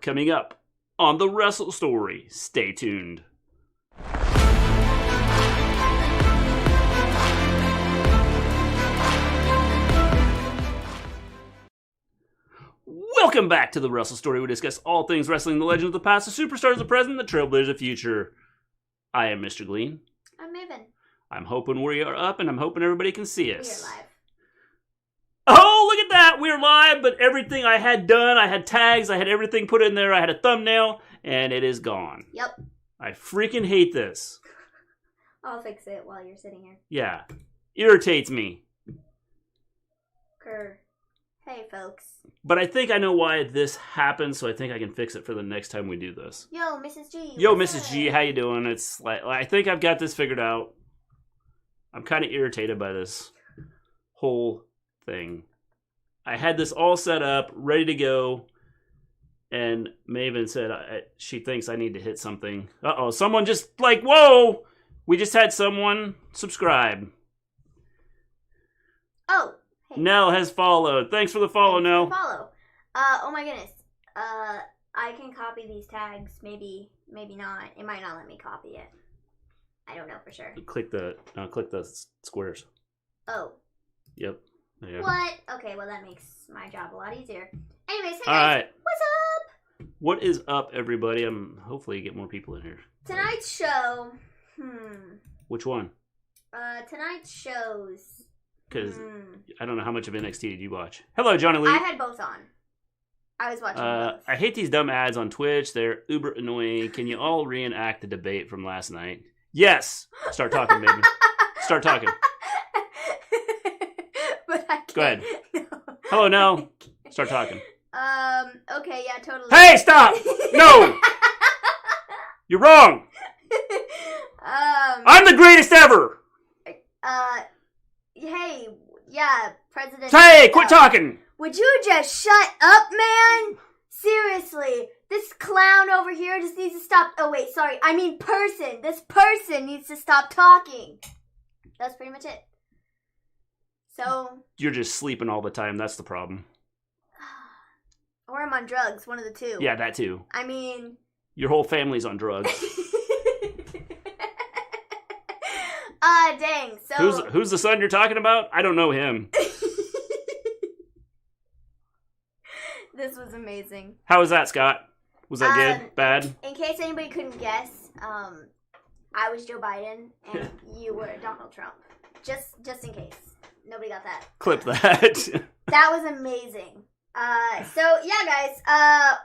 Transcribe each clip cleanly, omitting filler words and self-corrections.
coming up on the Wrestle Story. Stay tuned. Welcome back to the Wrestle Story. We discuss all things wrestling, the legends of the past, the superstars of the present, the trailblazers of the future. I am Mister Gleen. I'm Maven. I'm hoping we are up, and I'm hoping everybody can see us. We are live. Oh, look at that! We're live, but everything I had done, I had tags, I had everything put in there, I had a thumbnail, and it is gone. Yep. I freaking hate this. I'll fix it while you're sitting here. Yeah. Irritates me. Grr. Hey, folks. But I think I know why this happened, so I think I can fix it for the next time we do this. Yo, Mrs. G. Yo, Mrs. G, how you doing? It's like I think I've got this figured out. I'm kind of irritated by this whole thing. I had this all set up, ready to go, and Maven said she thinks I need to hit something. Uh-oh, someone just whoa! We just had someone subscribe. Oh. Hey. Nell has followed. Thanks for the follow, Nell. Follow. Oh my goodness. I can copy these tags. Maybe not. It might not let me copy it. I don't know for sure. Click the squares. Oh. Yep. There. What? Okay, well that makes my job a lot easier. Anyways, hey guys. All right. What's up? What is up, everybody? Hopefully get more people in here. Tonight's show. Which one? Tonight's shows. Because I don't know how much of NXT did you watch. Hello, Johnny Lee. I had both on. I was watching both. I hate these dumb ads on Twitch. They're uber annoying. Can you all reenact the debate from last night? Yes! Start talking, baby. Start talking. But I can't. Go ahead. No. Hello, Nell. Start talking. Okay, yeah, totally. Hey, stop! No! You're wrong! I'm the greatest ever! Hey, yeah, President... Hey, quit talking! Would you just shut up, man? Seriously, this clown over here just needs to stop... Oh, wait, sorry, I mean person. This person needs to stop talking. That's pretty much it. So... You're just sleeping all the time, that's the problem. Or I'm on drugs, one of the two. Yeah, that too. I mean... Your whole family's on drugs. Dang, so... Who's the son you're talking about? I don't know him. This was amazing. How was that, Scott? Was that good? Bad? In case anybody couldn't guess, I was Joe Biden and you were Donald Trump. Just in case. Nobody got that. Clip that. That was amazing. So yeah, guys.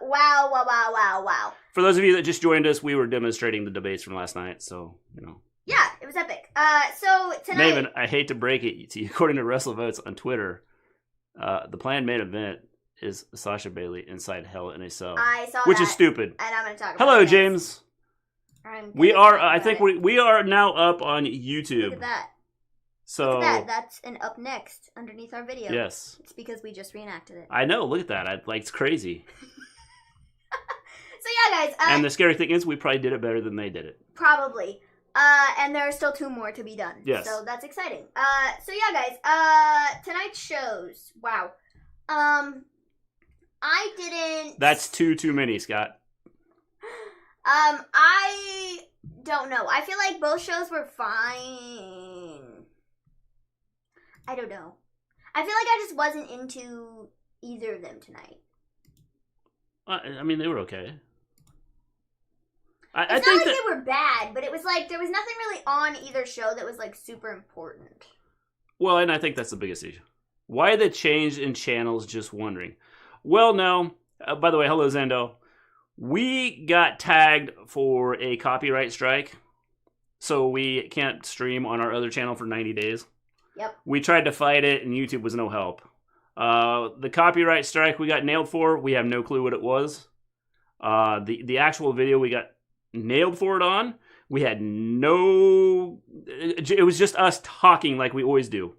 Wow. For those of you that just joined us, we were demonstrating the debates from last night, so, you know. Yeah, it was epic. So tonight... Maven, I hate to break it to you. According to WrestleVotes on Twitter, the planned main event is Sasha Bailey inside Hell in a Cell. I saw which that, is stupid. and I'm going to talk about Hello, it. James. We are, I think we are now up on YouTube. Look at that. So, Look at that. That's an up next underneath our video. Yes. It's because we just reenacted it. I know. Look at that. It's crazy. So yeah, guys. And the scary thing is we probably did it better than they did it. Probably. And there are still 2 more to be done. Yes. So that's exciting. So yeah, guys. Tonight's shows. Wow. I didn't... That's too many, Scott. I don't know. I feel like both shows were fine. I don't know. I feel like I just wasn't into either of them tonight. I mean, they were okay. It's not like they were bad, but it was like there was nothing really on either show that was like super important. Well, and I think that's the biggest issue. Why the change in channels? Just wondering. Well, no. By the way, hello, Zendo. We got tagged for a copyright strike, so we can't stream on our other channel for 90 days. Yep. We tried to fight it, and YouTube was no help. The copyright strike we got nailed for, we have no clue what it was. The actual video we got nailed for it on, we had no... It was just us talking like we always do.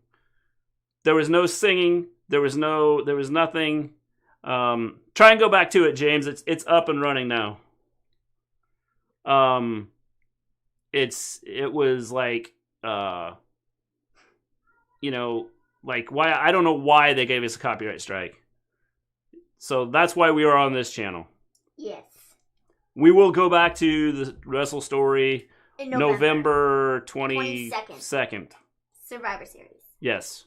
There was no singing. There was nothing. Try and go back to it, James. It's up and running now. It was like, like why, I don't know why they gave us a copyright strike. So that's why we are on this channel. Yes. We will go back to the Wrestle story In November 22nd. Survivor Series. Yes.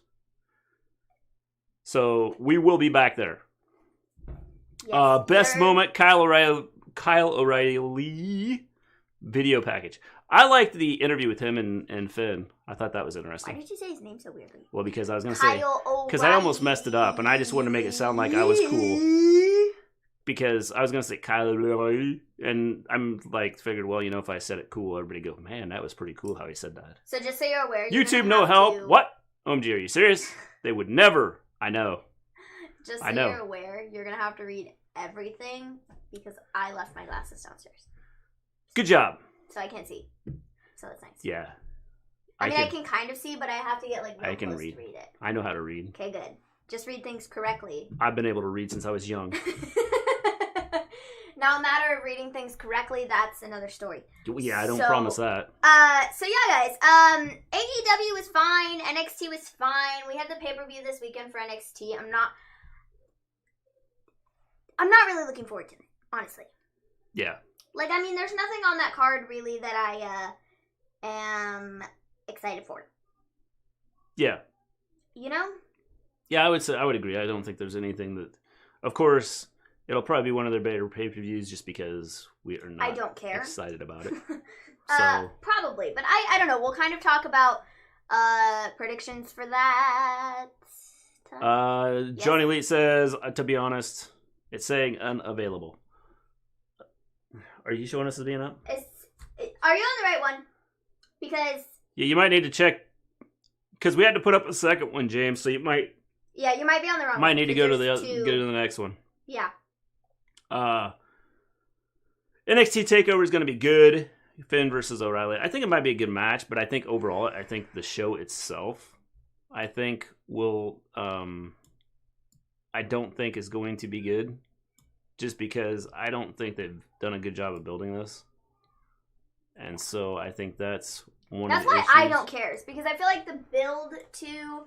So we will be back there. Yes. Best moment, Kyle O'Reilly video package. I liked the interview with him and Finn. I thought that was interesting. Why did you say his name so weirdly? Well, because I was going to say... Kyle O'Reilly. Because I almost messed it up, and I just wanted to make it sound like I was cool. Because I was going to say Kyle O'Reilly, and I'm like, figured, well, you know, if I said it cool, everybody go, man, that was pretty cool how he said that. So just so you're aware... YouTube, no help. What? OMG, are you serious? They would never. I know. Just so you're aware, you're going to have to read everything, because I left my glasses downstairs. Good job. So I can't see. So that's nice. Yeah. I can kind of see, but I have to get like real I can close read. to read it. I know how to read. Okay, good. Just read things correctly. I've been able to read since I was young. Now, a matter of reading things correctly, that's another story. Yeah, I don't promise that. So yeah, guys. AEW was fine. NXT was fine. We had the pay-per-view this weekend for NXT. I'm not really looking forward to it, honestly. Yeah. Like, I mean, there's nothing on that card, really, that I am excited for. Yeah. You know? Yeah, I would agree. I don't think there's anything that... Of course, it'll probably be one of their better pay-per-views just because we are not I don't care. excited about it. So probably. But I don't know. We'll kind of talk about predictions for that. Johnny Elite says, to be honest, it's saying unavailable. Are you showing us as being up? Are you on the right one? Because... Yeah, you might need to check. Because we had to put up a second one, James, so you might... Yeah, you might be on the wrong one. Might need to go to the next one. Yeah. NXT TakeOver is going to be good. Finn versus O'Reilly. I think it might be a good match, but I think overall, I think the show itself, I think will... I don't think is going to be good. Just because I don't think they've done a good job of building this. And so I think that's one of the issues. That's why I don't care. It's because I feel like the build to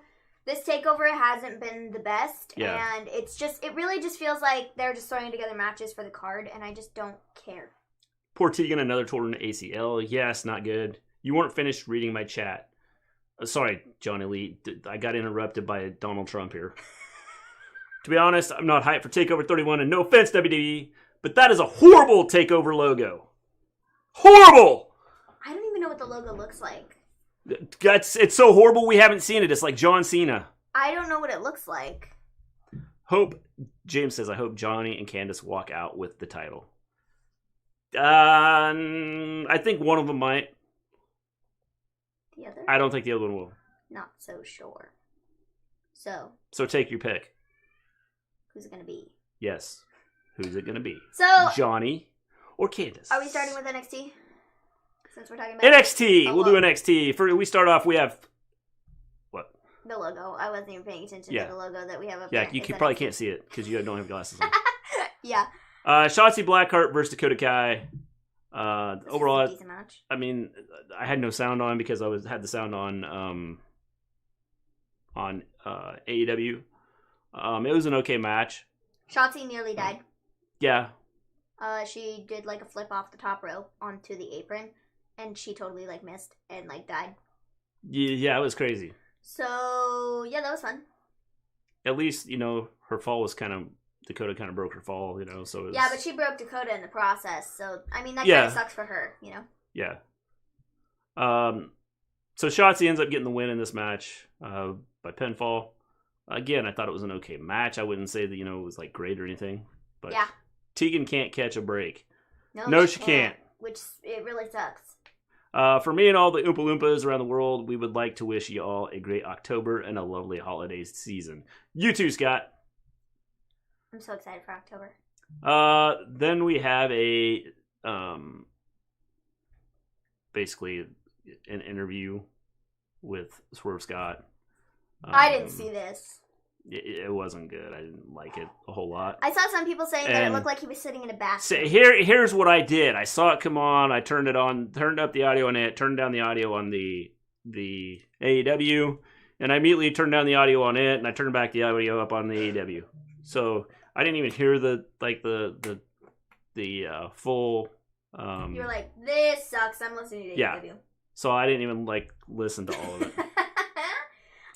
this takeover hasn't been the best. Yeah. And it really just feels like they're just throwing together matches for the card, and I just don't care. Poor Tegan, another torn ACL. Yes, not good. You weren't finished reading my chat. Sorry, Johnny Lee. I got interrupted by Donald Trump here. To be honest, I'm not hyped for TakeOver 31, and no offense, WWE, but that is a horrible TakeOver logo. Horrible! I don't even know what the logo looks like. It's so horrible we haven't seen it. It's like John Cena. I don't know what it looks like. James says, I hope Johnny and Candice walk out with the title. I think one of them might. The other? I don't think the other one will. Not so sure. So take your pick. Who's it going to be? Yes. Who's it going to be? So Johnny or Candice? Are we starting with NXT? Since we're talking about NXT. We'll do NXT. We start off, we have... What? The logo. I wasn't even paying attention to the logo that we have up there. Yeah, you probably can't see it because you don't have glasses on. Yeah. Shotzi Blackheart versus Dakota Kai. Overall, a decent match. I mean, I had no sound on because I had the sound on AEW. It was an okay match. Shotzi nearly died. Yeah. She did like a flip off the top rope onto the apron, and she totally like missed and like died. Yeah, it was crazy. So yeah, that was fun. At least her fall was Dakota kind of broke her fall, So it was... Yeah, but she broke Dakota in the process. So I mean, that kind of sucks for her, Yeah. So Shotzi ends up getting the win in this match by pinfall. Again, I thought it was an okay match. I wouldn't say that, it was like great or anything. But yeah. Tegan can't catch a break. No, she can't. Which, it really sucks. For me and all the Oompa Loompas around the world, we would like to wish you all a great October and a lovely holiday season. You too, Scott. I'm so excited for October. Then we have basically an interview with Swerve Scott. I didn't see this. It wasn't good. I didn't like it a whole lot. I saw some people saying that it looked like he was sitting in a bathroom. Here's what I did. I saw it come on. I turned up the audio on it, turned down the audio on the AEW, and I immediately turned down the audio on it, and I turned back the audio up on the AEW. So I didn't even hear the full. You were like, this sucks. I'm listening to AEW. Yeah. So I didn't even like listen to all of it.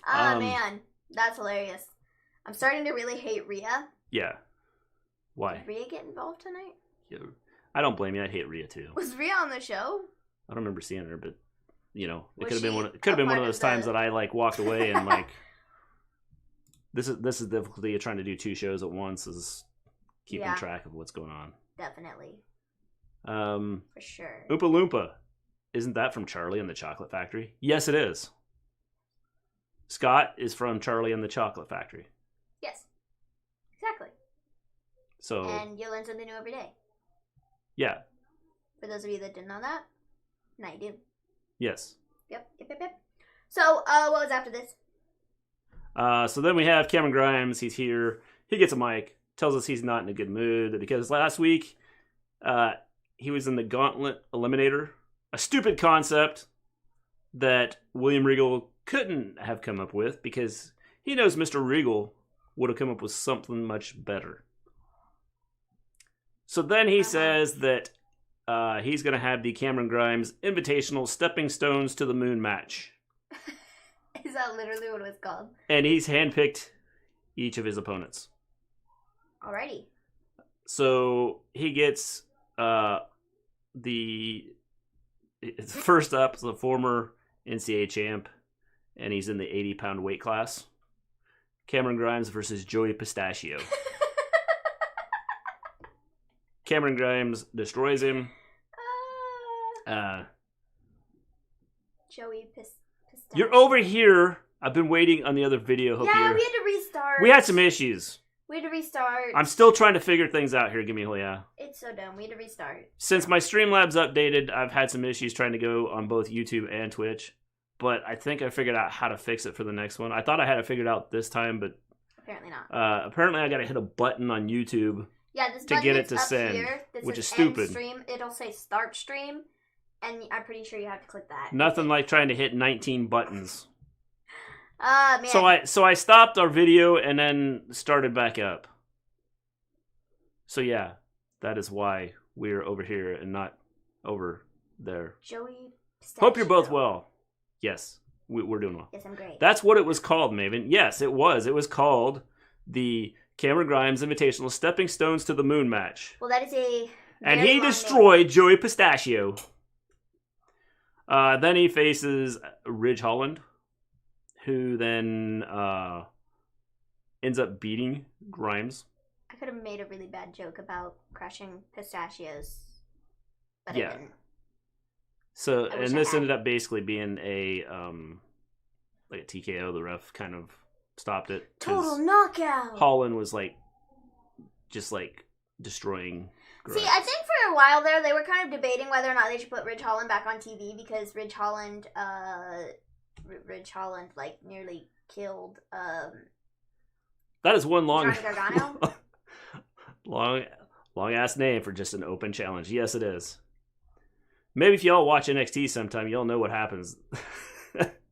Oh man, that's hilarious. I'm starting to really hate Rhea. Yeah. Why? Did Rhea get involved tonight? Yeah. I don't blame you. I hate Rhea too. Was Rhea on the show? I don't remember seeing her, but you know, it Was could have been she one. It could have been one of a those part of times that I like walked away and like. This is the difficulty of trying to do 2 shows at once is keeping track of what's going on. Definitely. For sure. Oompa Loompa. Isn't that from Charlie and the Chocolate Factory? Yes, it is. Scott is from Charlie and the Chocolate Factory. Yes. Exactly. So. And you learn something new every day. Yeah. For those of you that didn't know that, now you do. Yes. Yep. So, what was after this? So then we have Cameron Grimes. He's here. He gets a mic. Tells us he's not in a good mood because last week he was in the Gauntlet Eliminator. A stupid concept that William Regal couldn't have come up with because he knows Mr. Regal would have come up with something much better. So then he says that he's going to have the Cameron Grimes Invitational Stepping Stones to the Moon match. Is that literally what it was called? And he's handpicked each of his opponents. Alrighty. So he gets first up, the former NCAA champ, and he's in the 80-pound weight class. Cameron Grimes versus Joey Pistachio. Cameron Grimes destroys him. Joey Pistachio. You're over here. I've been waiting on the other video. We had to restart. We had some issues. We had to restart. I'm still trying to figure things out here. Give me a yeah. It's so dumb. We had to restart. Since my Streamlabs updated, I've had some issues trying to go on both YouTube and Twitch. But I think I figured out how to fix it for the next one. I thought I had it figured out this time, but apparently not. Apparently I got to hit a button on YouTube to get it to send, here, which is stupid. Stream. It'll say start stream, and I'm pretty sure you have to click that. Nothing like trying to hit 19 buttons. Man. So I stopped our video and then started back up. So yeah, that is why we're over here and not over there. Joey Pistachio. Hope you're both well. Yes, we're doing well. Yes, I'm great. That's what it was called, Maven. Yes, it was. It was called the Cameron Grimes Invitational Stepping Stones to the Moon match. Well, that is a and he destroyed Joey Pistachio. Then he faces Ridge Holland, who then ends up beating Grimes. I could have made a really bad joke about crushing pistachios, but yeah. I didn't. So, and this ended up basically being a like a TKO. The ref kind of stopped it. Total knockout. Holland was just destroying Grimes. See, I think for a while there, they were kind of debating whether or not they should put Ridge Holland back on TV because Ridge Holland nearly killed that is one long Gargano. long ass name for just an open challenge. Yes, it is. Maybe if y'all watch NXT sometime, y'all know what happens.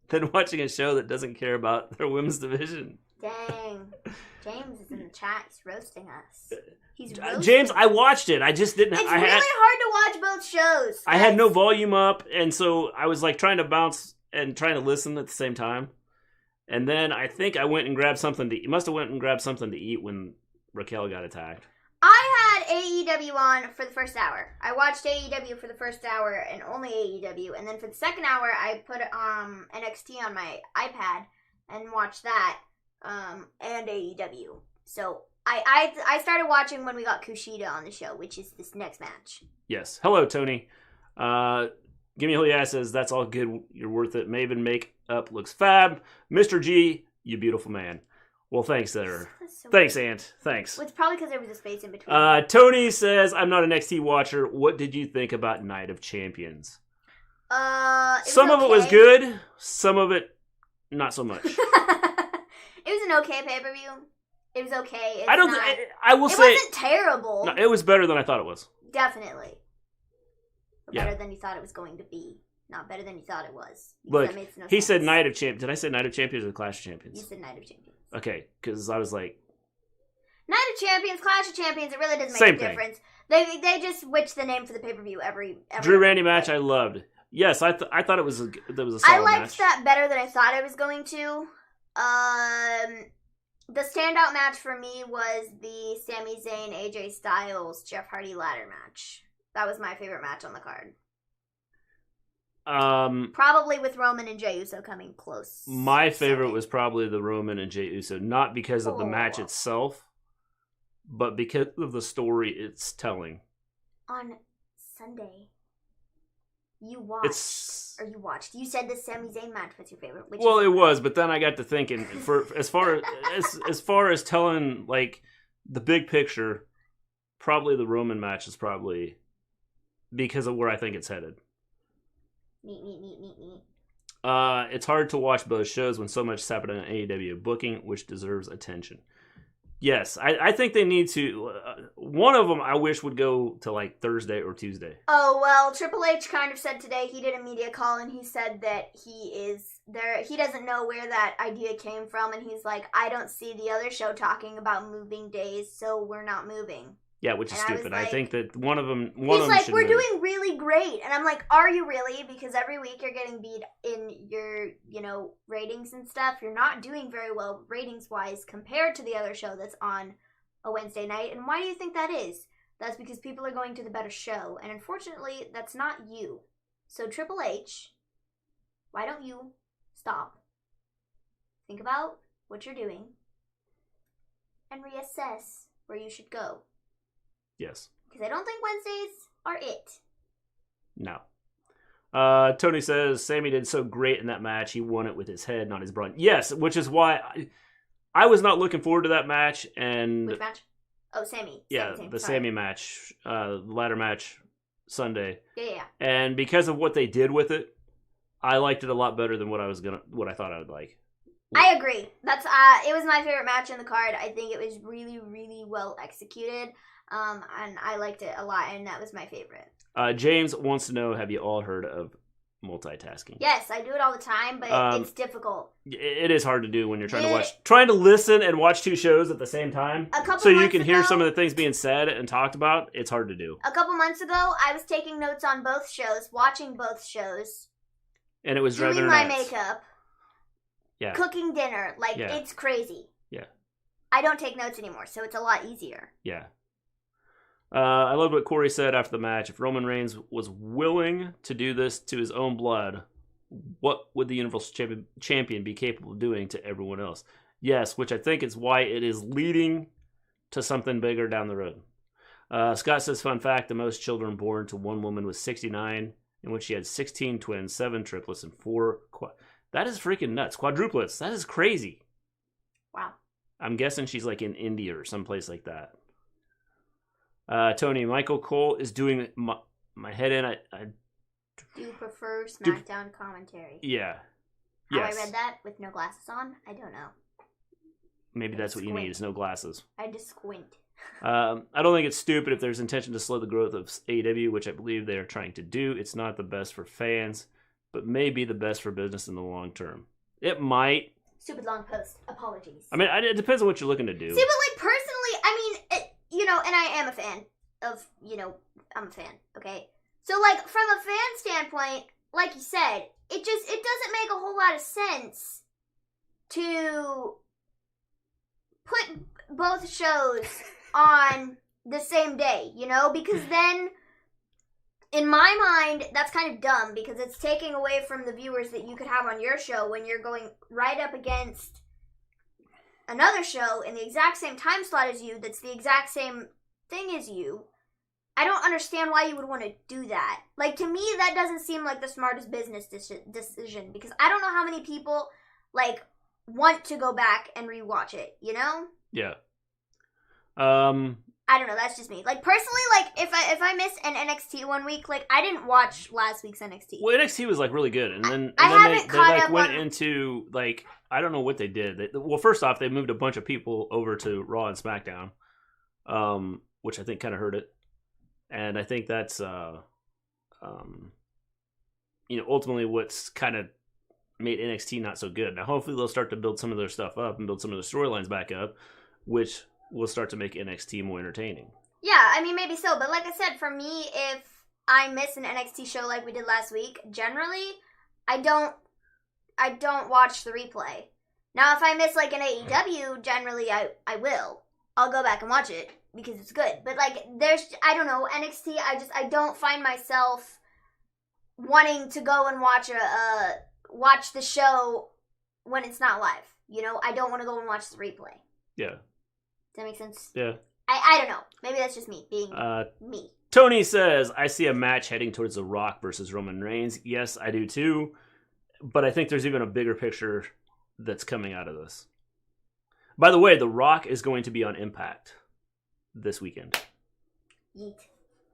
Than watching a show that doesn't care about their women's division. Dang. James is in the chat. He's roasting us. He's roasting James, I watched it. I just didn't. It's really hard to watch both shows. I had no volume up, and so I was trying to bounce and trying to listen at the same time. And then I think I went and grabbed something to eat. Must have went and grabbed something to eat when Raquel got attacked. I had AEW on for the first hour. I watched AEW for the first hour and only AEW. And then for the second hour, I put NXT on my iPad and watched that and AEW. So I started watching when we got Kushida on the show, which is this next match. Yes. Hello, Tony. Gimme Holy says, that's all good. You're worth it. Maven makeup looks fab. Mr. G, you beautiful man. Well, thanks there. Thanks, Ant. Thanks. Well, it's probably because there was a space in between. Tony says, I'm not an NXT watcher. What did you think about Night of Champions? Some of it was good. Some of it, not so much. It was an okay pay-per-view. It was okay. I will say. It wasn't terrible. No, it was better than I thought it was. Definitely. Yeah. Better than you thought it was going to be. Not better than you thought it was. Look, he said Night of Champions. Did I say Night of Champions or Clash of Champions? You said Night of Champions. Okay, because I was like... Night of Champions, Clash of Champions, it really doesn't make Same a thing. difference. They just switch the name for the pay-per-view every Drew Randy match I loved. Yes, I thought it was a solid I liked match. that better than I thought I was going to. The standout match for me was the Sami Zayn, AJ Styles, Jeff Hardy ladder match. That was my favorite match on the card. Probably with Roman and Jey Uso coming close. My favorite was probably the Roman and Jey Uso, not because of the match itself, but because of the story it's telling. On Sunday, you watched. You said the Sami Zayn match was your favorite. Well, it was, but then I got to thinking, as far as telling like the big picture, probably the Roman match is probably because of where I think it's headed. Neat. It's hard to watch both shows when so much is happening on AEW booking, which deserves attention. Yes, I think they need to. One of them I wish would go to like Thursday or Tuesday. Oh, well, Triple H kind of said today, he did a media call and he said that he is there. He doesn't know where that idea came from. And he's like, I don't see the other show talking about moving days, so we're not moving. Yeah, which is stupid. I think that one of them. He's like, we're doing really great, and I'm like, are you really? Because every week you're getting beat in your, ratings and stuff. You're not doing very well ratings wise compared to the other show that's on a Wednesday night. And why do you think that is? That's because people are going to the better show, and unfortunately, that's not you. So Triple H, why don't you stop? Think about what you're doing, and reassess where you should go. Yes. Because I don't think Wednesdays are it. No. Tony says, Sammy did so great in that match. He won it with his head, not his brain. Yes, which is why I was not looking forward to that match. And which match? Oh, Sammy. Yeah, Sammy. the Sammy match. The ladder match Sunday. Yeah. And because of what they did with it, I liked it a lot better than what I thought I would like. I agree. That's it was my favorite match in the card. I think it was really, really well executed. And I liked it a lot, and that was my favorite. James wants to know, have you all heard of multitasking? Yes, I do it all the time, but it's difficult. It is hard to do when you're trying to listen and watch two shows at the same time. So you can hear some of the things being said and talked about. It's hard to do. A couple months ago, I was taking notes on both shows, watching both shows. And it was driving doing her my nuts. makeup. Yeah. Cooking dinner. It's crazy. Yeah. I don't take notes anymore, so it's a lot easier. Yeah. I love what Corey said after the match. If Roman Reigns was willing to do this to his own blood, what would the Universal Champion be capable of doing to everyone else? Yes, which I think is why it is leading to something bigger down the road. Scott says, fun fact, the most children born to one woman was 69, in which she had 16 twins, 7 triplets, and 4 That is freaking nuts. Quadruplets. That is crazy. Wow. I'm guessing she's like in India or someplace like that. Tony, Michael Cole is doing my head in. I do you prefer SmackDown commentary? Yeah. How Yes. I read that with no glasses on? I don't know. Maybe that's what you need, is no glasses. I just squint. I don't think it's stupid if there's intention to slow the growth of AEW, which I believe they are trying to do. It's not the best for fans, but may be the best for business in the long term. It might. Stupid long post. Apologies. I mean, it depends on what you're looking to do. See, but personally, I mean, and I am a fan of, I'm a fan, okay? So, from a fan standpoint, like you said, it doesn't make a whole lot of sense to put both shows on the same day, because then, in my mind, that's kind of dumb, because it's taking away from the viewers that you could have on your show when you're going right up against another show in the exact same time slot as you, that's the exact same thing as you. I don't understand why you would want to do that. To me, that doesn't seem like the smartest business decision, because I don't know how many people, want to go back and rewatch it, Yeah. I don't know, that's just me. Personally, if I miss an NXT one week, I didn't watch last week's NXT. Well, NXT was, really good, and then they went into, I don't know what they did. Well, first off, they moved a bunch of people over to Raw and SmackDown, which I think kind of hurt it. And I think that's, ultimately what's kind of made NXT not so good. Now, hopefully they'll start to build some of their stuff up and build some of the storylines back up, which will start to make NXT more entertaining. Yeah, I mean, maybe so. But like I said, for me, if I miss an NXT show like we did last week, generally, I don't watch the replay. Now, if I miss like an AEW, generally I will. I'll go back and watch it because it's good. But like, I don't know, NXT, I don't find myself wanting to go and watch the show when it's not live. You know, I don't want to go and watch the replay. Yeah. Does that make sense? Yeah. I don't know. Maybe that's just me being me. Tony says, I see a match heading towards The Rock versus Roman Reigns. Yes, I do too. But I think there's even a bigger picture that's coming out of this. By the way, The Rock is going to be on Impact this weekend. Yeet.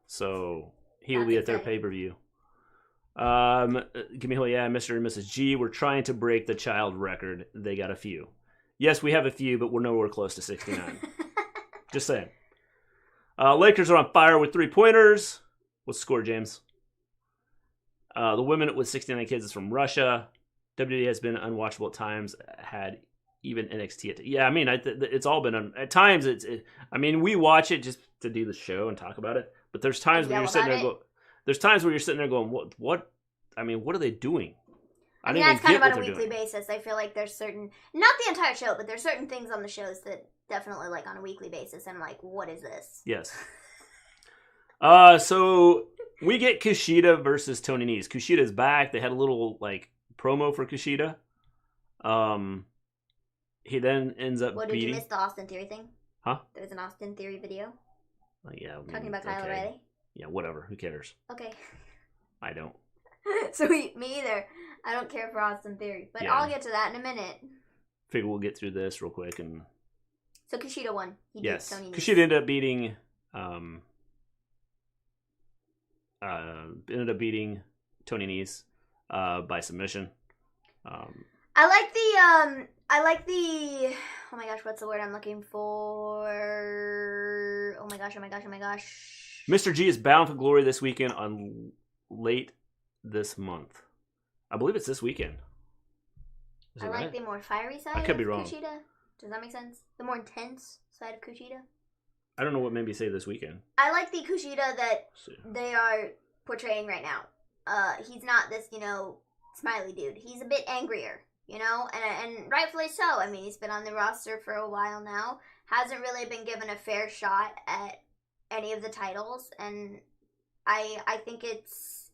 So he will be at their pay-per-view. Give me a yeah, Mr. and Mrs. G. We're trying to break the child record. They got a few. Yes, we have a few, but we're nowhere close to 69. Just saying. Lakers are on fire with 3-pointers. What's the score, James? The women with 69 kids is from Russia. WWE has been unwatchable at times. Had even NXT. Yeah, I mean, it's all been at times. I mean, we watch it just to do the show and talk about it. But there's times when you're sitting there there's times where you're sitting there going, what? I mean, what are they doing? I mean, that's kind of on a weekly basis. I feel like there's certain, not the entire show, but there's certain things on the shows that definitely like on a weekly basis. I'm like, what is this? Yes. So we get Kushida versus Tony Nese. Kushida's back. They had a little like promo for Kushida. He then ends up beating. Did you miss the Austin Theory thing? Huh? There was an Austin Theory video. Yeah. Talking about Kyle O'Reilly. Yeah, whatever. Who cares? Okay. I don't. So me either. I don't care for Austin Theory, but yeah. I'll get to that in a minute. Figure we'll get through this real quick and. So Kushida won. He beat Tony Nese. Kushida ended up beating. Tony Nese by submission. I like the. Oh my gosh, what's the word I'm looking for? Oh my gosh. Mr. G is bound for glory this weekend on late this month. I believe it's this weekend. I like the more fiery side. I could be wrong. Kushida. Does that make sense? The more intense side of Kushida. I don't know what made me say this weekend. I like the Kushida that they are portraying right now. He's not this, smiley dude. He's a bit angrier, and rightfully so. I mean, he's been on the roster for a while now. Hasn't really been given a fair shot at any of the titles, and I think it's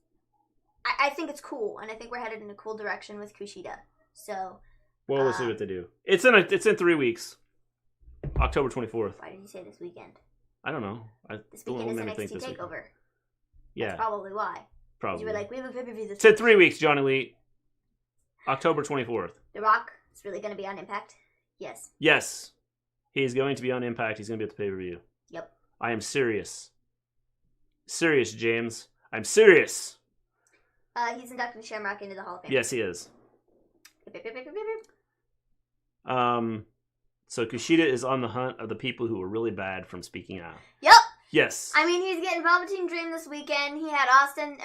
cool, and I think we're headed in a cool direction with Kushida. So, well, we'll see what they do. It's in 3 weeks, October 24th. Why did you say this weekend? I don't know. This weekend is NXT Takeover. Yeah, that's probably why. Probably. You were like, we have a pay-per-view this. It's in 3 weeks, Johnny Lee. October 24th. The Rock is really going to be on Impact. Yes. Yes, he's going to be on Impact. He's going to be at the pay-per-view. Yep. I am serious. Serious, James. I'm serious. He's inducting Shamrock into the Hall of Fame. Yes, he is. So Kushida is on the hunt of the people who were really bad from speaking out. Yep. Yes. I mean, he's getting Velveteen Dream this weekend. He had Austin,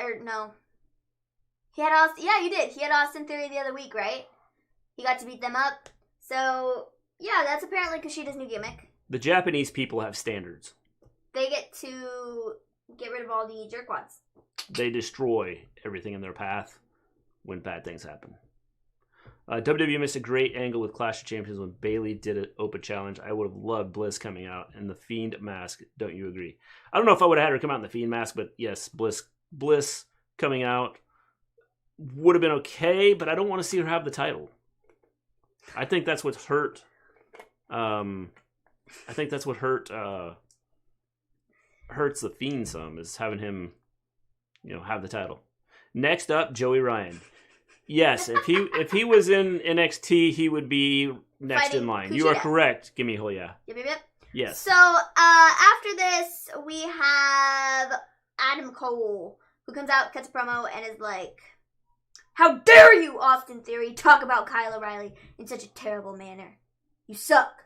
yeah, you did. He had Austin Theory the other week, right? He got to beat them up. So, yeah, that's apparently Kushida's new gimmick. The Japanese people have standards. They get to get rid of all the jerkwads. They destroy everything in their path when bad things happen. WWE missed a great angle with Clash of Champions when Bayley did an open challenge. I would have loved Bliss coming out in the Fiend mask. Don't you agree? I don't know if I would have had her come out in the Fiend mask, but yes, Bliss coming out would have been okay, but I don't want to see her have the title. I think that's what's hurt. Hurts the Fiend some, is having him, have the title. Next up, Joey Ryan. Yes, if he was in NXT, he would be next in line. Kushida. You are correct. Give me a yeah. Yep. Yes. So, after this, we have Adam Cole, who comes out, cuts a promo, and is like, how dare you, Austin Theory, talk about Kyle O'Reilly in such a terrible manner. You suck.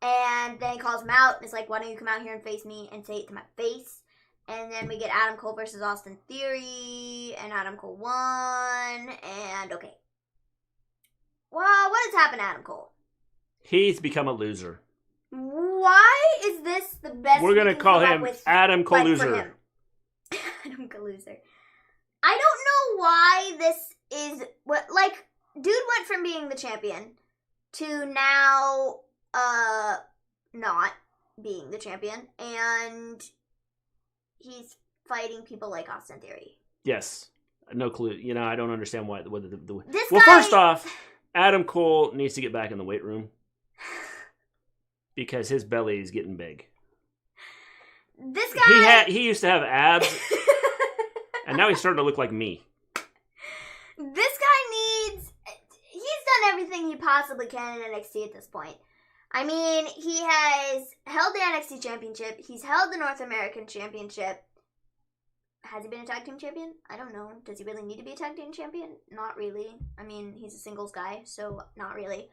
And then he calls him out, and is like, why don't you come out here and face me and say it to my face? And then we get Adam Cole versus Austin Theory, and Adam Cole won, and okay. Well, what has happened to Adam Cole? He's become a loser. Why is this the best? We're gonna call him Adam Cole Loser. Adam Cole Loser. I don't know why this is what like. Dude went from being the champion to now, not being the champion, and he's fighting people like Austin Theory. Yes. No clue. You know, I don't understand why. This well, guy... first off, Adam Cole needs to get back in the weight room because his belly is getting big. This guy... He used to have abs, and now he's starting to look like me. This guy needs... He's done everything he possibly can in NXT at this point. I mean, he has held the NXT Championship. He's held the North American Championship. Has he been a tag team champion? I don't know. Does he really need to be a tag team champion? Not really. I mean, he's a singles guy, so not really.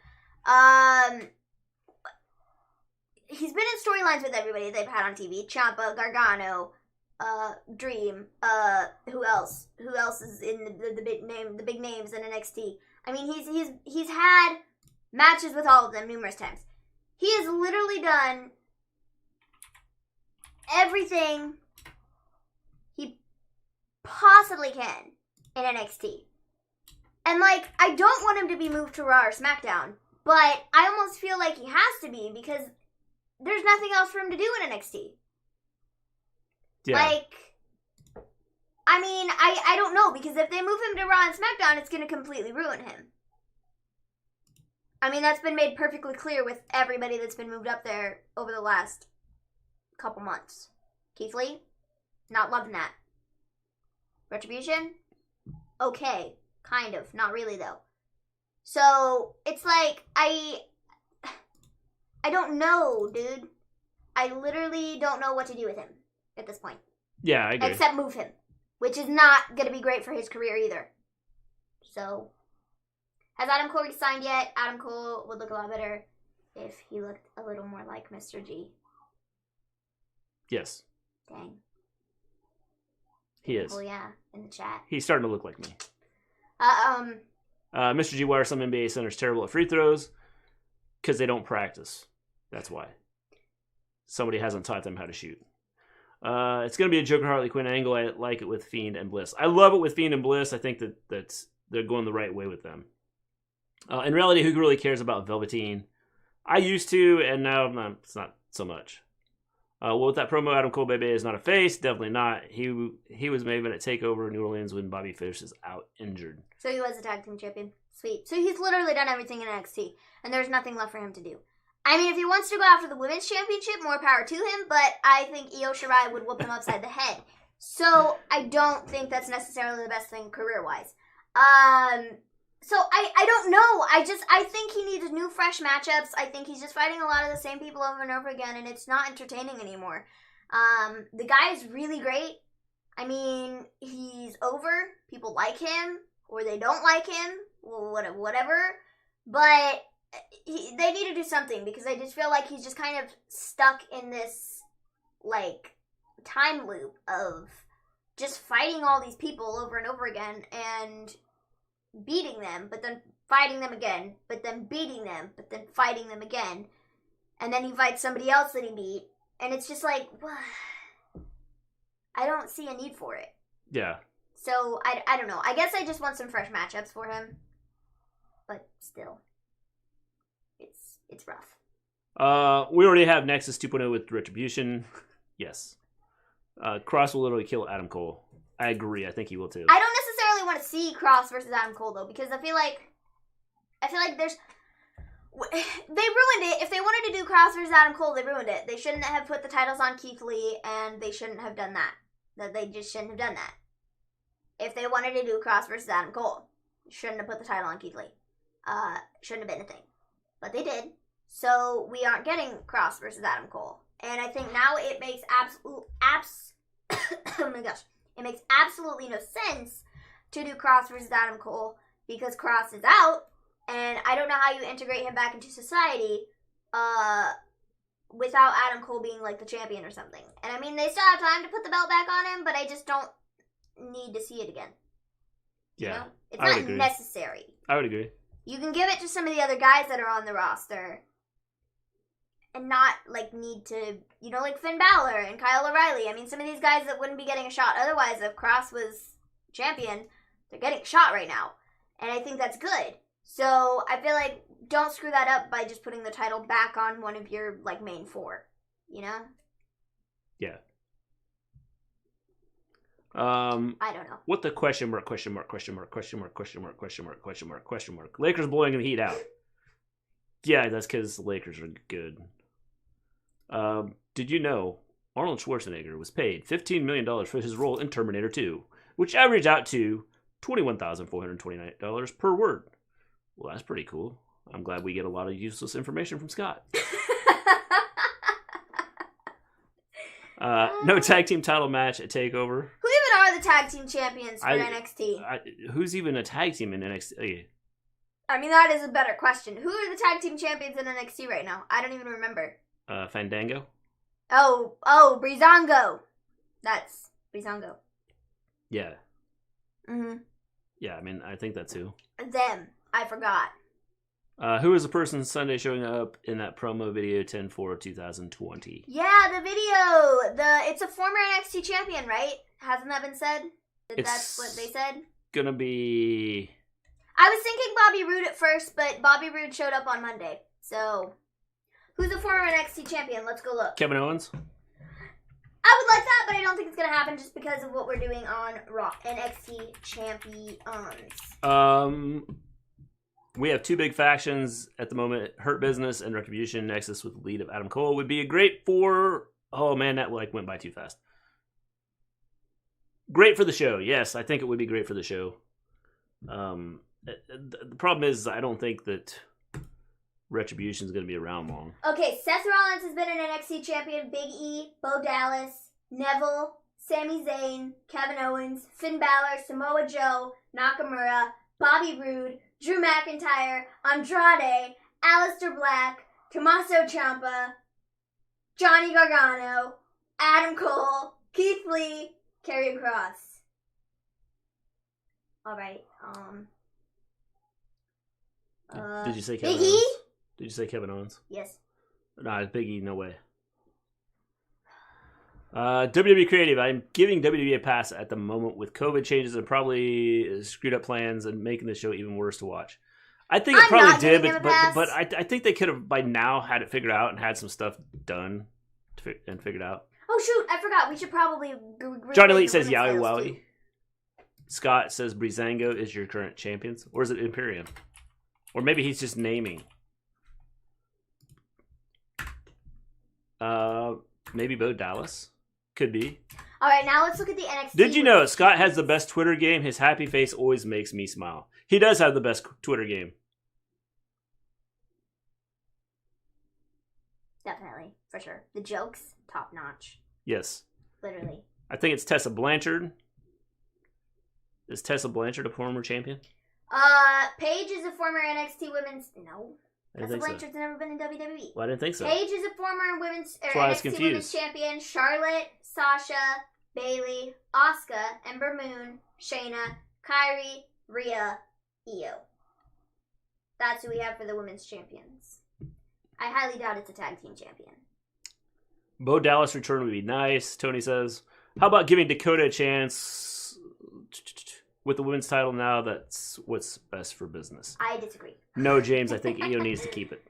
He's been in storylines with everybody they've had on TV. Ciampa, Gargano, Dream. Who else? Who else is in the big names in NXT? I mean, he's had matches with all of them numerous times. He has literally done everything he possibly can in NXT. And, like, I don't want him to be moved to Raw or SmackDown, but I almost feel like he has to be because there's nothing else for him to do in NXT. Yeah. Like, I mean, I don't know, because if they move him to Raw and SmackDown, it's going to completely ruin him. I mean, that's been made perfectly clear with everybody that's been moved up there over the last couple months. Keith Lee, not loving that. Retribution, okay, kind of, not really though. So, it's like, I don't know, dude. I literally don't know what to do with him at this point. Yeah, I agree. Except move him, which is not going to be great for his career either. So... Has Adam Cole signed yet? Adam Cole would look a lot better if he looked a little more like Mr. G. Yes. Dang. He is. Oh, yeah, in the chat. He's starting to look like me. Mr. G, why are some NBA centers terrible at free throws? Because they don't practice. That's why. Somebody hasn't taught them how to shoot. It's going to be a Joker Harley Quinn angle. I like it with Fiend and Bliss. I love it with Fiend and Bliss. I think that's they're going the right way with them. In reality, who really cares about Velveteen? I used to, and now it's not so much. Well, with that promo, Adam Cole Baby is not a face. Definitely not. He was Maven at TakeOver New Orleans when Bobby Fish is out injured. So he was a tag team champion. Sweet. So he's literally done everything in NXT, and there's nothing left for him to do. I mean, if he wants to go after the women's championship, more power to him, but I think Io Shirai would whoop him upside the head. So I don't think that's necessarily the best thing career-wise. So I don't know. I think he needs new fresh matchups. I think he's just fighting a lot of the same people over and over again, and it's not entertaining anymore. The guy is really great. I mean, he's over. People like him, or they don't like him, whatever. But they need to do something, because I just feel like he's just kind of stuck in this, like, time loop of just fighting all these people over and over again, and beating them, but then fighting them again, but then beating them, but then fighting them again, and then he fights somebody else that he beat, and it's just like, I don't see a need for it. Yeah. So, I don't know. I guess I just want some fresh matchups for him, but still, it's rough. We already have Nexus 2.0 with Retribution. Yes. Cross will literally kill Adam Cole. I agree. I think he will too. I don't necessarily want to see Cross versus Adam Cole though, because I feel like there's they ruined it. If they wanted to do Cross versus Adam Cole, they ruined it. They shouldn't have put the titles on Keith Lee, and they shouldn't have done that. They just shouldn't have done that. If they wanted to do Cross versus Adam Cole, shouldn't have put the title on Keith Lee. Shouldn't have been a thing, but they did. So we aren't getting Cross versus Adam Cole, and I think now it makes oh my gosh. It makes absolutely no sense to do Cross versus Adam Cole because Cross is out, and I don't know how you integrate him back into society without Adam Cole being like the champion or something. And I mean, they still have time to put the belt back on him, but I just don't need to see it again. Yeah, you know? It's not necessary. I would agree. You can give it to some of the other guys that are on the roster, and not like need to, like Finn Balor and Kyle O'Reilly. I mean, some of these guys that wouldn't be getting a shot otherwise if Cross was champion, they're getting a shot right now. And I think that's good. So I feel like don't screw that up by just putting the title back on one of your like main four, Yeah. I don't know. What the question mark? Lakers blowing the Heat out. Yeah, that's because the Lakers are good. Did you know Arnold Schwarzenegger was paid $15 million for his role in Terminator 2, which averaged out to $21,429 per word? Well, that's pretty cool. I'm glad we get a lot of useless information from Scott. No tag team title match at TakeOver. Who even are the tag team champions for NXT? Who's even a tag team in NXT? I mean, that is a better question. Who are the tag team champions in NXT right now? I don't even remember. Fandango. Oh, Breezango. That's Breezango. Yeah. Mhm. Yeah, I mean, I think that's who. Them. I forgot. Who is the person Sunday showing up in that promo video 10/4/2020? Yeah, the video. It's a former NXT champion, right? Hasn't that been said? That's what they said? Gonna be... I was thinking Bobby Roode at first, but Bobby Roode showed up on Monday. So, who's the former NXT champion? Let's go look. Kevin Owens? I would like that, but I don't think it's going to happen just because of what we're doing on Raw. NXT champions. We have two big factions at the moment. Hurt Business and Retribution. Nexus with the lead of Adam Cole would be a great for... Oh man, that went by too fast. Great for the show. Yes, I think it would be great for the show. The problem is I don't think that Retribution is going to be around long. Okay, Seth Rollins has been an NXT champion. Big E, Bo Dallas, Neville, Sami Zayn, Kevin Owens, Finn Balor, Samoa Joe, Nakamura, Bobby Roode, Drew McIntyre, Andrade, Aleister Black, Tommaso Ciampa, Johnny Gargano, Adam Cole, Keith Lee, Karrion Kross. Alright, Did you say Kevin Big E? Owens? Did you say Kevin Owens? Yes. Nah, Big E, no way. WWE Creative. I'm giving WWE a pass at the moment with COVID changes and probably screwed up plans and making the show even worse to watch. I think it probably did, but I think they could have by now had it figured out and had some stuff done and figured out. Oh shoot, I forgot. We should probably... Johnny Elite says Yowie Wowie. Scott says Breezango is your current champions. Or is it Imperium? Or maybe he's just naming. Maybe Bo Dallas. Could be. Alright, now let's look at the NXT. Did you know Scott has the best Twitter game? His happy face always makes me smile. He does have the best Twitter game. Definitely, for sure. The jokes, top notch. Yes. Literally. I think it's Tessa Blanchard. Is Tessa Blanchard a former champion? Paige is a former NXT women's... No. Tessa Blanchard's so. never been in WWE. Well, I didn't think so. Paige is a former women's NXT women's champion. Charlotte, Sasha, Bayley, Asuka, Ember Moon, Shayna, Kairi, Rhea, Io. That's who we have for the women's champions. I highly doubt it's a tag team champion. Bo Dallas return would be nice, Tony says. How about giving Dakota a chance with the women's title now? That's what's best for business. I disagree. No, James, I think Io needs to keep it.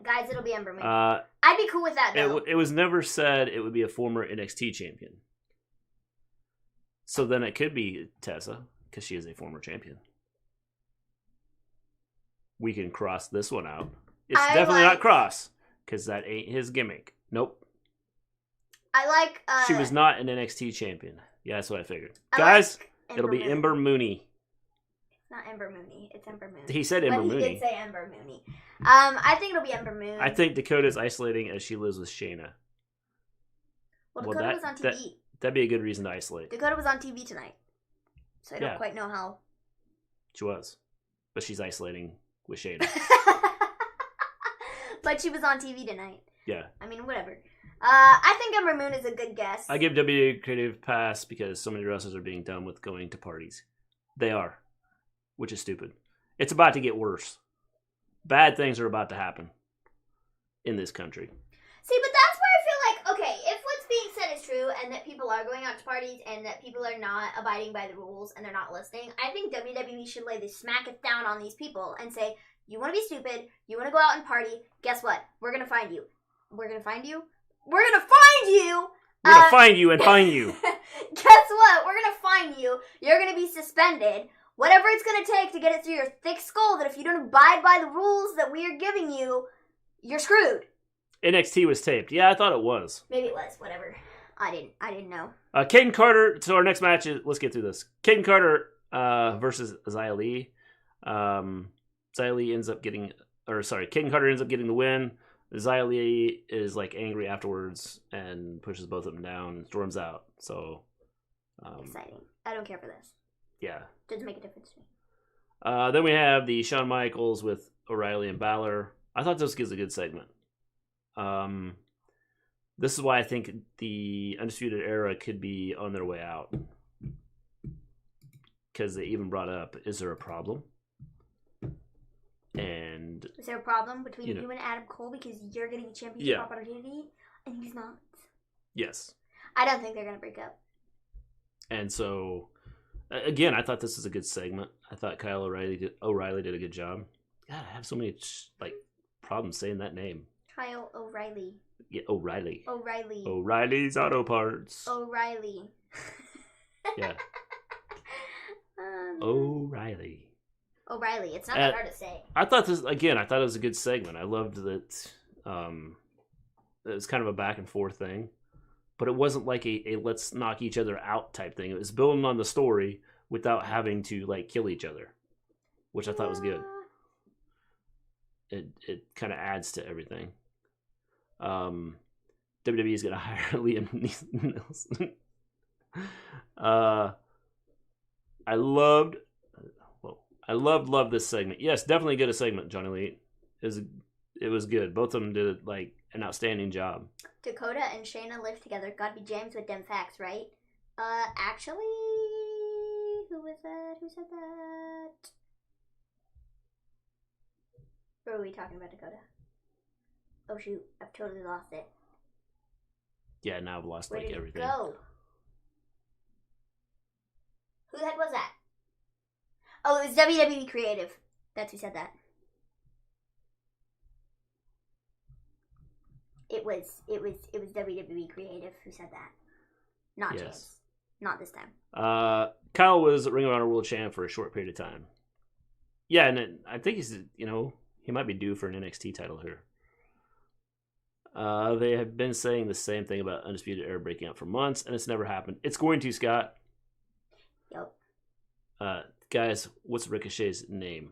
Guys, it'll be Ember Moon. I'd be cool with that, though. It was never said it would be a former NXT champion. So then it could be Tessa, because she is a former champion. We can cross this one out. It's definitely not Cross, because that ain't his gimmick. Nope. I like... she was not an NXT champion. Yeah, that's what I figured. Guys, it'll be Ember Mooney. It's not Ember Mooney. It's Ember Moon. He said Ember Mooney. He did say Ember Mooney. I think it'll be Ember Moon. I think Dakota's isolating as she lives with Shayna. Well, Dakota was on TV. That'd be a good reason to isolate. Dakota was on TV tonight. So I don't quite know how. She was. But she's isolating with Shayna. But she was on TV tonight. Yeah. I mean, whatever. I think Ember Moon is a good guess. I give WWE Creative pass because so many wrestlers are being done with going to parties. They are. Which is stupid. It's about to get worse. Bad things are about to happen. in this country. See, but that's where I feel like, okay, if what's being said is true and that people are going out to parties and that people are not abiding by the rules and they're not listening, I think WWE should lay the smack it down on these people and say, you want to be stupid, you want to go out and party, guess what? We're going to find you. We're going to find you? We're going to find you! We're going to find you and find you. Guess what? We're going to find you. You're going to be suspended. Whatever it's going to take to get it through your thick skull that if you don't abide by the rules that we are giving you, you're screwed. NXT was taped. Yeah, I thought it was. Maybe it was. Whatever. I didn't know. Caden Carter. So our next match is. Let's get through this. Caden Carter versus Xia Li. Xia Li ends up getting, Caden Carter ends up getting the win. Xia Li is like angry afterwards and pushes both of them down and storms out. So exciting. I don't care for this. Yeah. Doesn't make a difference to me. Then we have the Shawn Michaels with O'Reilly and Balor. I thought this was a good segment. This is why I think the Undisputed Era could be on their way out. Because they even brought up, is there a problem? And is there a problem between you and Adam Cole because you're getting a championship opportunity and he's not? Yes. I don't think they're going to break up. And so, again, I thought this was a good segment. I thought Kyle O'Reilly did a good job. God, I have so many problems saying that name. Kyle O'Reilly. Yeah, O'Reilly. O'Reilly. O'Reilly's Auto Parts. O'Reilly. Yeah. O'Reilly. O'Reilly. It's not that hard to say. I thought it was a good segment. I loved that it was kind of a back and forth thing. But it wasn't like a let's knock each other out type thing. It was building on the story without having to like kill each other, which I thought was good. It kind of adds to everything. WWE is gonna hire Liam Neeson. I loved this segment. Yes, definitely good a segment, Johnny Lee. It was good. Both of them did like an outstanding job. Dakota and Shayna live together. Gotta be James with them facts, right? Actually, who was that? Who said that? Or are we talking about Dakota? Oh shoot, I've totally lost it. Yeah, now I've lost Where did everything. It go? Who the heck was that? Oh, it was WWE Creative. That's who said that. It was WWE Creative who said that. Not James. Not this time. Kyle was Ring of Honor World Champ for a short period of time. Yeah, and I think he's, he might be due for an NXT title here. They have been saying the same thing about Undisputed Era breaking out for months, and it's never happened. It's going to, Scott. Yep. Guys, what's Ricochet's name?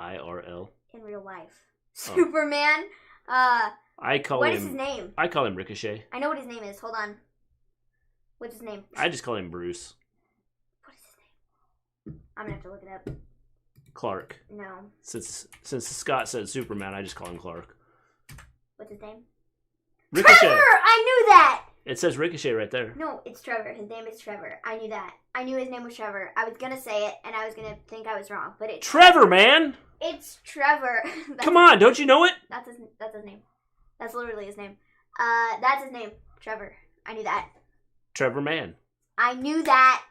IRL? In real life. Superman? What is his name? I call him Ricochet. I know what his name is. Hold on. What's his name? I just call him Bruce. What is his name? I'm gonna have to look it up. Clark. No. Since Scott said Superman, I just call him Clark. What's his name? Ricochet. Trevor! I knew that! It says Ricochet right there. No, it's Trevor. His name is Trevor. I knew that. I knew his name was Trevor. I was gonna say it, and I was gonna think I was wrong, but it's Trevor, man! It's Trevor. Come on, don't you know it? That's his name. That's literally his name. That's his name. Trevor. I knew that. Trevor Man. I knew that.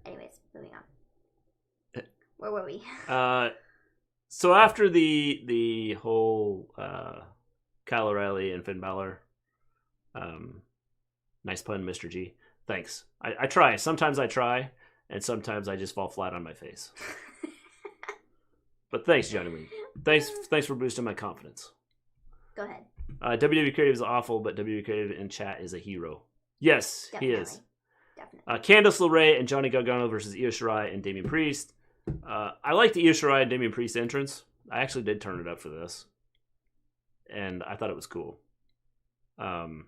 Anyways, moving on. Where were we? So after the whole Kyle O'Reilly and Finn Balor, nice pun, Mr. G. Thanks. I try. Sometimes I try, and sometimes I just fall flat on my face. But thanks, Johnny Lee. Thanks for boosting my confidence. Go ahead. WWE Creative is awful, but WWE Creative in chat is a hero. Yes, Definitely. he is. Definitely. Candice LeRae and Johnny Gargano versus Io Shirai and Damian Priest. I liked the Io Shirai and Damian Priest entrance. I actually did turn it up for this. And I thought it was cool. Yes,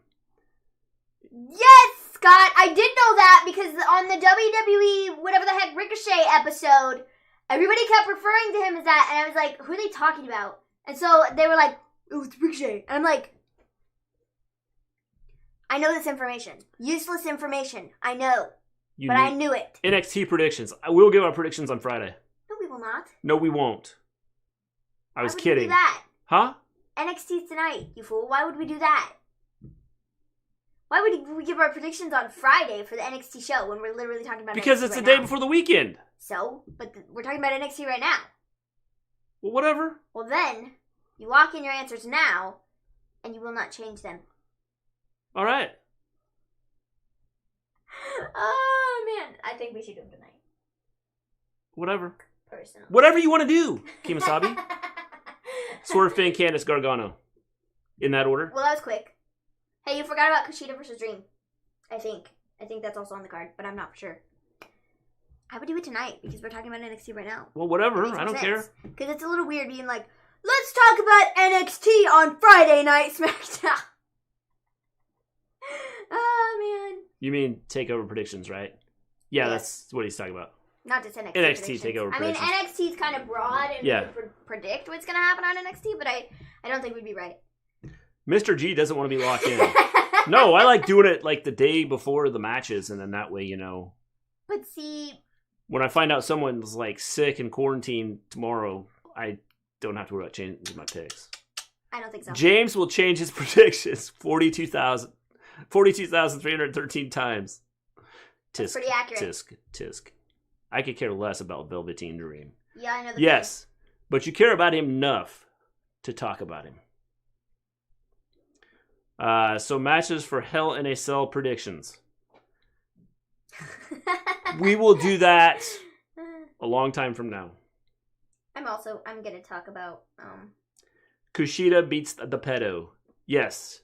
Scott! I did know that because on the WWE, whatever the heck, Ricochet episode, everybody kept referring to him as that, and I was like, who are they talking about? And so they were like, oh, it's Ricochet. And I'm like, I know this information. Useless information. I know. I knew it. NXT predictions. I will give our predictions on Friday. No, we will not. No, we won't. I was Why would kidding. We do that? Huh? NXT's tonight, you fool. Why would we do that? Why would we give our predictions on Friday for the NXT show when we're literally talking about Because NXT it's right the day now? before the weekend. So, but we're talking about NXT right now. Well, whatever. Well, then, you lock in your answers now, and you will not change them. All right. Oh, man. I think we should do them tonight. Whatever. Personally. Whatever you want to do, Kimasabi. Swerve, Finn, Candice, Gargano. In that order? Well, that was quick. Hey, you forgot about Kushida versus Dream. I think that's also on the card, but I'm not for sure. I would do it tonight because we're talking about NXT right now. Well, whatever. I don't care. Because it's a little weird being like, let's talk about NXT on Friday Night SmackDown. Oh, man. You mean takeover predictions, right? Yeah, that's what he's talking about. Not just NXT. NXT takeover predictions. I mean, NXT's kind of broad and we can predict what's going to happen on NXT, but I don't think we'd be right. Mr. G doesn't want to be locked in. No, I like doing it like the day before the matches, and then that way, But see... When I find out someone's like sick and quarantined tomorrow, I don't have to worry about changing my picks. I don't think so. James will change his predictions 42,313 times. That's pretty accurate. Tisk. I could care less about Velveteen Dream. Yeah, I know the Yes, but you care about him enough to talk about him. So matches for Hell in a Cell predictions. We will do that a long time from now. I'm going to talk about... Kushida beats the pedo. Yes.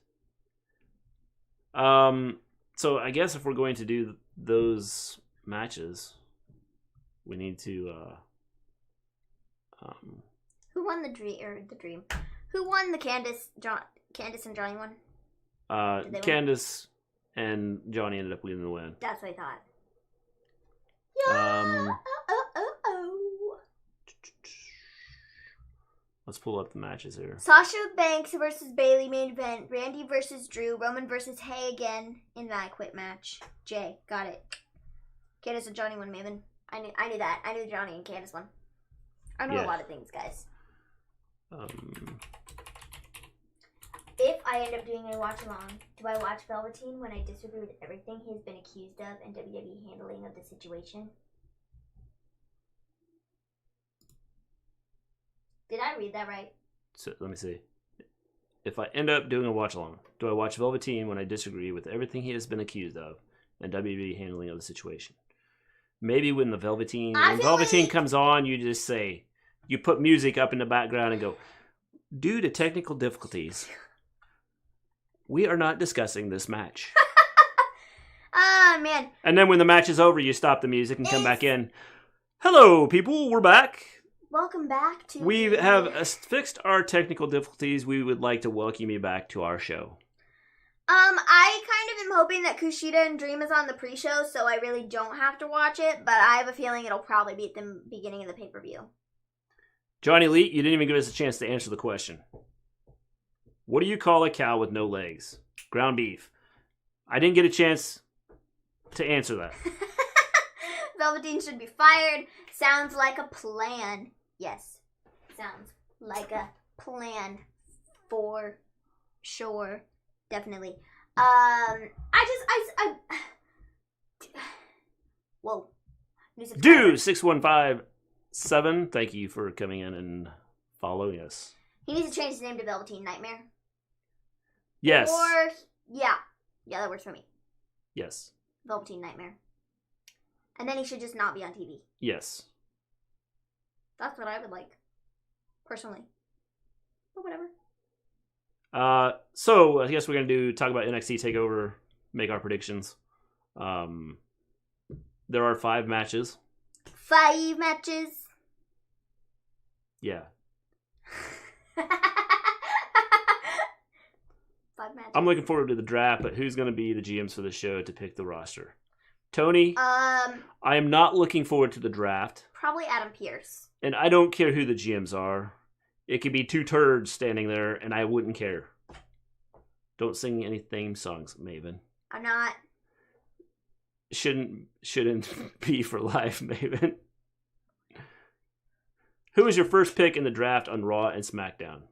So I guess if we're going to do those matches, we need to... Who won the dream? Who won the Candice and Johnny one? Candice and Johnny ended up winning the win. That's what I thought. Let's pull up the matches here. Sasha Banks versus Bayley main event. Randy versus Drew. Roman versus Hay again in that quit match. Jay, got it. Candice and Johnny won, Maven. I knew that. I knew Johnny and Candice won. I know a lot of things, guys. If I end up doing a watch along, do I watch Velveteen when I disagree with everything he's been accused of and WWE handling of the situation? Did I read that right? So let me see. If I end up doing a watch along, do I watch Velveteen when I disagree with everything he has been accused of and WWE handling of the situation? Maybe when the Velveteen comes on, you just say, you put music up in the background and go, due to technical difficulties, we are not discussing this match. Ah, man. And then when the match is over, you stop the music and come back in. Hello, people. We're back. Welcome back to... We have fixed our technical difficulties. We would like to welcome you back to our show. I kind of am hoping that Kushida and Dream is on the pre-show, so I really don't have to watch it, but I have a feeling it'll probably be at the beginning of the pay-per-view. Johnny Lee, you didn't even give us a chance to answer the question. What do you call a cow with no legs? Ground beef. I didn't get a chance to answer that. Velveteen should be fired. Sounds like a plan. Yes. Sounds like a plan. For sure. Definitely. Whoa. Dude, 6157. Thank you for coming in and following us. He needs to change his name to Velveteen Nightmare. Yes. Or, yeah, that works for me. Yes. Velveteen Nightmare. And then he should just not be on TV. Yes. That's what I would like. Personally. But whatever. So I guess we're gonna talk about NXT TakeOver, make our predictions. There are 5 matches. 5 matches. Yeah. 5 matches. I'm looking forward to the draft, but who's gonna be the GMs for the show to pick the roster? Tony? I am not looking forward to the draft. Probably Adam Pearce. And I don't care who the GMs are. It could be 2 turds standing there, and I wouldn't care. Don't sing any theme songs, Maven. I'm not. Shouldn't be for life, Maven. Who was your first pick in the draft on Raw and SmackDown?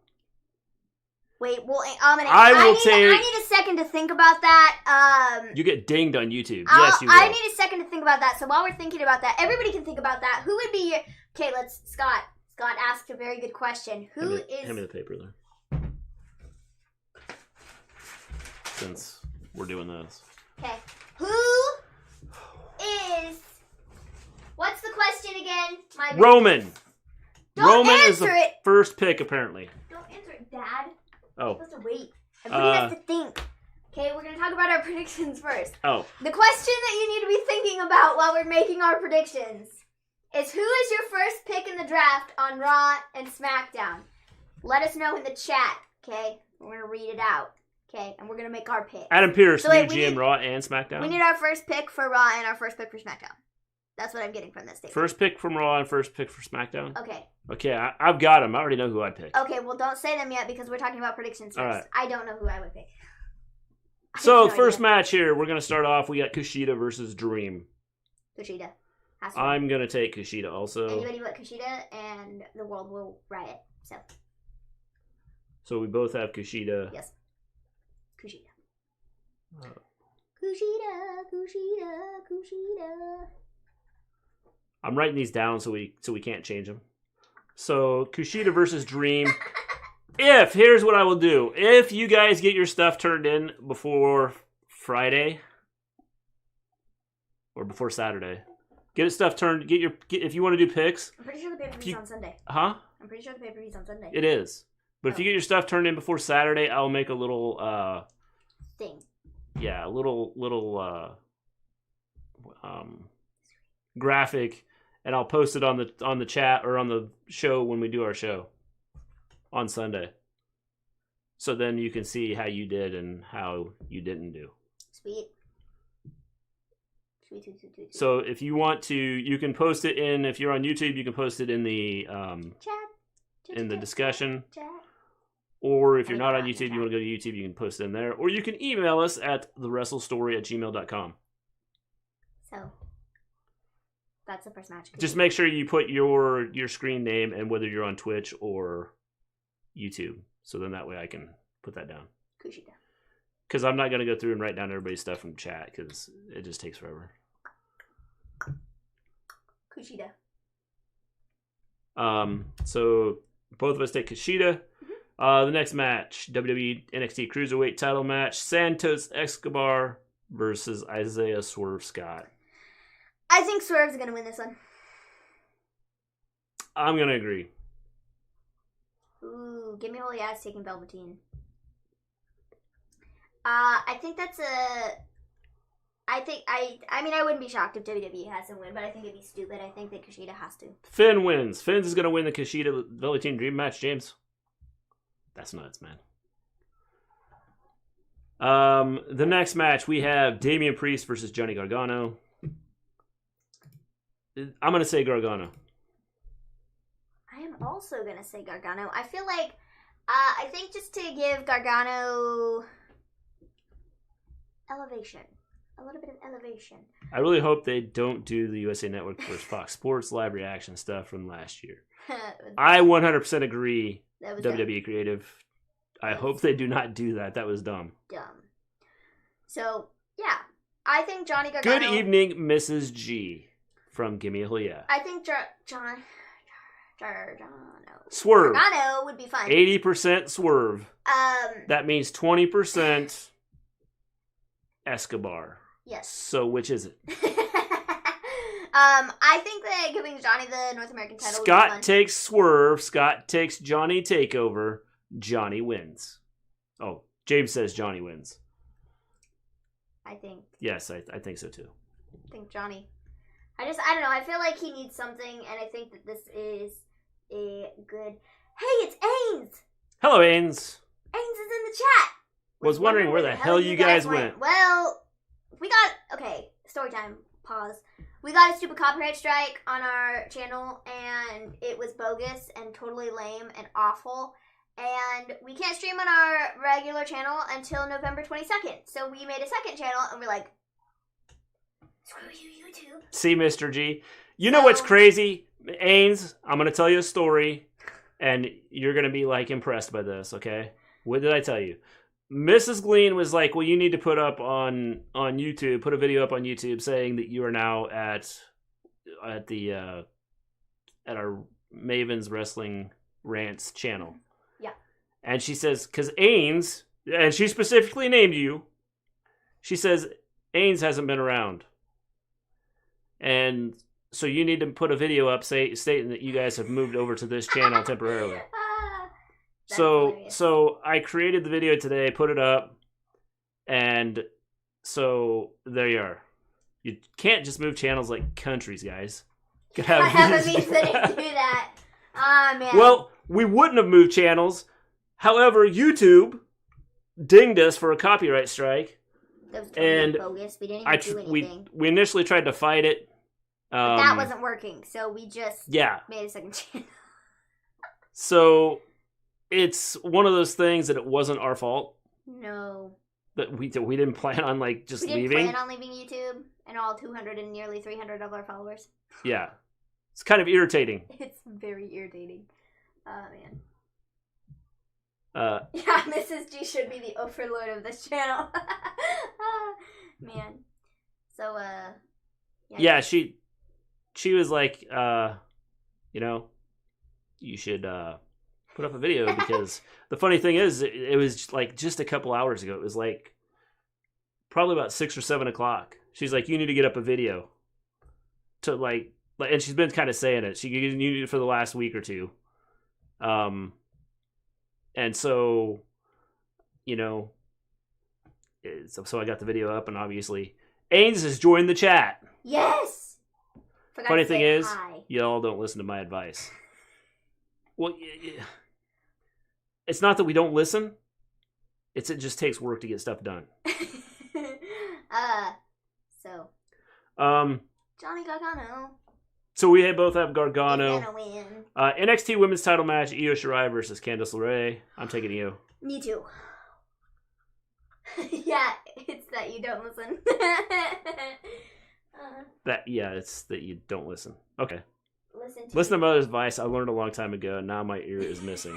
Wait, well, I need a second to think about that. You get dinged on YouTube. Yes, you will. I need a second to think about that. So while we're thinking about that, everybody can think about that. Who would be... Okay, Scott asked a very good question. Hand me the paper there. Since we're doing this. Okay. Who is... What's the question again? Roman. Don't Roman is the answer it. first pick, apparently. Don't answer it, Dad. Oh. You're supposed to wait. Everybody has to think. Okay, we're going to talk about our predictions first. Oh. The question that you need to be thinking about while we're making our predictions is who is your first pick in the draft on Raw and SmackDown? Let us know in the chat, okay? We're going to read it out, okay? And we're going to make our pick. Adam Pearce, new GM Raw and SmackDown. We need our first pick for Raw and our first pick for SmackDown. That's what I'm getting from this statement. First pick from Raw and first pick for SmackDown? Okay. Okay, I've got them. I already know who I picked. Okay, well, don't say them yet because we're talking about predictions first. All right. I don't know who I would pick. So, first match here, we're going to start off. We got Kushida versus Dream. Kushida. I'm going to take Kushida also. Anybody but Kushida, and the world will riot. So we both have Kushida. Yes. Kushida. Kushida. I'm writing these down so we can't change them. So Kushida versus Dream. Here's what I will do. If you guys get your stuff turned in before Friday or before Saturday, get stuff turned. If you want to do picks. I'm pretty sure the pay-per-view's on Sunday. Huh? I'm pretty sure the pay-per-view's on Sunday. It is. But if you get your stuff turned in before Saturday, I'll make a little thing. Yeah, a little graphic, and I'll post it on the chat or on the show when we do our show on Sunday. So then you can see how you did and how you didn't do. Sweet. So if you want to, you can post it in. If you're on YouTube, you can post it in the chat. In the discussion. Chat. Or if you're not on YouTube, you want to go to YouTube, you can post it in there. Or you can email us at thewrestlestory@gmail.com. So, that's the first match. Just make sure you put your screen name and whether you're on Twitch or YouTube. So then that way I can put that down. Kushida. Because I'm not going to go through and write down everybody's stuff from chat because it just takes forever. Kushida. So both of us take Kushida. The next match, WWE NXT Cruiserweight title match, Santos Escobar versus Isaiah Swerve Scott. I think Swerve's going to win this one. I'm going to agree. Ooh, give me holy ass taking Velveteen. I think that's I mean, I wouldn't be shocked if WWE has him win, but I think it'd be stupid. I think that Kushida has to. Finn wins. Finn's is going to win the Kushida Velveteen Dream match, James. That's nuts, man. The next match, we have Damian Priest versus Johnny Gargano. I'm going to say Gargano. I am also going to say Gargano. I feel like, I think just to give Gargano elevation. A little bit of elevation. I really hope they don't do the USA Network versus Fox Sports live reaction stuff from last year. I 100% agree. WWE dumb. Creative. I hope they do not do that. That was dumb. So, yeah. I think Johnny Gargano... Good evening, Mrs. G. From Gimme a Yeah. I think Gargano... Swerve. Gargano would be fine. 80% Swerve. That means 20% Escobar. Yes. So which is it? I think that giving Johnny the North American title would be fun. Scott takes Swerve. Scott takes Johnny Takeover. Johnny wins. Oh, James says Johnny wins. I think. Yes, I think so too. I think Johnny. I don't know. I feel like he needs something, and I think that this is a good... Hey, it's Ains! Hello, Ains. Ains is in the chat. Was wondering where the hell you guys went. Well, we got... Okay, story time. Pause. We got a stupid copyright strike on our channel, and it was bogus and totally lame and awful. And we can't stream on our regular channel until November 22nd. So we made a second channel, and we're like, screw you, YouTube. See, Mr. G. You know what's crazy? Ains, I'm going to tell you a story, and you're going to be, like, impressed by this, okay? What did I tell you? Mrs. Gleen was like, well, you need to put up on YouTube, put a video up on YouTube saying that you are now at our MAVEN'S Wrestling Rants channel. Yeah. And she says, because Ains, and she specifically named you, she says, Ains hasn't been around. And so you need to put a video up stating that you guys have moved over to this channel temporarily. So I created the video today, put it up, and so there you are. You can't just move channels like countries, guys. I haven't means that I do that. Ah, man. Well, we wouldn't have moved channels. However, YouTube dinged us for a copyright strike. That was totally bogus. We didn't even do anything. We initially tried to fight it. But that wasn't working, so we just made a second channel. So it's one of those things that it wasn't our fault. No. That we didn't plan on just leaving. We didn't plan on leaving YouTube and all 200 and nearly 300 of our followers. Yeah. It's kind of irritating. It's very irritating. Oh, man. Yeah, Mrs. G should be the overlord of this channel. Man. So, yeah, she was like, you should put up a video because the funny thing is, it was like just a couple hours ago. It was like probably about 6 or 7 o'clock. She's like, you need to get up a video to and she's been kind of saying it. She needed it for the last week or two. And so, so I got the video up, and obviously Ains has joined the chat. Yes. Funny thing is, y'all don't listen to my advice. Well, it's not that we don't listen. It just takes work to get stuff done. Johnny Gargano. So we both have Gargano. Gonna win. NXT Women's Title match: Io Shirai versus Candice LeRae. I'm taking Io. Me too. Yeah, it's that you don't listen. It's that you don't listen. Okay. Listen to Mother's advice. I learned a long time ago, and now my ear is missing.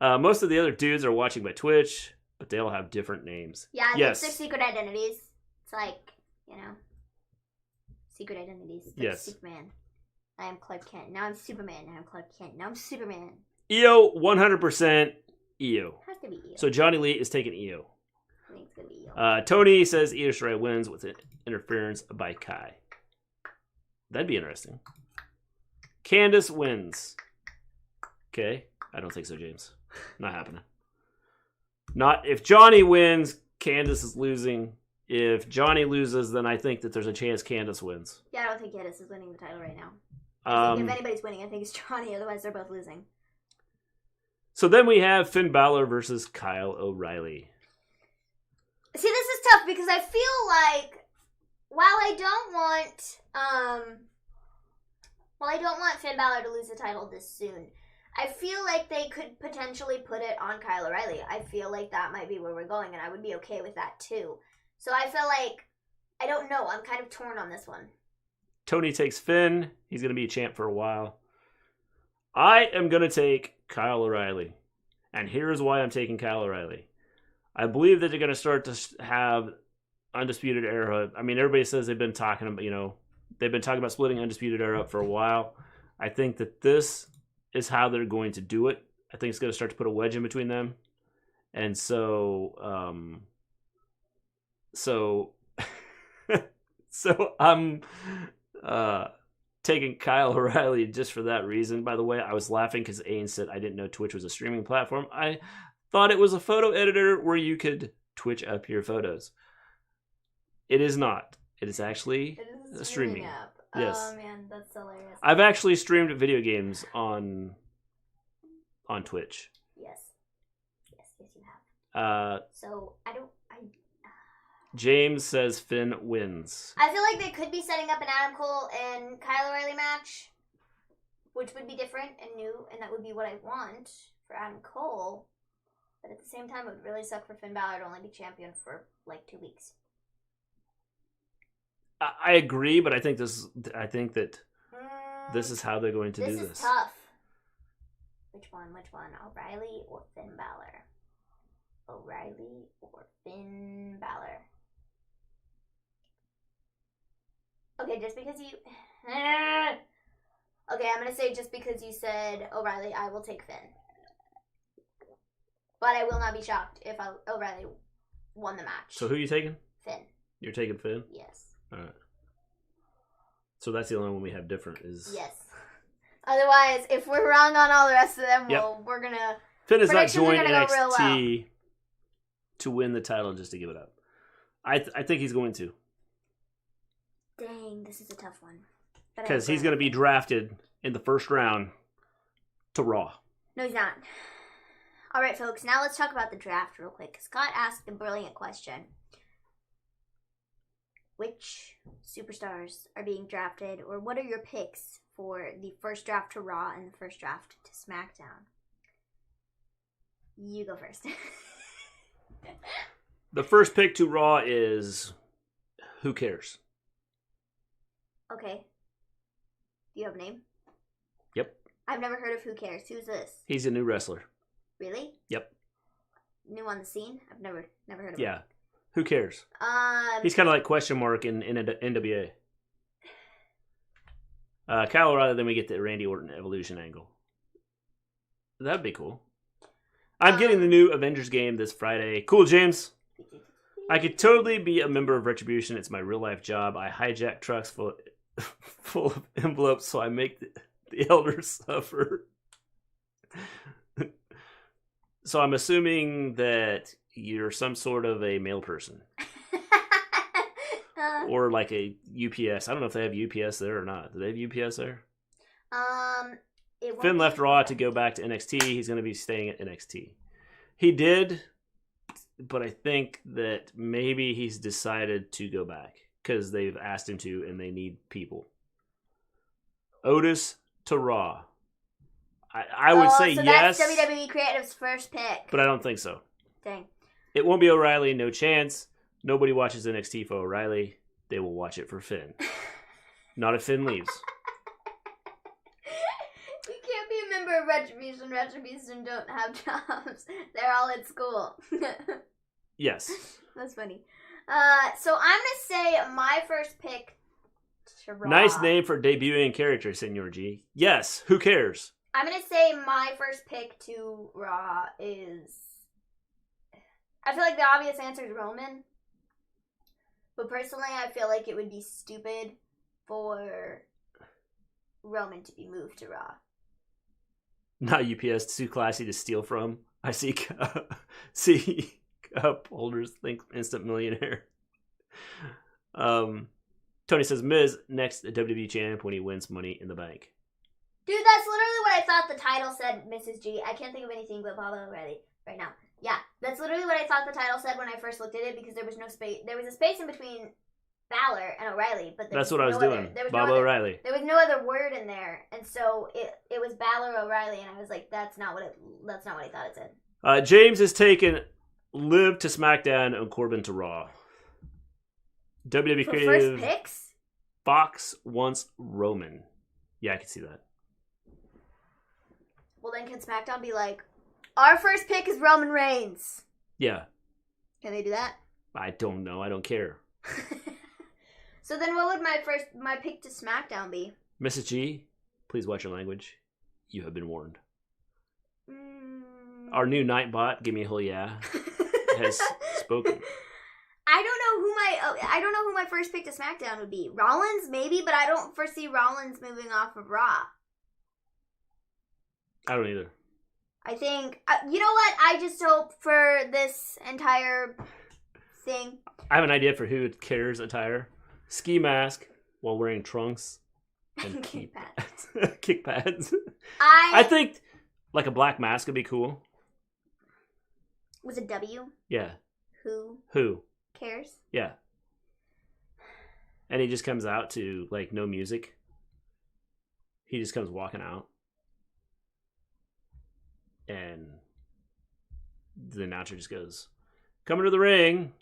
Most of the other dudes are watching by Twitch, but they all have different names. Yeah, yes. They're secret identities. It's like, secret identities. Like yes. Superman. I am Clark Kent. Now I'm Superman. Now I'm Clark Kent. Now I'm Superman. Io, 100% Io. Has to be Io. So Johnny Lee is taking Io. I think it's going to be Io. Tony says Io Shirai wins with interference by Kai. That'd be interesting. Candice wins. Okay. I don't think so, James. Not happening. Not if Johnny wins, Candice is losing. If Johnny loses, then I think that there's a chance Candice wins. Yeah, I don't think Candice is winning the title right now. I think if anybody's winning, I think it's Johnny. Otherwise, they're both losing. So then we have Finn Balor versus Kyle O'Reilly. See, this is tough because I feel like while I don't want Finn Balor to lose the title this soon, I feel like they could potentially put it on Kyle O'Reilly. I feel like that might be where we're going, and I would be okay with that too. So I feel like, I don't know, I'm kind of torn on this one. Tony takes Finn. He's going to be a champ for a while. I am going to take Kyle O'Reilly. And here's why I'm taking Kyle O'Reilly. I believe that they're going to start to have Undisputed Era. I mean, everybody says they've been talking about splitting Undisputed Era up for a while. I think that this is how they're going to do it. I think it's going to start to put a wedge in between them. And so I'm taking Kyle O'Reilly just for that reason. By the way, I was laughing because Ains said I didn't know Twitch was a streaming platform. I thought it was a photo editor where you could Twitch up your photos. It is not. It is actually a streaming app. Yes. Oh man, that's hilarious. I've actually streamed video games on Twitch. Yes, you have. So James says Finn wins. I feel like they could be setting up an Adam Cole and Kyle O'Reilly match, which would be different and new, and that would be what I want for Adam Cole. But at the same time, it would really suck for Finn Balor to only be champion for like 2 weeks. I agree, but I think that this is how they're going to do this. This is tough. Which one? O'Reilly or Finn Balor? O'Reilly or Finn Balor? Okay, just because you... Okay, I'm going to say just because you said O'Reilly, I will take Finn. But I will not be shocked if O'Reilly won the match. So who are you taking? Finn. You're taking Finn? Yes. All right. So that's the only one we have different is... Yes. Otherwise, if we're wrong on all the rest of them, Yep. we're going to... Finn is not joining NXT to win the title just to give it up. I think he's going to. Dang, this is a tough one. Because he's going to be drafted in the first round to Raw. No, he's not. All right, folks, now let's talk about the draft real quick. Scott asked a brilliant question. Which superstars are being drafted, or what are your picks for the first draft to Raw and the first draft to SmackDown? You go first. The first pick to Raw is Who Cares? Okay. Do you have a name? Yep. I've never heard of Who Cares. Who's this? He's a new wrestler. Really? Yep. New on the scene? I've never heard of him. Yeah. Who cares? He's kind of like question mark in NWA. Kyle O'Reilly, then we get the Randy Orton Evolution angle. That'd be cool. I'm getting the new Avengers game this Friday. Cool, James. I could totally be a member of Retribution. It's my real life job. I hijack trucks full of envelopes, so I make the elders suffer. So I'm assuming that you're some sort of a mail person. Or like a UPS. I don't know if they have UPS there or not. Do they have UPS there? Finn left Raw to go back to NXT. He's going to be staying at NXT. He did, but I think that maybe he's decided to go back because they've asked him to and they need people. Otis to Raw. I would say so yes. That's WWE Creative's first pick. But I don't think so. Dang. It won't be O'Reilly, no chance. Nobody watches NXT for O'Reilly. They will watch it for Finn. Not if Finn leaves. You can't be a member of Retribution. Retribution don't have jobs. They're all at school. Yes. That's funny. So I'm going to say my first pick to Raw. Nice name for debuting character, Senor G. Yes. Who cares? I'm going to say my first pick to Raw is... I feel like the obvious answer is Roman. But personally, I feel like it would be stupid for Roman to be moved to Raw. Not UPS, too classy to steal from. I see cup holders think instant millionaire. Tony says, Miz, next WWE champ when he wins Money in the Bank. Dude, that's literally what I thought the title said, Mrs. G. I can't think of anything but Bob already right now. Yeah, that's literally what I thought the title said when I first looked at it because there was no space. There was a space in between Balor and O'Reilly, but that's what I was doing. Bob O'Reilly. There was no other word in there, and so it was Balor O'Reilly, and I was like, that's not what I thought it said. James has taken Liv to SmackDown and Corbin to Raw. WWE For Creative. First picks? Fox wants Roman. Yeah, I can see that. Well, then can SmackDown be like, our first pick is Roman Reigns? Yeah. Can they do that? I don't know. I don't care. So then what would my pick to SmackDown be? Mrs. G, please watch your language. You have been warned. Our new Nightbot, give me a whole yeah, has spoken. I don't know who my first pick to SmackDown would be. Rollins, maybe, but I don't foresee Rollins moving off of Raw. I don't either. I think, you know what? I just hope for this entire thing. I have an idea for Who Cares attire. Ski mask while wearing trunks. And kick pads. Kick pads. I think like a black mask would be cool. Was it W? Yeah. Who Cares? Yeah. And he just comes out to like no music. He just comes walking out. And the announcer just goes, coming to the ring.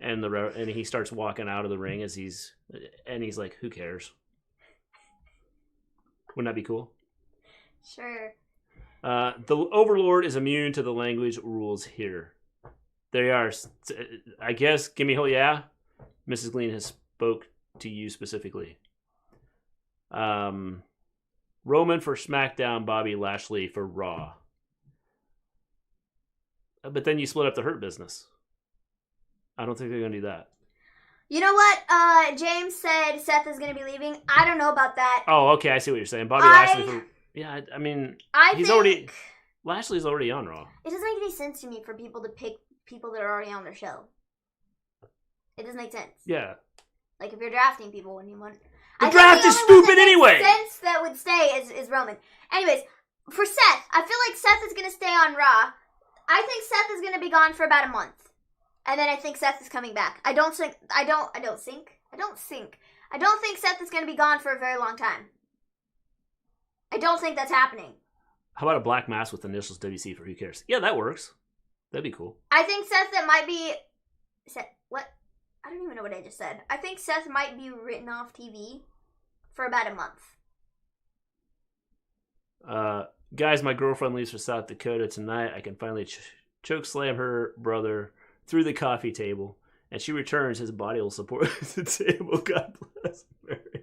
and he starts walking out of the ring as he's like, who cares? Wouldn't that be cool? Sure. The Overlord is immune to the language rules here. They are, I guess, give me a yeah. Mrs. Gleen has spoke to you specifically. Roman for SmackDown, Bobby Lashley for Raw. But then you split up the Hurt Business. I don't think they're going to do that. You know what? James said Seth is going to be leaving. I don't know about that. Oh, okay. I see what you're saying. Bobby Lashley for... Yeah, I mean, Lashley's already on Raw. It doesn't make any sense to me for people to pick people that are already on their show. It doesn't make sense. Yeah. Like, if you're drafting people when you want... The draft is stupid anyway! The sense that would stay is Roman. Anyways, for Seth, I feel like Seth is going to stay on Raw. I think Seth is going to be gone for about a month. And then I think Seth is coming back. I don't think Seth is going to be gone for a very long time. I don't think that's happening. How about a black mask with initials WC for who cares? Yeah, that works. That'd be cool. I think Seth that might be... What? I don't even know what I just said. I think Seth might be written off TV for about a month. Guys, my girlfriend leaves for South Dakota tonight. I can finally choke slam her brother through the coffee table. And she returns. His body will support the table. God bless America.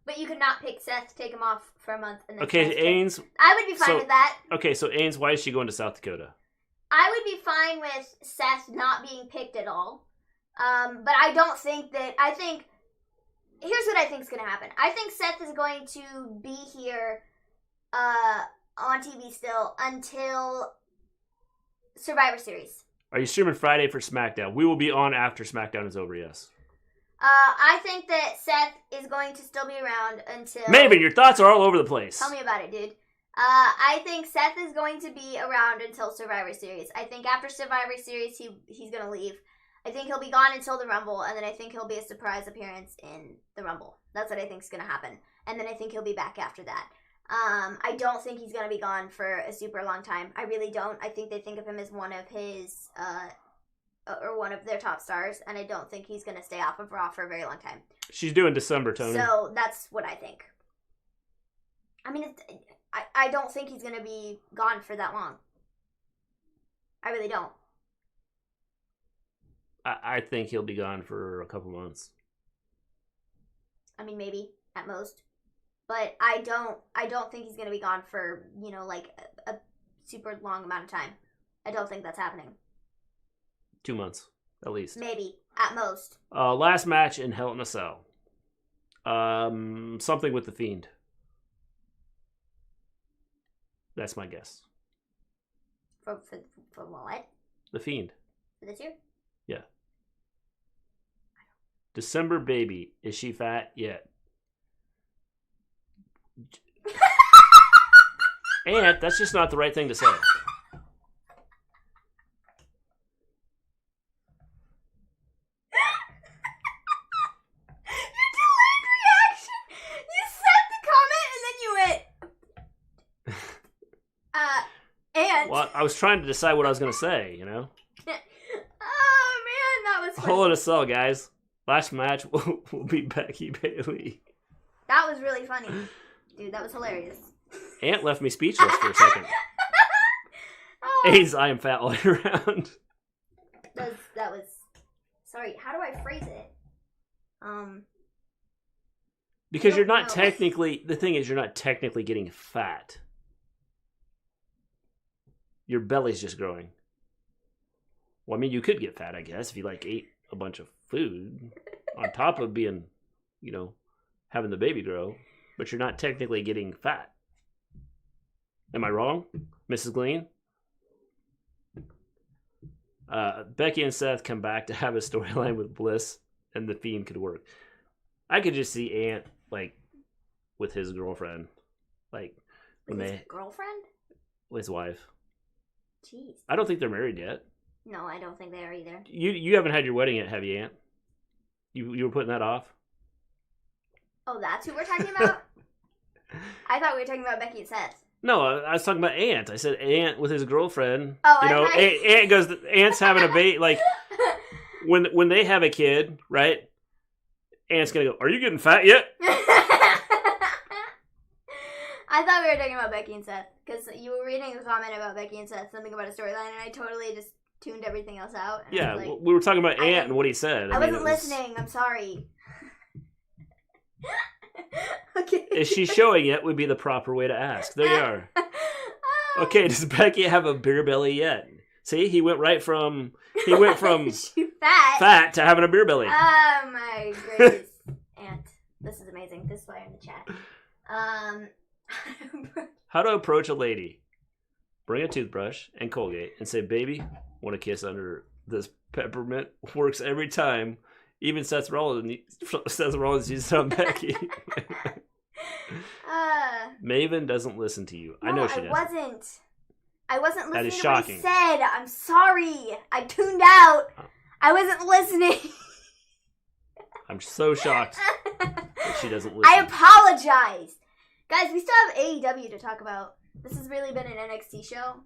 But you could not pick Seth, take him off for a month. And then okay, Ains. I would be fine with that. Okay, so Ains, why is she going to South Dakota? I would be fine with Seth not being picked at all. But I don't think that... Here's what I think is going to happen. I think Seth is going to be here on TV still until Survivor Series. Are you streaming Friday for SmackDown? We will be on after SmackDown is over, yes. I think that Seth is going to still be around until... Maven, your thoughts are all over the place. Tell me about it, dude. I think Seth is going to be around until Survivor Series. I think after Survivor Series, he's going to leave. I think he'll be gone until the Rumble, and then I think he'll be a surprise appearance in the Rumble. That's what I think is going to happen. And then I think he'll be back after that. I don't think he's going to be gone for a super long time. I really don't. I think they think of him as one of his... or one of their top stars, and I don't think he's going to stay off of Raw for a very long time. She's doing December, Tony. So that's what I think. I mean, I don't think he's going to be gone for that long. I really don't. I think he'll be gone for a couple months. I mean, maybe at most, but I don't think he's going to be gone for, like a super long amount of time. I don't think that's happening. 2 months, at least. Maybe, at most. Last match in Hell in a Cell. Something with The Fiend. That's my guess. For what? The Fiend. For this year? Yeah. December baby. Is she fat yet? And that's just not the right thing to say. Your delayed reaction! You said the comment and then you went... and... Well, I was trying to decide what I was going to say, Oh, man, that was funny. Hell in a Cell, guys. Last match will be Becky Bailey. That was really funny. Dude, that was hilarious. Ant left me speechless for a second. A's, I am fat all year round. That was... Sorry, how do I phrase it? Because you're not technically... The thing is, you're not technically getting fat. Your belly's just growing. Well, I mean, you could get fat, I guess, if you, ate a bunch of food on top of being, having the baby grow. But you're not technically getting fat. Am I wrong, Mrs. Gleen? Becky and Seth come back to have a storyline with Bliss, and the Fiend could work. I could just see Ant, with his girlfriend. With his girlfriend? With his wife. Jeez. I don't think they're married yet. No, I don't think they are either. You haven't had your wedding yet, have you, Ant? You were putting that off? Oh, that's who we're talking about? I thought we were talking about Becky and Seth. No, I was talking about Ant. I said Ant with his girlfriend. Oh, you I know, thought- Ant goes. Ant's having a baby. Like when they have a kid, right? Ant's gonna go. Are you getting fat yet? I thought we were talking about Becky and Seth because you were reading a comment about Becky and Seth, something about a storyline, and I totally just tuned everything else out. And Yeah, I was like, we were talking about Ant and what he said. I mean, wasn't listening. I'm sorry. Okay. Is she showing it? Would be the proper way to ask. There you are. Okay, does Becky have a beer belly yet? See, he went from fat to having a beer belly. Oh my goodness, Aunt, this is amazing. This is why I'm in the chat. How to approach a lady? Bring a toothbrush and Colgate and say, "Baby, want a kiss under this peppermint?" Works every time. Even Seth Rollins uses it on Becky. Maven doesn't listen to you. No, I know she doesn't. I wasn't listening That is to shocking. what he said. I'm sorry. I tuned out. I wasn't listening. I'm so shocked that she doesn't listen. I apologize. Guys, we still have AEW to talk about. This has really been an NXT show.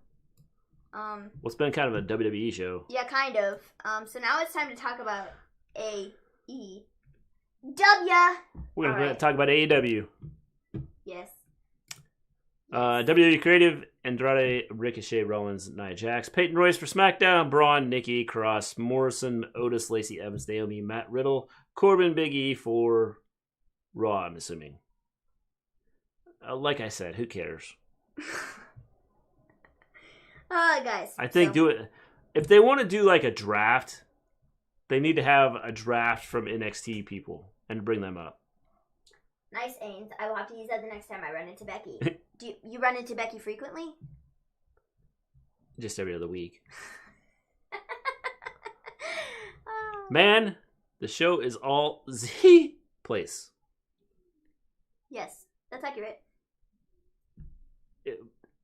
Well, it's been kind of a WWE show. Yeah, kind of. So now it's time to talk about AEW. We're going to Alright. talk about AEW. Yes. WWE Creative, Andrade, Ricochet, Rollins, Nia Jax, Peyton Royce for SmackDown, Braun, Nikki, Cross, Morrison, Otis, Lacey Evans, Naomi, Matt Riddle, Corbin, Big E for Raw, I'm assuming. Like I said, who cares? Guys. I think do it. If they want to do like a draft, they need to have a draft from NXT people and bring them up. Nice, Ains. I will have to use that the next time I run into Becky. Do you run into Becky frequently? Just every other week. Man, the show is all Z place. Yes, that's accurate.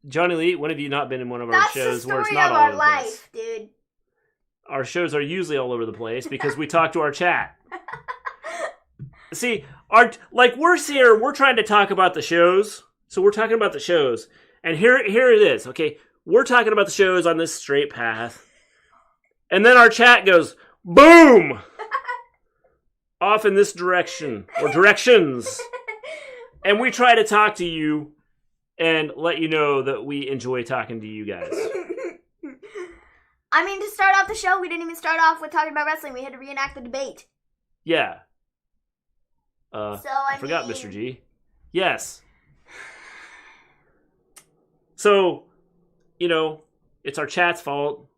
Johnny Lee, when have you not been in one of our That's shows the where it's story not of all our over the place? life, dude. Our shows are usually all over the place because we talk to our chat. See, we're here, we're trying to talk about the shows. So we're talking about the shows. And here it is, okay? We're talking about the shows on this straight path. And then our chat goes, boom! Off in this direction, or directions. And we try to talk to you and let you know that we enjoy talking to you guys. I mean, to start off the show, we didn't even start off with talking about wrestling. We had to reenact the debate. Yeah. So, I forgot Mr. G. Yes. So, it's our chat's fault.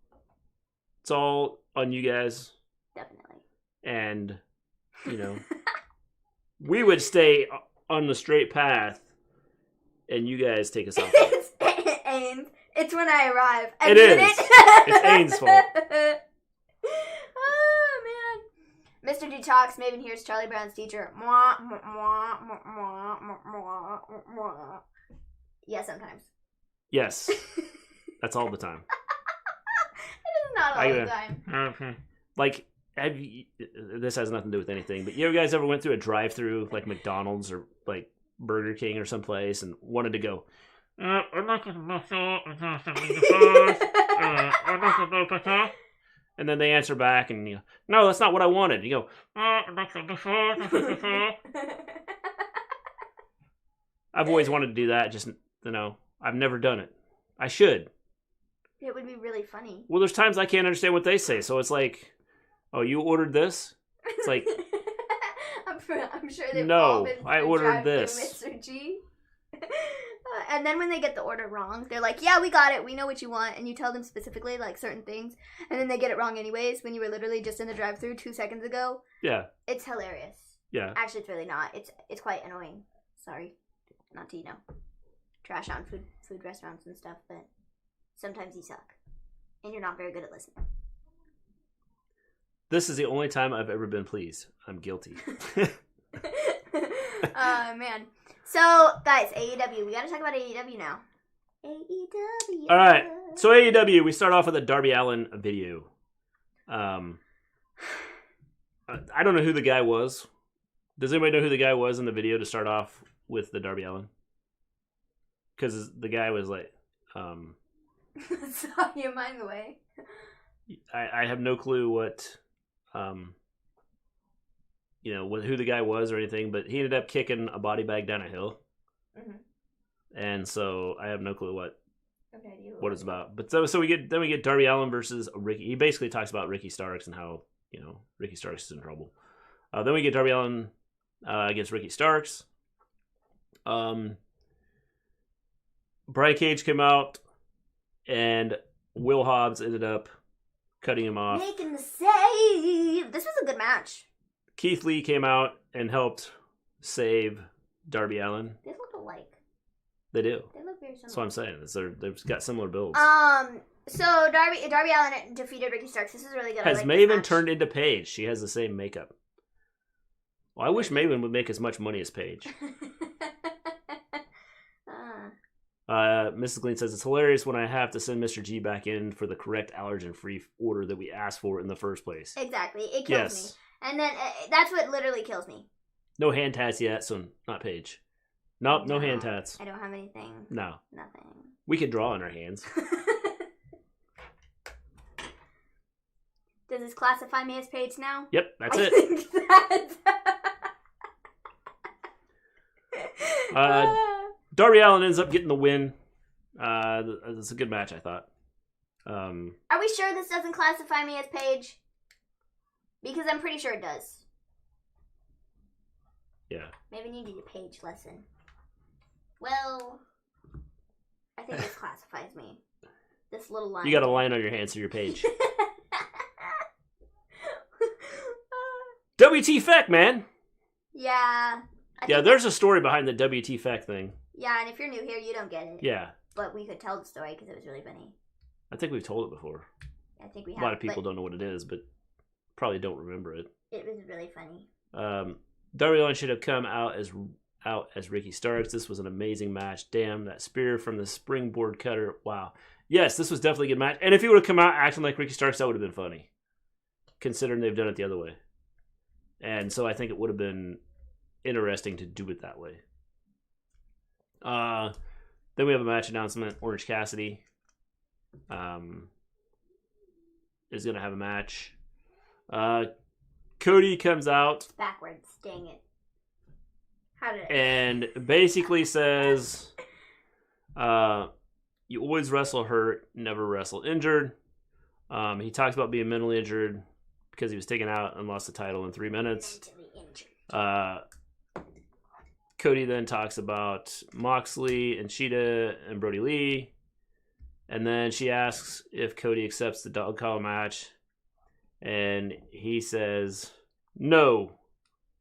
It's all on you guys. Definitely. And, we would stay on the straight path, and you guys take us off. It's Ains. It's when I arrive. It is. It's Ains' fault. Oh, man. Mr. G talks. Maven hears Charlie Brown's teacher. Mwah, mwah, mwah, mwah, mwah, mwah, mwah. Yeah, sometimes. Yes. That's all the time. It is not all the time. Like, this has nothing to do with anything, but you guys ever went through a drive-through, like McDonald's or like Burger King or someplace, and wanted to go, and then they answer back, and you go, no, that's not what I wanted. You go, I've always wanted to do that, just, I've never done it. I should. It would be really funny. Well, there's times I can't understand what they say, so it's like, oh, you ordered this? It's like, I'm sure they've no, all been I ordered this. Mr. G. And then when they get the order wrong, they're like, yeah, we got it. We know what you want. And you tell them specifically, like, certain things. And then they get it wrong anyways when you were literally just in the drive-thru 2 seconds ago. Yeah. It's hilarious. Yeah. Actually, it's really not. It's quite annoying. Sorry. Not to, trash on food restaurants and stuff, but sometimes you suck. And you're not very good at listening. This is the only time I've ever been pleased. I'm guilty. Oh, man. So, guys, AEW. We gotta talk about AEW now. AEW. All right. So AEW, we start off with a Darby Allin video. I don't know who the guy was. Does anybody know who the guy was in the video to start off with the Darby Allin? because the guy was like, Saw your mind away. I have no clue what, who the guy was or anything, but he ended up kicking a body bag down a hill. Mm-hmm. And so I have no clue what it's about. But so we get Darby Allin versus Ricky. He basically talks about Ricky Starks and how, Ricky Starks is in trouble. Then we get Darby Allin against Ricky Starks. Brian Cage came out, and Will Hobbs ended up cutting him off. Making the save. This was a good match. Keith Lee came out and helped save Darby Allin. They look alike. They do. They look very similar. That's what I'm saying. They've got similar builds. So Darby Allin defeated Ricky Starks. This is really good. Has Maven turned into Paige? She has the same makeup. Well, I wish Maven would make as much money as Paige. Mrs. Gleen says, it's hilarious when I have to send Mr. G back in for the correct allergen-free order that we asked for in the first place. Exactly. It kills me. And then that's what literally kills me. No hand tats yet, so not Paige. Nope, no hand tats. I don't have anything. No. Nothing. We could draw in our hands. Does this classify me as Paige now? Yep, that's I it. Think that's... Darby Allin ends up getting the win. It's a good match, I thought. Are we sure this doesn't classify me as Paige? Because I'm pretty sure it does. Yeah. Maybe you need a Paige lesson. Well, I think this classifies me. This little line. You got a line on your hand, so you're Paige. WT Feck, man. Yeah. There's a story behind the WT Feck thing. Yeah, and if you're new here, you don't get it. Yeah. But we could tell the story because it was really funny. I think we've told it before. I think we have. A lot of people don't know what it is, but probably don't remember it. It was really funny. Darby Allin should have come out as Ricky Starks. This was an amazing match. Damn, that spear from the springboard cutter. Wow. Yes, this was definitely a good match. And if he would have come out acting like Ricky Starks, that would have been funny. Considering they've done it the other way. And so I think it would have been interesting to do it that way. Then we have a match announcement. Orange Cassidy is going to have a match. Cody comes out. Backwards. Dang it. How did And basically says, you always wrestle hurt, never wrestle injured. He talks about being mentally injured because he was taken out and lost the title in 3 minutes. Mentally injured. Cody then talks about Moxley and Sheeta and Brody Lee. And then she asks if Cody accepts the dog collar match. And he says, no.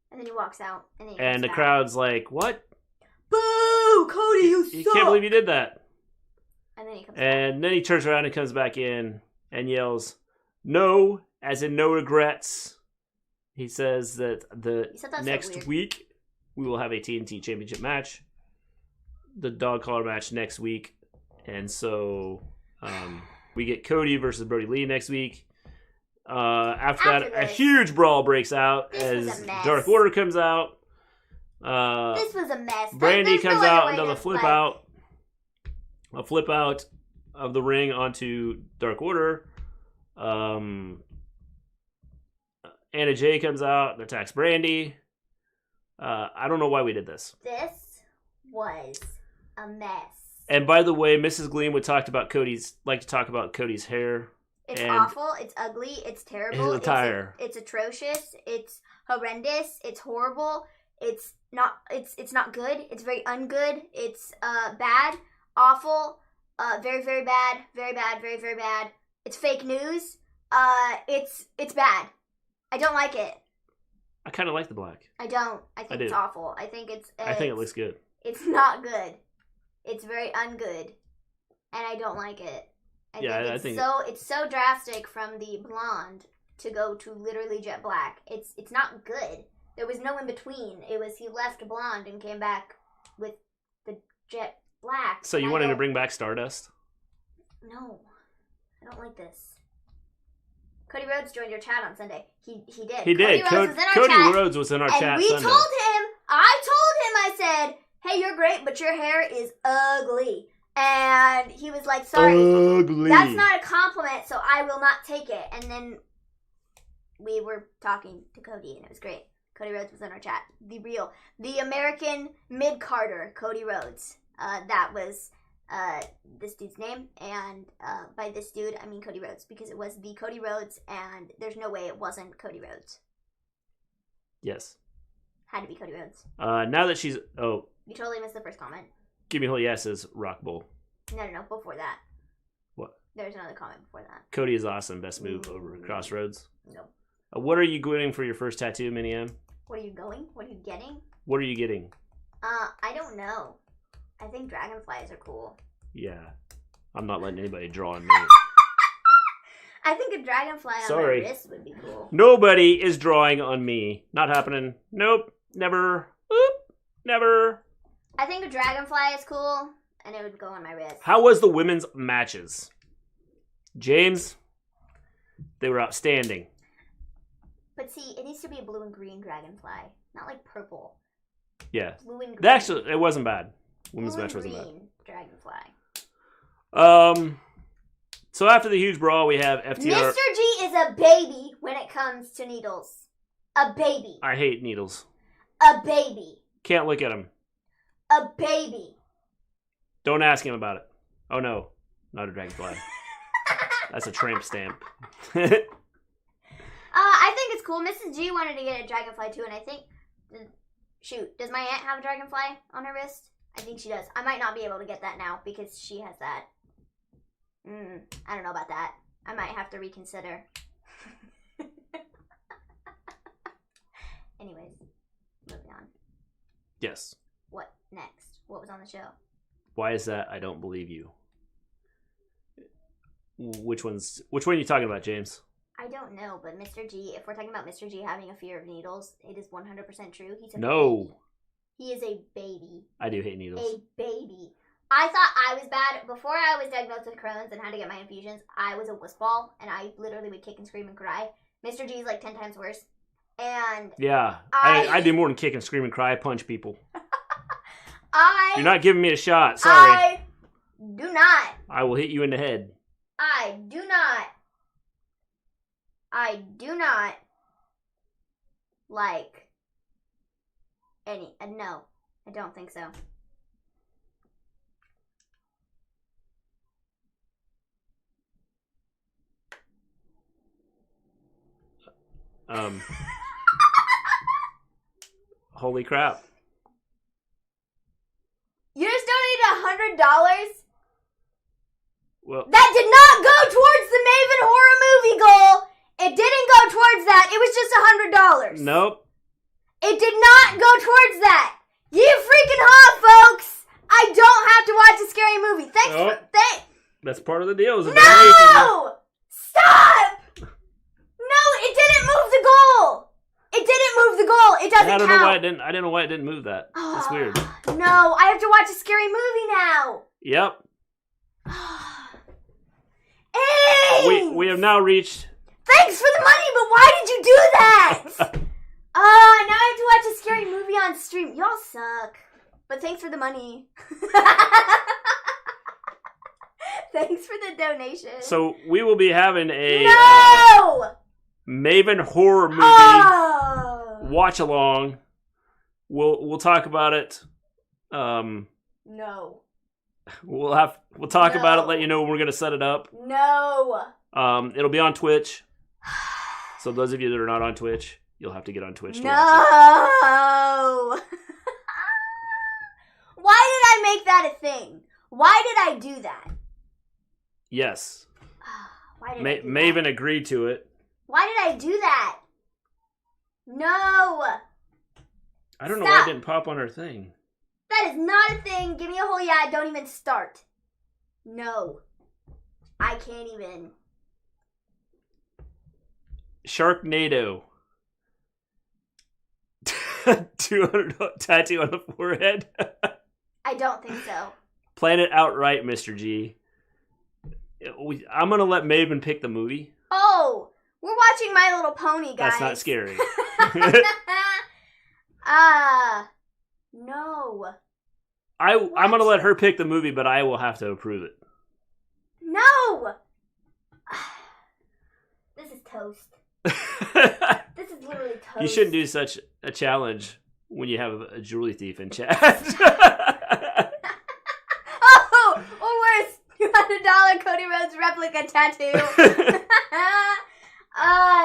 And then he walks out. And the crowd's like, what? Boo! Cody, you suck! You can't believe you did that. And then he comes And then he turns around and comes back in and yells, no, as in no regrets. He says that next week we will have a TNT Championship match. The dog collar match next week. And so we get Cody versus Brody Lee next week. After that, a huge brawl breaks out as Dark Order comes out. This was a mess. Brandy comes out and does a flip out. A flip out of the ring onto Dark Order. Anna Jay comes out and attacks Brandy. I don't know why we did this. This was a mess. And by the way, Mrs. Gleen would talk to talk about Cody's hair. It's awful. It's ugly. It's terrible. His attire. It's atrocious. It's horrendous. It's horrible. It's not good. It's very ungood. It's bad, awful, very very bad, very bad, very very bad. It's fake news. It's bad. I don't like it. I kind of like the black. I don't. I think it's awful. I think I think it looks good. It's not good. It's very ungood, and I don't like it. I think it's so drastic from the blonde to go to literally jet black. It's not good. There was no in between. It was he left blonde and came back with the jet black. So you wanted to bring back Stardust? No, I don't like this. Cody Rhodes joined your chat on Sunday. He did. He did. Cody Rhodes was in our chat. And we told him. I said, hey, you're great, but your hair is ugly. And he was like, sorry, Ugly. that's not a compliment, so I will not take it. And then we were talking to Cody, and it was great. Cody Rhodes was in our chat. The American mid-Carter, Cody Rhodes. That was this dude's name, and by this dude, I mean Cody Rhodes, because it was the Cody Rhodes, and there's no way it wasn't Cody Rhodes. Yes. Had to be Cody Rhodes. Now that she's... Oh. You totally missed the first comment. Give me a whole yes says Rock Bowl. No, before that. What? There's another comment before that. Cody is awesome. Best move over Crossroads. No. What are you getting for your first tattoo, Miniam? What are you going? What are you getting? What are you getting? I don't know. I think dragonflies are cool. Yeah. I'm not letting anybody draw on me. I think a dragonfly on my wrist would be cool. Nobody is drawing on me. Not happening. Nope. Never. Oop. Never. I think a dragonfly is cool, and it would go on my wrist. How was the women's matches? James? They were outstanding. But see, it needs to be a blue and green dragonfly, not like purple. Yeah. Blue and green. Actually, it wasn't bad. Women's match wasn't bad. Dragonfly. So after the huge brawl, we have FTR. Mr. G is a baby when it comes to needles. A baby. I hate needles. A baby. Can't look at him. A baby. Don't ask him about it. Oh no, not a dragonfly. That's a tramp stamp. I think it's cool. Mrs. G wanted to get a dragonfly too, and I think... Shoot, does my aunt have a dragonfly on her wrist? I think she does. I might not be able to get that now because she has that. I don't know about that. I might have to reconsider. Anyways, moving on. Yes. What next? What was on the show? Why is that? I don't believe you. Which one are you talking about, James? I don't know, but Mr. G, if we're talking about Mr. G having a fear of needles, it is 100% true. He's a baby. He is a baby. I do hate needles. A baby. I thought I was bad. Before I was diagnosed with Crohn's and had to get my infusions, I was a wuss ball, and I literally would kick and scream and cry. Mr. G is like 10 times worse. And yeah, I do more than kick and scream and cry. I punch people. You're not giving me a shot. Sorry. I do not. I will hit you in the head. I do not like any. No, I don't think so. Holy crap. You just donated $100? Well, that did not go towards the Maven horror movie goal. It didn't go towards that. It was just $100. Nope. It did not go towards that. You freaking hot, folks. I don't have to watch a scary movie. That's part of the deal. No! Stop! No, it didn't move the goal. It didn't move the goal. It doesn't count. I don't know why it didn't move that. That's weird. No, I have to watch a scary movie now. Yep. Hey! We have now reached... Thanks for the money, but why did you do that? Now I have to watch a scary movie on stream. Y'all suck. But thanks for the money. Thanks for the donation. So we will be having a Maven horror movie watch along. We'll talk about it. No. We'll talk about it. Let you know when we're gonna set it up. No. It'll be on Twitch. So those of you that are not on Twitch, you'll have to get on Twitch to watch it. Why did I make that a thing? Why did I do that? Yes. Why did I do Maven that? agreed to it. Why did I do that? No. I don't know why it didn't pop on her thing. That is not a thing. Give me a whole yeah. Don't even start. No. I can't even. Sharknado. $200 tattoo on the forehead. I don't think so. Plan it outright, Mr. G. I'm going to let Maven pick the movie. Oh, we're watching My Little Pony, guys. That's not scary. No. I'm going to let her pick the movie, but I will have to approve it. No! This is toast. This is literally toast. You shouldn't do such a challenge when you have a jewelry thief in chat. Oh! Or worse, $200 Cody Rhodes replica tattoo.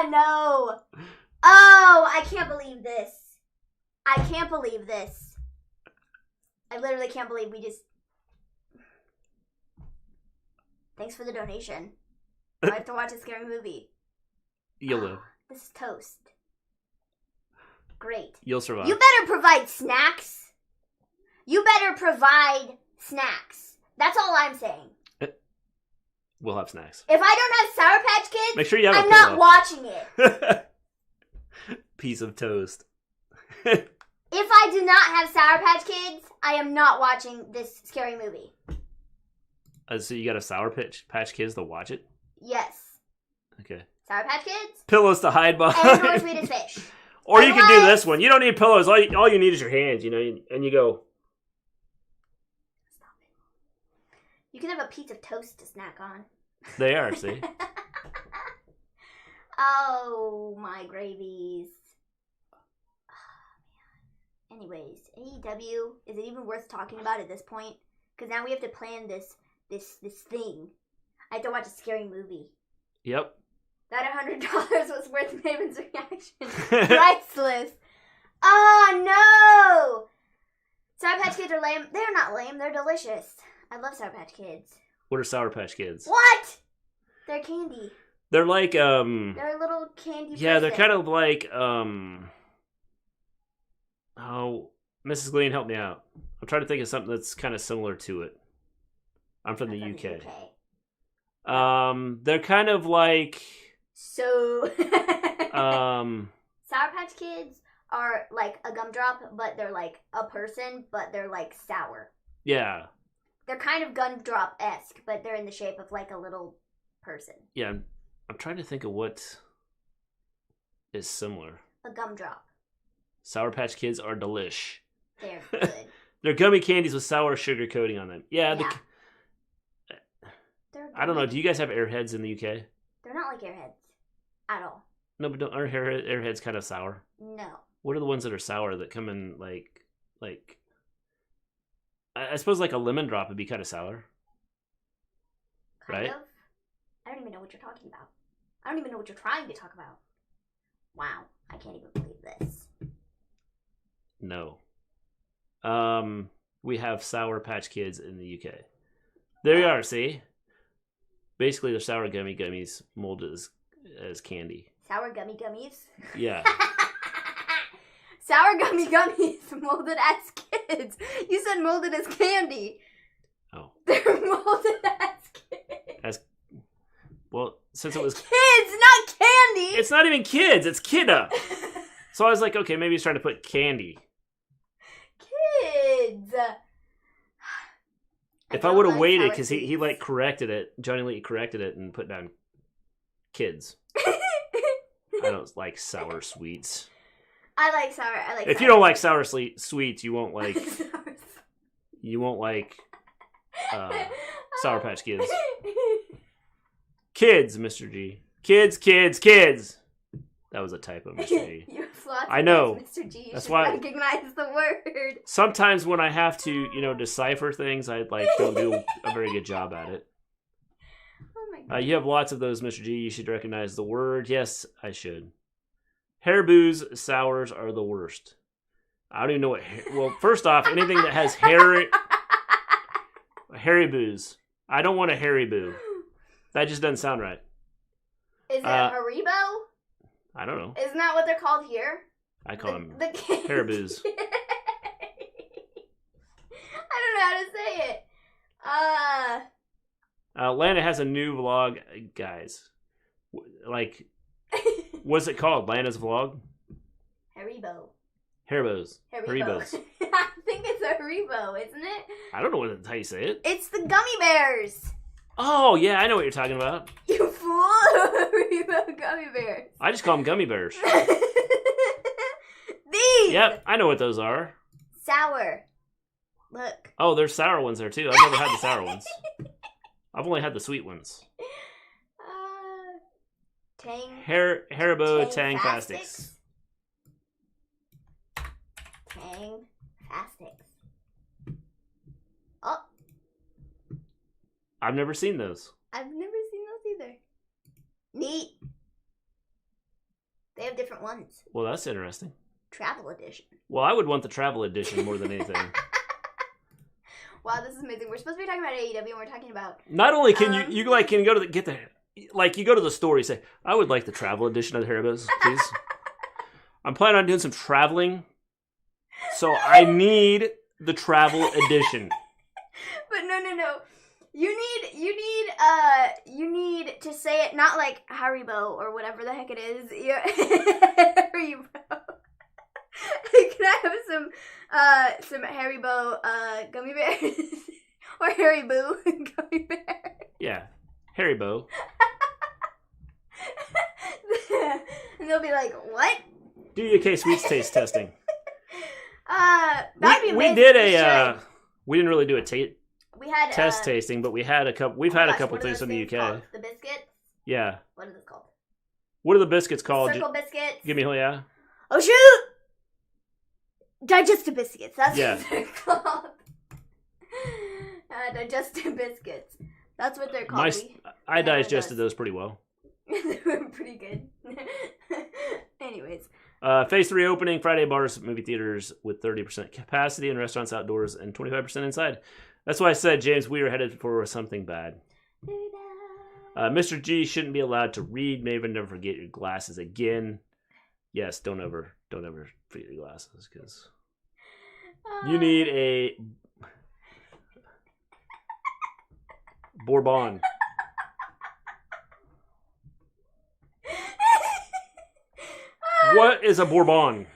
No. Oh, I can't believe this. I can't believe this. I literally can't believe we just... Thanks for the donation. I have to watch a scary movie. You'll live. This is toast. Great. You'll survive. You better provide snacks. You better provide snacks. That's all I'm saying. We'll have snacks. If I don't have Sour Patch Kids, make sure you have I'm not watching it. Piece of toast. If I do not have Sour Patch Kids, I am not watching this scary movie. So you got a Sour Patch Kids to watch it? Yes. Okay. Sour Patch Kids. Pillows to hide behind. And North Swedish Fish. Or you can do this one. You don't need pillows. All you need is your hands, and you go. Stop it. You can have a piece of toast to snack on. They are, see? Oh, my gravies. Oh, man. Anyways, AEW, is it even worth talking about at this point? Because now we have to plan this thing. I have to watch a scary movie. Yep. That $100 was worth Maven's reaction. Priceless. Oh, no! Sour Patch Kids are lame. They're not lame. They're delicious. I love Sour Patch Kids. What are Sour Patch Kids? What? They're candy. They're like, They're a little candy yeah, they're person. kind of like, oh, Mrs. Gleen, help me out. I'm trying to think of something that's kind of similar to it. I'm from the UK. They're kind of like... So... Sour Patch Kids are like a gumdrop, but they're like a person, but they're like sour. Yeah. They're kind of gumdrop-esque, but they're in the shape of like a little person. Yeah, I'm trying to think of what is similar. A gumdrop. Sour Patch Kids are delish. They're good. They're gummy candies with sour sugar coating on them. Yeah. I don't know. Do you guys have Airheads in the UK? They're not like Airheads. At all. No, but aren't Airheads kind of sour? No. What are the ones that are sour that come in like... I suppose like a lemon drop would be kind of sour. Kind of? I don't even know what you're talking about. I don't even know what you're trying to talk about. Wow. I can't even believe this. No. We have Sour Patch Kids in the UK. There you are, see? Basically, they're sour gummy gummies molded as candy. Sour gummy gummies? Yeah. Sour gummy gummies molded as kids. You said molded as candy. Oh. They're molded as kids. Well, since it was... Kids, not candy! It's not even kids, it's kidda. So I was like, okay, maybe he's trying to put candy. Kids! If I would have waited, because he like corrected it, Johnny Lee corrected it and put down kids. I don't like sour sweets. I like sour. If you don't like sour sweets, you won't like. You won't like Sour Patch Kids. Kids, Mr. G. Kids. That was a typo, Mr. G. I know. Mr. G. That's why. Recognize the word. Sometimes when I have to, decipher things, I don't do a very good job at it. Oh my God. You have lots of those, Mr. G. You should recognize the word. Yes, I should. Haribo's sours are the worst. I don't even know what... Well, first off, anything that has Haribo's. I don't want a Haribo. That just doesn't sound right. Is it Haribo? I don't know. Isn't that what they're called here? I call them the Haribo's. I don't know how to say it. Lana has a new vlog, guys. What's it called? Lana's vlog? Haribo's. Haribo's. I think it's a Haribo, isn't it? I don't know how you say it. It's the gummy bears. Oh, yeah, I know what you're talking about. You fool! Haribo gummy bears. I just call them gummy bears. These! Yep, I know what those are. Sour. Look. Oh, there's sour ones there too. I've never had the sour ones. I've only had the sweet ones. Tang. Haribo Tang Fastix. Tang Fastix. Oh. I've never seen those. I've never seen those either. Neat. They have different ones. Well, that's interesting. Travel edition. Well, I would want the travel edition more than anything. Wow, this is amazing. We're supposed to be talking about AEW, and we're talking about. Not only can you can go to you go to the store, you say, I would like the travel edition of the Haribos, please. I'm planning on doing some traveling, so I need the travel edition. But no. You need to say it not like Haribo or whatever the heck it is. Haribo. Can I have some Haribo gummy bears or Haribo gummy bears? Yeah, Haribo. And they'll be like, "What?" Do your K-Sweets taste testing. That'd be amazing. We did we didn't really do a test tasting. tasting, but we had a couple. We've had a couple things from the UK. Called? The biscuits. Yeah. What is this called? What are the biscuits called? Circle biscuits. Give me a yeah. Oh shoot! Digestive biscuits. That's yeah. what they're called. Digestive biscuits. That's what they're called. I digested those pretty well. They were pretty good. Anyways. Phase 3 opening, Friday bars, movie theaters with 30% capacity and restaurants outdoors and 25% inside. That's why I said, James, we are headed for something bad. Mr. G shouldn't be allowed to read. Maven, never forget your glasses again. Yes, don't ever forget your glasses, because you need a Bourbon. What is a Bourbon?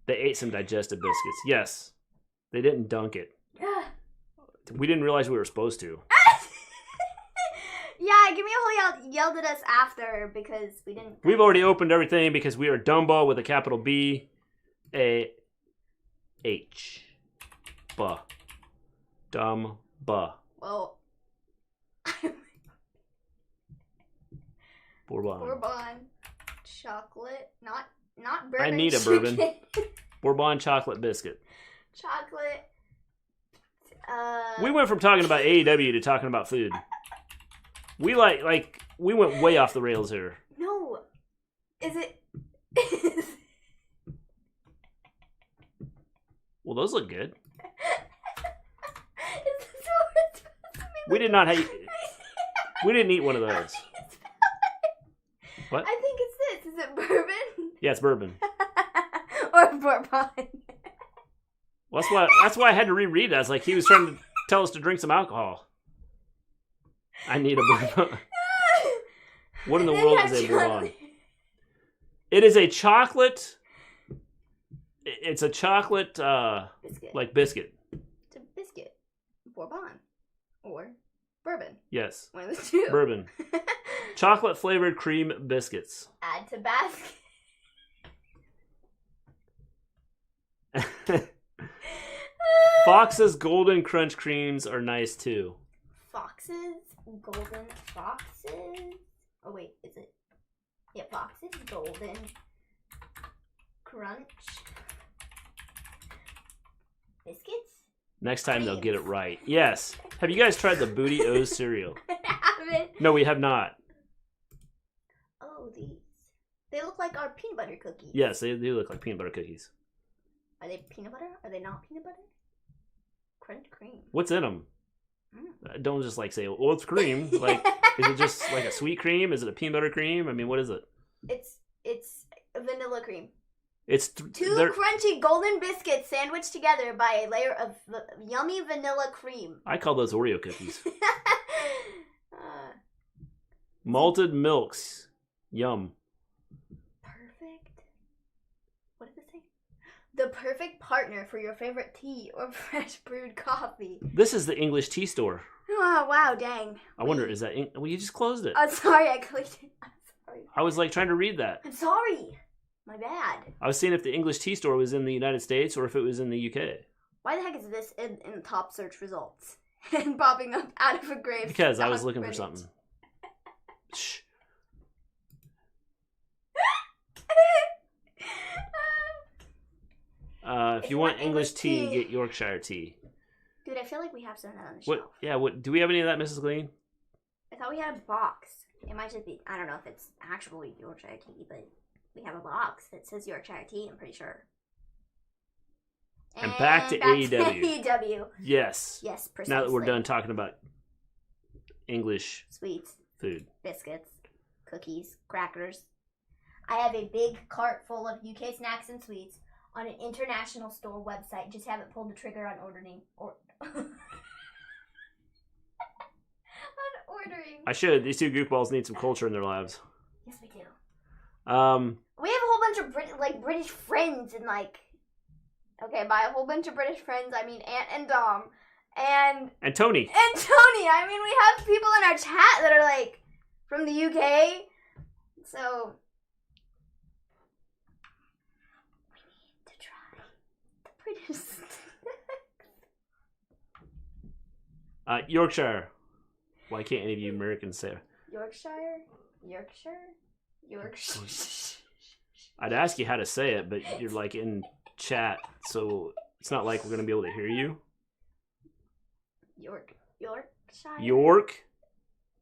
They ate some digestive biscuits. Yes. They didn't dunk it. We didn't realize we were supposed to. Yeah, give me a whole yelled at us after because we didn't. We've already opened everything because we are Dumbo with a capital B A H. Buh. Dumb buh. Well. Bourbon. Chocolate. Not bourbon. I need a bourbon. Bourbon chocolate biscuit. Chocolate. We went from talking about AEW to talking about food. We we went way off the rails here. No. Is it? Well, those look good. Is this what it's supposed to be? We did not hate. We didn't eat one of those. What? I think it's this. Is it bourbon? Yeah, it's bourbon. Or bourbon. Well, that's why I had to reread it. I was like, he was trying to tell us to drink some alcohol. I need a bourbon. What in the world is a bourbon? It is a chocolate. It's a chocolate, biscuit. Like biscuit. It's a biscuit. Bourbon. Or bourbon. Yes. One of the two. Bourbon. Chocolate flavored cream biscuits. Add to basket. Fox's Golden Crunch Creams are nice too. Fox's Golden Foxes? Oh wait, is it? Yeah, Fox's Golden Crunch Biscuits? Next time they'll get it right. Yes. Have you guys tried the Booty O's cereal? I haven't. No, we have not. Oh, these. They look like our peanut butter cookies. Yes, they do look like peanut butter cookies. Are they peanut butter? Are they not peanut butter? Crunch cream. What's in them? Don't just say, well, it's cream. Like, is it just like a sweet cream? Is it a peanut butter cream? I mean, what is it? It's vanilla cream. It's two crunchy golden biscuits sandwiched together by a layer of yummy vanilla cream. I call those Oreo cookies. Malted milks. Yum. Perfect. What did it say? The perfect partner for your favorite tea or fresh brewed coffee. This is the English tea store. Oh, wow, dang. I wonder, is that... Well, you just closed it. I'm sorry, I clicked it. I'm sorry. I was trying to read that. I'm sorry. My bad. I was seeing if the English tea store was in the United States or if it was in the UK. Why the heck is this in top search results and popping up out of a grave? Because I was looking for something. Shh. If you want English tea, get Yorkshire tea. Dude, I feel like we have some of that on the shelf. What? Yeah. What? Do we have any of that, Mrs. Gleen? I thought we had a box. It might just be. I don't know if it's actually Yorkshire tea, but we have a box that says Yorkshire tea. I'm pretty sure. And back to AEW. AEW. Yes. Yes, precisely. Now that we're done talking about English sweets, food, biscuits, cookies, crackers. I have a big cart full of UK snacks and sweets on an international store website. Just haven't pulled the trigger on ordering. I should. These two goofballs need some culture in their lives. Yes, we do. We have a whole bunch of British friends and okay, by a whole bunch of British friends, I mean Ant and Dom and Tony. And Tony. I mean, we have people in our chat that are from the UK. So we need to try the British snacks. Yorkshire. Why can't any of you Americans say it? Yorkshire? I'd ask you how to say it, but you're in chat, so it's not like we're going to be able to hear you. Yorkshire?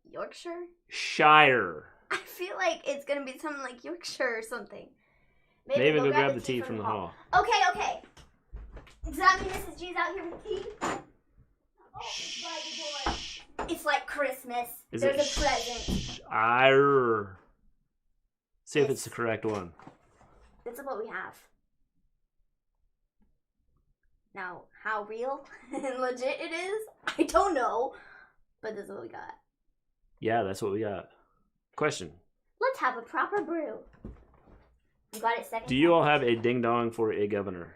Yorkshire? Shire. I feel like it's going to be something like Yorkshire or something. Maybe go grab the tea from the hall. Okay. Does that mean Mrs. G's out here with tea? Oh, by the door. It's like Christmas. There's a present. Shire. See if it's the correct one. This is what we have. Now, how real and legit it is, I don't know. But this is what we got. Yeah, that's what we got. Question. Let's have a proper brew. You got it second. Do you all have a ding dong for a governor?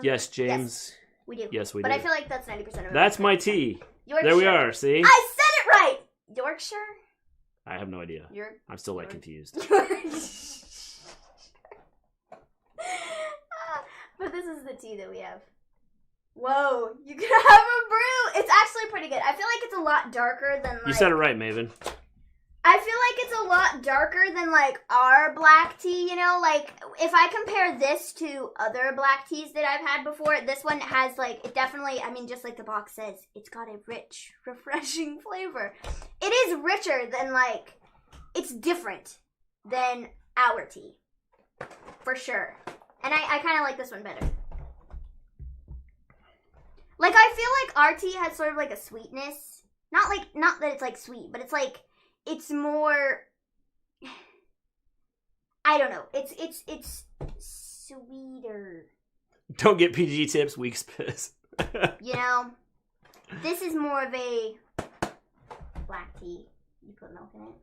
Yes, James. Yes, we do. Yes, we do. But I feel like that's 90% of it. That's my tea. Yorkshire. There we are, see? I said it right! Yorkshire? I have no idea. I'm still confused. But this is the tea that we have. Whoa, you can have a brew! It's actually pretty good. I feel like it's a lot darker than You said it right, Maven. I feel like it's a lot darker than our black tea, if I compare this to other black teas that I've had before, this one has it definitely, just like the box says, it's got a rich, refreshing flavor. It is richer than it's different than our tea, for sure. And I kind of like this one better. I feel like our tea has sort of a sweetness, not that it's sweet, but it's more, I don't know. It's sweeter. Don't get PG tips, weak piss. This is more of a black tea. You put milk in it.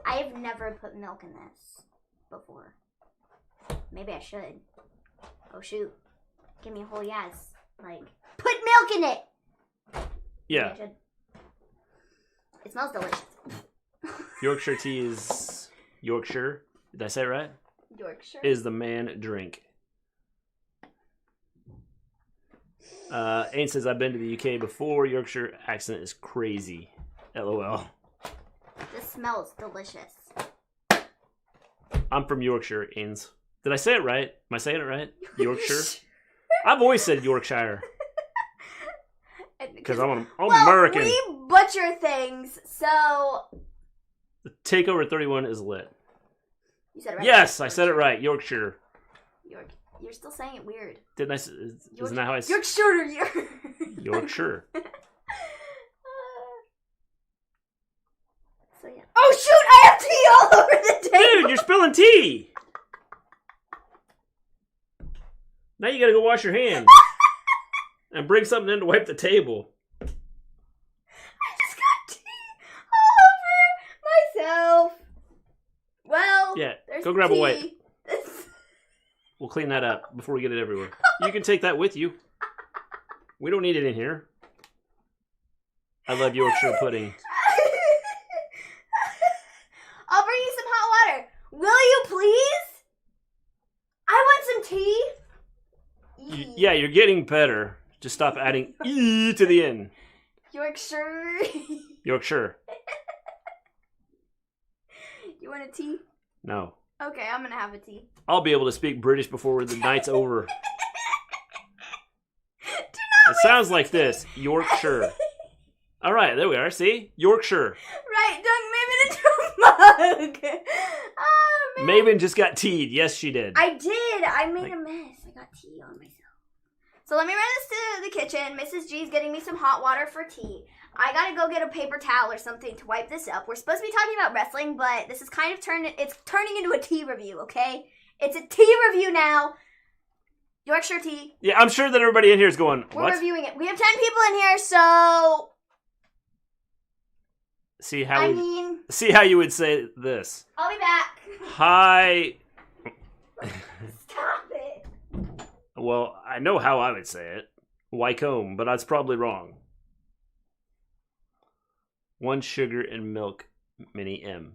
I have never put milk in this before. Maybe I should. Oh shoot. Give me a whole yes. Put milk in it! Yeah. It smells delicious. Yorkshire tea is Yorkshire. Did I say it right? Yorkshire is the man drink. Ain says, I've been to the UK before. Yorkshire accent is crazy. LOL. This smells delicious. I'm from Yorkshire, Ains. Did I say it right? Am I saying it right? Yorkshire? I've always said Yorkshire. Because I'm American. We butcher things, so... The Takeover 31 is lit. You said it right? Yes, I said it right. Yorkshire. You're still saying it weird. Didn't I? Isn't that how I said it? Yorkshire. Yorkshire. So yeah. Oh shoot! I have tea all over the table. Dude, you're spilling tea. Now you gotta go wash your hands and bring something in to wipe the table. I just got tea all over myself. Well, yeah. There's Go grab tea. a wipe. We'll clean that up before we get it everywhere. You can take that with you. We don't need it in here. I love Yorkshire pudding. I'll bring you some hot water. Will you please? I want some tea. Yeah, you're getting better. Just stop adding E to the end. Yorkshire. Yorkshire. You want a tea? No. Okay, I'm gonna have a tea. I'll be able to speak British before the night's over. It sounds like this. Yorkshire. All right, there we are. See? Yorkshire. Right, dunk Maven into a mug. Oh, man. Maven just got teed. Yes, she did. I did. I made a mess. I got tea on myself. So let me run this to the kitchen. Mrs. G's getting me some hot water for tea. I gotta go get a paper towel or something to wipe this up. We're supposed to be talking about wrestling, but this is kind of turning into a tea review, okay? It's a tea review now. Yorkshire tea. Yeah, I'm sure that everybody in here is going, what? We're reviewing it. We have 10 people in here, so... See how you would say this. I'll be back. Hi. Stop it. Well, I know how I would say it. Wycombe, but that's probably wrong. 1 sugar and milk, Mini M.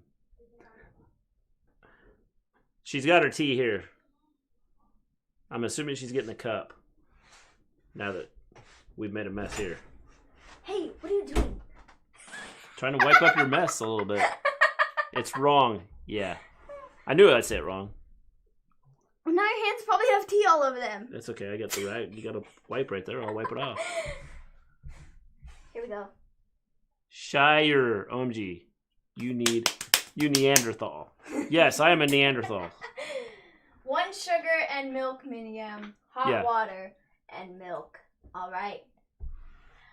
She's got her tea here. I'm assuming she's getting a cup. Now that we've made a mess here. Hey, what are you doing? Trying to wipe up your mess a little bit. It's wrong. Yeah. I knew I'd say it wrong. Now your hands probably have tea all over them. That's okay. I got the right. You got a wipe right there. I'll wipe it off. Here we go. Shire. OMG. You Neanderthal. Yes, I am a Neanderthal. 1 sugar and milk, Miniam. Hot water and milk. All right.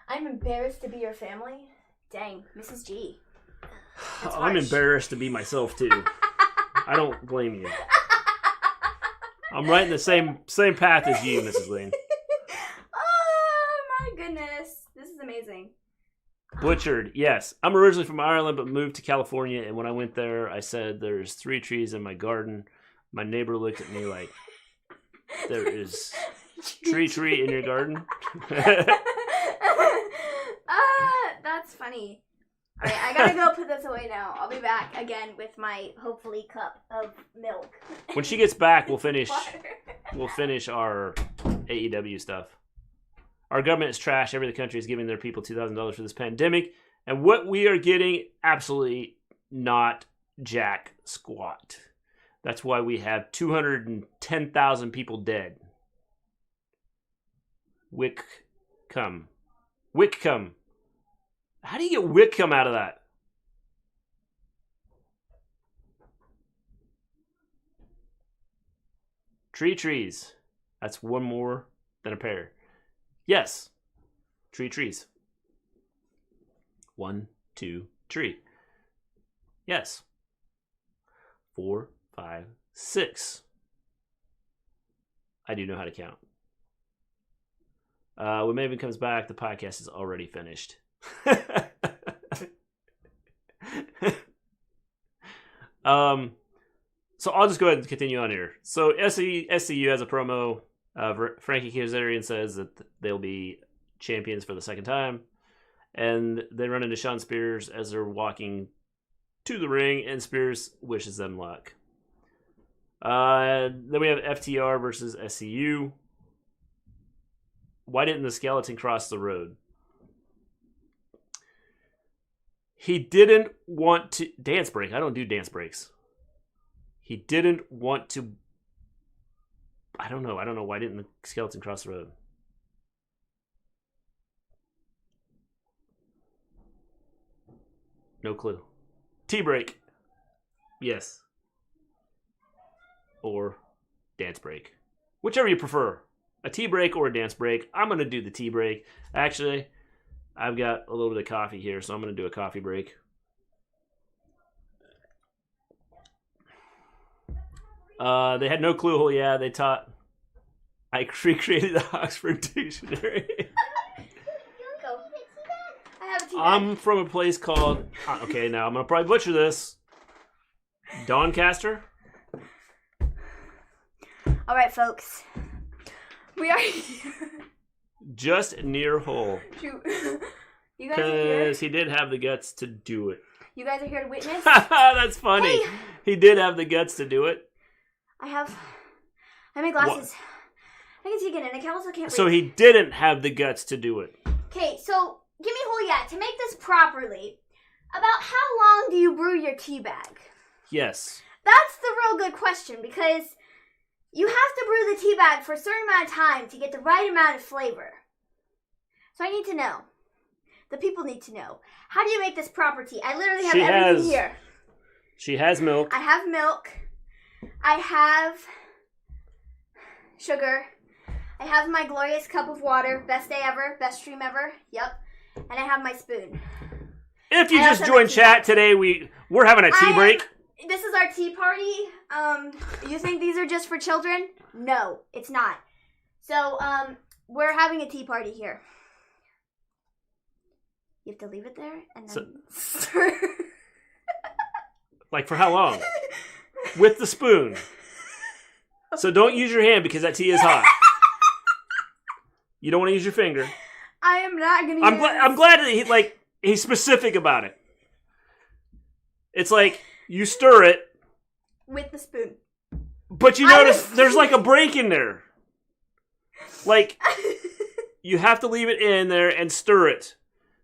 I'm embarrassed to be your family. Dang, Mrs. G. I'm embarrassed to be myself too. I don't blame you. I'm right in the same path as you, Mrs. Gleen. Oh my goodness. This is amazing. Butchered, yes. I'm originally from Ireland but moved to California, and when I went there I said there's 3 trees in my garden. My neighbor looked at me like, there is tree in your garden? That's funny. All right, I gotta go put this away now. I'll be back again with my, hopefully, cup of milk. When she gets back, we'll finish our AEW stuff. Our government is trash. Every country is giving their people $2,000 for this pandemic. And what we are getting, absolutely not jack squat. That's why we have 210,000 people dead. Wickham. How do you get Wickham out of that? Trees. That's 1 more than a pair. Yes. Trees. 1, 2, 3. Yes. 4, 5, 6. I do know how to count. When Maven comes back, the podcast is already finished. So I'll just go ahead and continue on here. So SCU has a promo. Frankie Kazarian says that they'll be champions for the 2nd time. And they run into Shawn Spears as they're walking to the ring, and Spears wishes them luck. Then we have FTR versus SCU. Why didn't the skeleton cross the road? He didn't want to... Dance break. I don't do dance breaks. He didn't want to... I don't know. Why didn't the skeleton cross the road? No clue. Tea break. Yes. Or dance break. Whichever you prefer. A tea break or a dance break. I'm going to do the tea break. Actually, I've got a little bit of coffee here, so I'm going to do a coffee break. They had no clue. Yeah, they taught. I recreated the Oxford Dictionary. I have a tea bag. I'm from a place called... Okay, now I'm going to probably butcher this. Doncaster? All right, folks. We are here. Just near Hull. You guys are here. Because he did have the guts to do it. You guys are here to witness. That's funny. He did have the guts to do it. I have my glasses. I can see again, and I also can't read. So he didn't have the guts to do it. Okay, so give me a whole yeah. To make this properly, about how long do you brew your tea bag? Yes. That's the real good question, because you have to brew the tea bag for a certain amount of time to get the right amount of flavor. So I need to know. The people need to know. How do you make this proper tea? I literally have everything here. She has milk. I have milk. I have sugar. I have my glorious cup of water. Best day ever. Best stream ever. Yep. And I have my spoon. If you just joined chat today, we're having a tea break. This is our tea party. You think these are just for children? No, it's not. So, we're having a tea party here. You have to leave it there and then stir. Like for how long? With the spoon. So don't use your hand because that tea is hot. You don't want to use your finger. I am not going to I'm glad that he's specific about it. It's like you stir it with the spoon. But you notice there's like a break in there. Like you have to leave it in there and stir it.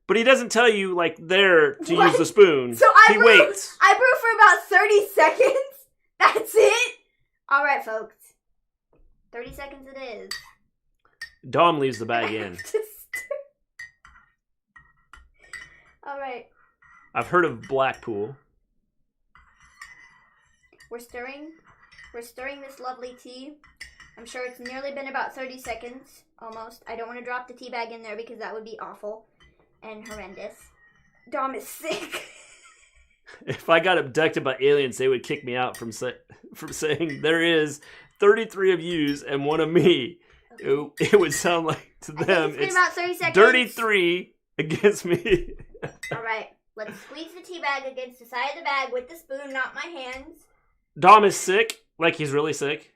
But he doesn't tell you, like, there to use the spoon. So he waits. I brew for about 30 seconds. That's it? All right, folks. 30 seconds it is. Dom leaves the bag in. All right. I've heard of Blackpool. We're stirring this lovely tea. I'm sure it's nearly been about 30 seconds, almost. I don't want to drop the tea bag in there because that would be awful. And horrendous. Dom is sick. If I got abducted by aliens, they would kick me out from saying there is 33 of yous and one of me. Okay. It would sound like to them it's about 30 seconds. 33 against me. All right, let's squeeze the tea bag against the side of the bag with the spoon, not my hands. Dom is sick, like he's really sick.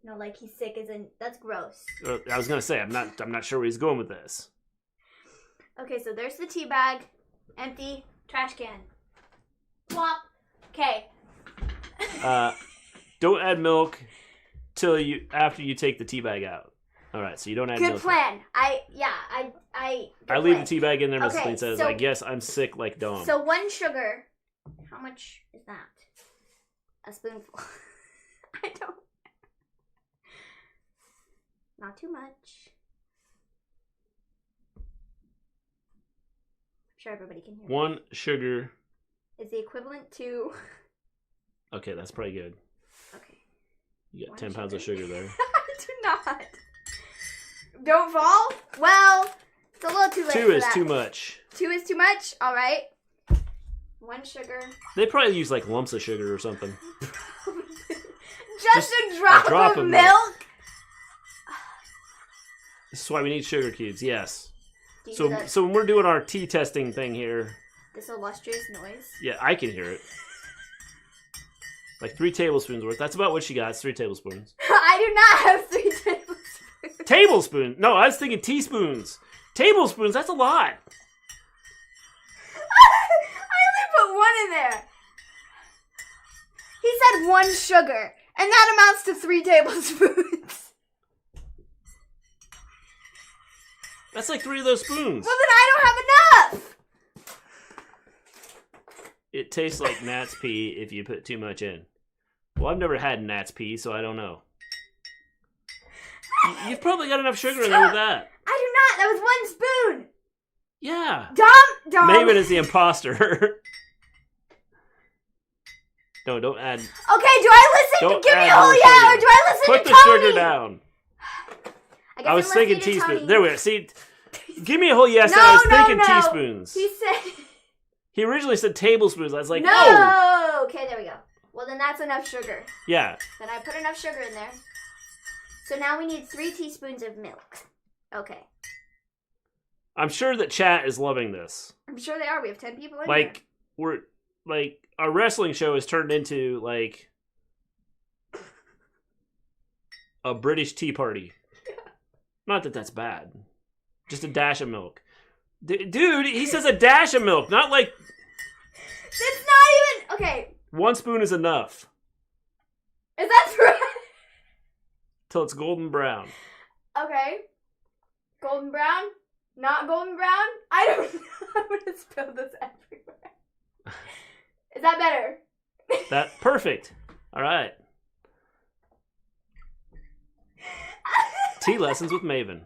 No, like he's sick as in that's gross. I was gonna say I'm not sure where he's going with this. Okay, so there's the tea bag. Empty. Trash can. Flop. Okay. Don't add milk after you take the tea bag out. All right, so you don't add milk. Good plan. I leave the tea bag in there, Mrs. Gleen says. So, I guess I'm sick like Dom. So 1 sugar. How much is that? A spoonful. I don't. Not too much. Sure, everybody can hear. 1 sugar is the equivalent to. Okay, that's pretty good. Okay. You got 10 pounds of sugar there. I do not. Don't fall? Well, it's a little too late. 2 is too much. 2 is too much? All right. 1 sugar. They probably use like lumps of sugar or something. Just a drop of milk? This is why we need sugar cubes, yes. So when we're doing our tea testing thing here. This illustrious noise. Yeah, I can hear it. Like 3 tablespoons worth. That's about what she got. It's 3 tablespoons. I do not have 3 tablespoons. Tablespoons? No, I was thinking teaspoons. Tablespoons, that's a lot. I only put 1 in there. He said 1 sugar. And that amounts to 3 tablespoons. That's like 3 of those spoons. Well, then I don't have enough. It tastes like Nat's pee if you put too much in. Well, I've never had Nat's pee, so I don't know. You've probably got enough sugar in there with that. I do not. That was 1 spoon. Yeah. Dom. Maven is the imposter. No, don't add. Okay, do I listen? Give me a whole yeah, or do I listen Put to the Tony? sugar down. I was thinking teaspoons. There we go. See, give me a whole yes. I was thinking teaspoons. He said. He originally said tablespoons. I was like, no. Okay, there we go. Well, then that's enough sugar. Yeah. Then I put enough sugar in there. So now we need 3 teaspoons of milk. Okay. I'm sure that chat is loving this. I'm sure they are. We have 10 people in here. Our wrestling show has turned into like a British tea party. Not that that's bad. Just a dash of milk. Dude, he says a dash of milk, not like... It's not even... Okay. 1 spoon is enough. Is that right? Till it's golden brown. Okay. Golden brown? Not golden brown? I don't know. I'm gonna spill this everywhere. Is that better? That perfect. All right. Tea Lessons with Maven.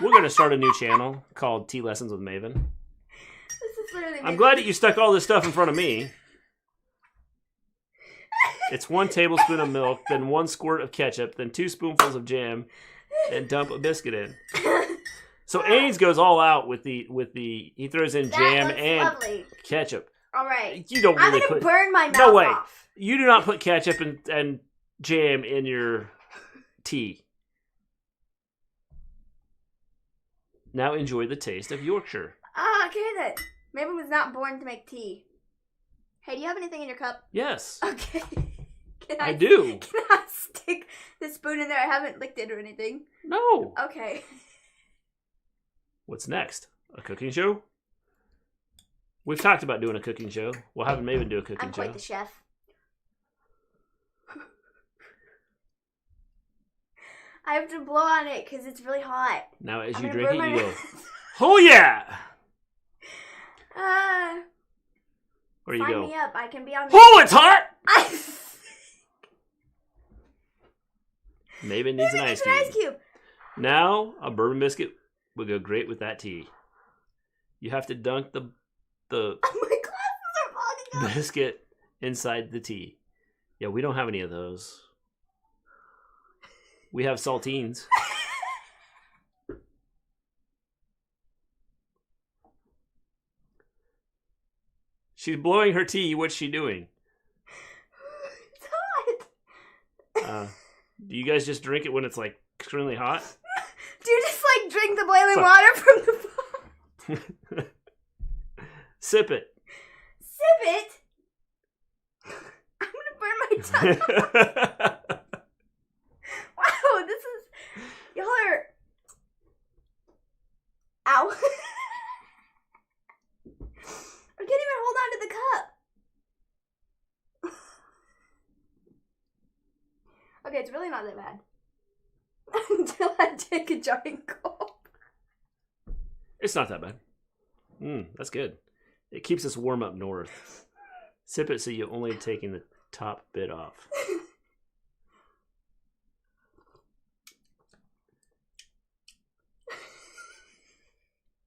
We're going to start a new channel called Tea Lessons with Maven. This is literally I'm glad that you stuck all this stuff in front of me. It's 1 tablespoon of milk, then 1 squirt of ketchup, then 2 spoonfuls of jam, and dump a biscuit in. So Ains goes all out with the he throws in jam and lovely. Ketchup. All right. You don't really I'm gonna burn my mouth No way. off. You do not put ketchup and jam in your tea. Now enjoy the taste of Yorkshire. Okay then. Maven was not born to make tea. Hey, do you have anything in your cup? Yes. Okay. I do. Can I stick the spoon in there? I haven't licked it or anything. No. Okay. What's next? A cooking show? We've talked about doing a cooking show. We'll have Maven do a cooking show. I'm quite the chef. I have to blow on it because it's really hot. Now as I'm you gonna drink it, burn you my go, oh yeah! Where you sign go? me up. I can be on. Oh, it's hot! Maven needs an ice cube. Now a bourbon biscuit would go great with that tea. You have to dunk the Oh, my glasses are fogging up. biscuit inside the tea. Yeah, we don't have any of those. We have saltines. She's blowing her tea. What's she doing? It's hot. Do you guys just drink it when it's like extremely hot? Do you just like drink the boiling water from the pot? Sip it. Sip it? I'm gonna burn my tongue. Wow, this is... Y'all are... Ow. I can't even hold on to the cup. Okay, it's really not that bad. Until I take a giant gulp. It's not that bad. That's good. It keeps us warm up north. Sip it so you're only taking the top bit off.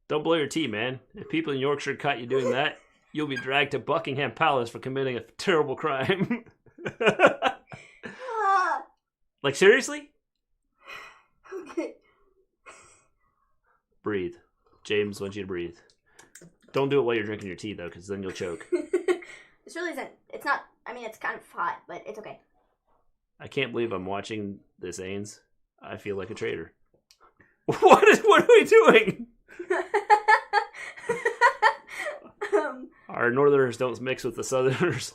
Don't blow your tea, man. If people in Yorkshire caught you doing that, you'll be dragged to Buckingham Palace for committing a terrible crime. Like, seriously? Okay. Breathe. James wants you to breathe. Don't do it while you're drinking your tea, though, because then you'll choke. This really isn't... It's not... I mean, it's kind of hot, but it's okay. I can't believe I'm watching this, Ains. I feel like a traitor. What are we doing? Our Northerners don't mix with the Southerners.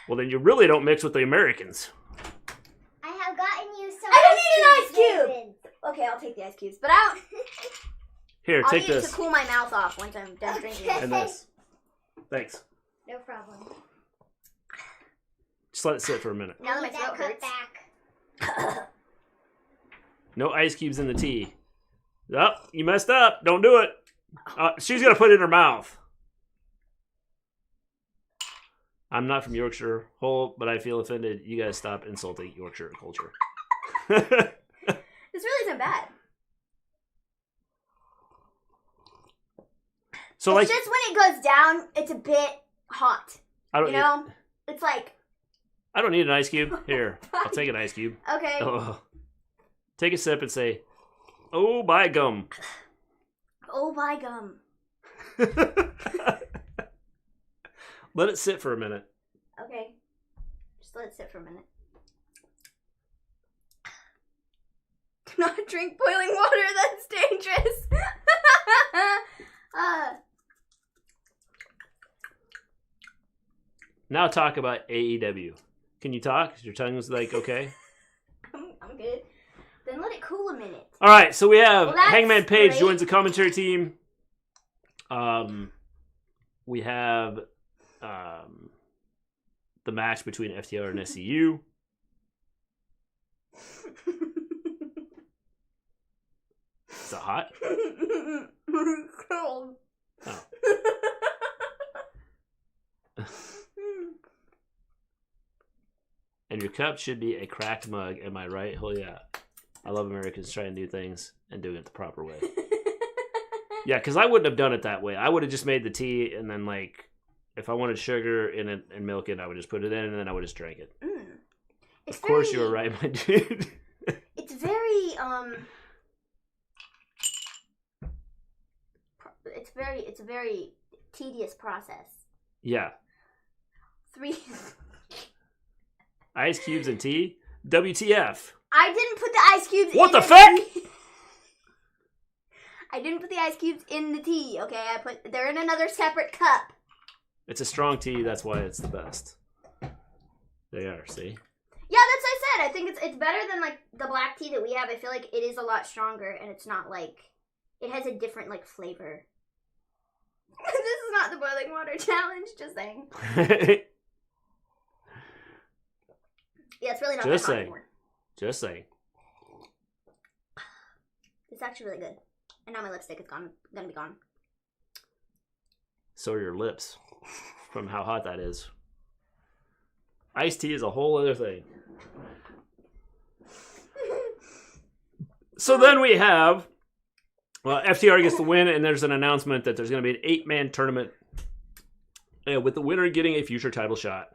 Well, then you really don't mix with the Americans. I have gotten you some. I don't need an ice cube! Maven. Okay, I'll take the ice cubes, but I don't... Here, I'll take need this. to cool my mouth off once I'm done drinking it. And this. Thanks. No problem. Just let it sit for a minute. Now that my Put throat that hurts. cup back. No ice cubes in the tea. Oh, you messed up. Don't do it. She's going to put it in her mouth. I'm not from Yorkshire, but I feel offended. You guys stop insulting Yorkshire culture. This really isn't bad. So, It's just when it goes down, it's a bit hot. I don't, You know? It's like... I don't need an ice cube. Here, I'll take an ice cube. Okay. Oh. Take a sip and say, "Oh, by gum." Oh, my gum. Let it sit for a minute. Okay. Just let it sit for a minute. Do not drink boiling water. That's dangerous. Now talk about AEW. Can you talk? Your tongue was like, okay. I'm good. Then let it cool a minute. All right, so we have Well, that's Hangman Page great. joins the commentary team. We have the match between FTR and SCU. Is it hot? Cold. Oh. And your cup should be a cracked mug. Am I right? Oh yeah. I love Americans trying new things and doing it the proper way. Yeah, because I wouldn't have done it that way. I would have just made the tea and then, like, if I wanted sugar in it and milk in, I would just put it in and then I would just drink it. Of course you were right, my dude. It's very, it's a very tedious process. Yeah. 3. Ice cubes and tea? WTF. I didn't put the ice cubes What in the the fuck? tea. I didn't put the ice cubes in the tea, okay? They're in another separate cup. It's a strong tea, that's why it's the best. They are, see? Yeah, that's what I said. I think it's better than, like, the black tea that we have. I feel like it is a lot stronger, and it's not, like, it has a different, like, flavor. This is not the boiling water challenge, just saying. Yeah, it's really not Just that hot saying. anymore. Just saying. It's actually really good. And now my lipstick is gonna be gone. So are your lips from how hot that is. Iced tea is a whole other thing. So then we have, well, FTR gets the win, and there's an announcement that there's going to be an 8-man tournament with the winner getting a future title shot.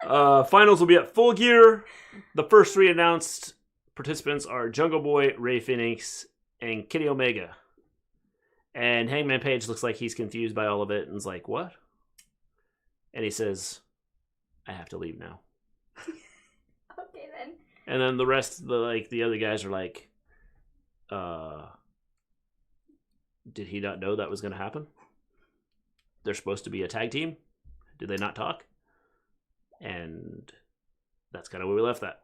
Finals will be at Full Gear. The first 3 announced participants are Jungle Boy, Ray Phoenix, and Kenny Omega. And Hangman Page looks like he's confused by all of it and is like, what? And he says, I have to leave now. Okay, then. And then the rest, the other guys are like, did he not know that was going to happen? They're supposed to be a tag team? Did they not talk? And that's kind of where we left that.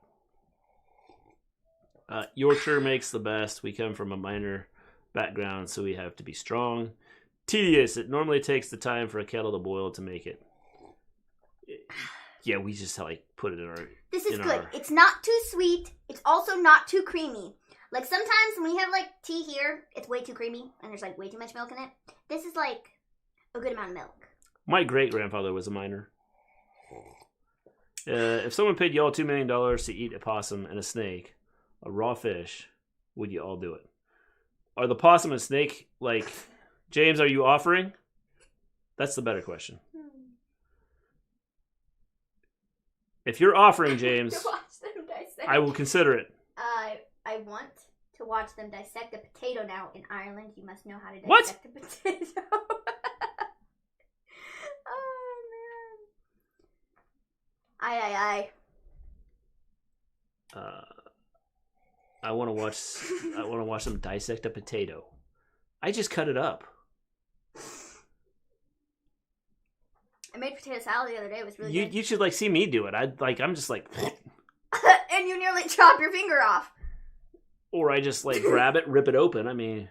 Yorkshire makes the best. We come from a minor background, so we have to be strong. Tedious. It normally takes the time for a kettle to boil to make it. Yeah, we just like put it in our... This is good. It's not too sweet. It's also not too creamy. Like sometimes when we have like tea here, it's way too creamy and there's like way too much milk in it. This is like a good amount of milk. My great-grandfather was a miner. If someone paid y'all $2 million to eat a possum and a snake, a raw fish, would you all do it? Are the possum and snake, like, James, are you offering? That's the better question. If you're offering, James, To watch them dissect. I will consider it. I want to watch them dissect a potato now. In Ireland, you must know how to What? dissect a potato. Oh, man. Aye. I want to watch them dissect a potato. I just cut it up. I made potato salad the other day. It was really good. You should like see me do it. I'm just like, And you nearly chop your finger off. or I just like grab it, rip it open. I mean,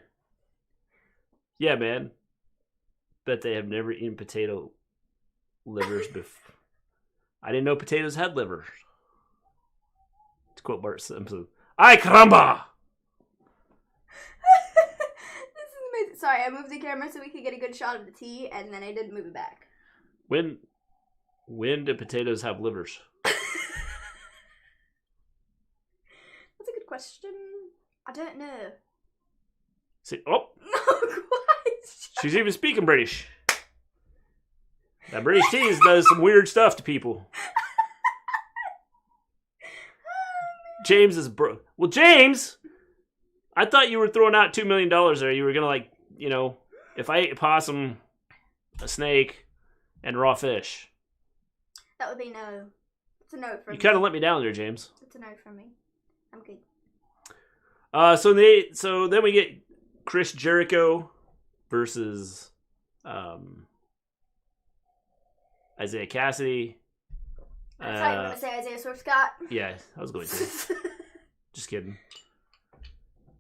yeah, man. Bet they have never eaten potato livers before. I didn't know potatoes had livers. To quote Bart Simpson, "Ay caramba!" This is amazing. Sorry, I moved the camera so we could get a good shot of the tea, and then I didn't move it back. When do potatoes have livers? That's a good question. I don't know. See, oh, No, what? she's even speaking British. That British tease does some weird stuff to people. James is Well, James, I thought you were throwing out $2 million there. You were gonna like, if I ate a possum, a snake, and raw fish. That would be no. It's a no from me. You kind of let me down there, James. It's a no from me. I'm good. So then we get Chris Jericho versus Isaiah Cassidy. I thought you were gonna say Isaiah Swerve Scott. Yeah, I was going to. Just kidding.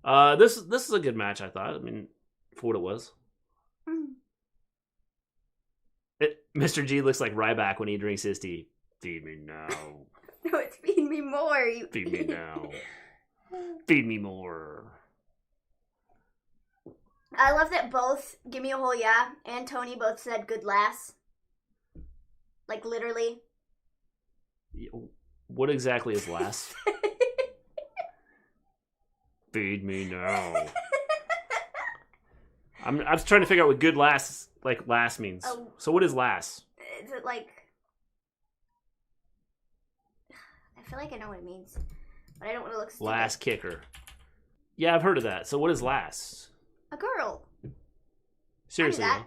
This is a good match, I thought. I mean, for what it was. Mr. G looks like Ryback when he drinks his tea. Feed me now. No, it's feed me more. Feed me now. Feed me more. I love that both Give Me a Whole Yeah and Tony both said good lass. Like literally. What exactly is lass? Feed me now. I'm trying to figure out what good lass means. Oh. So what is lass? Is it like... I feel like I know what it means. But I don't want to look stupid. Lass kicker. Yeah, I've heard of that. So what is lass? A girl. Seriously. I knew that.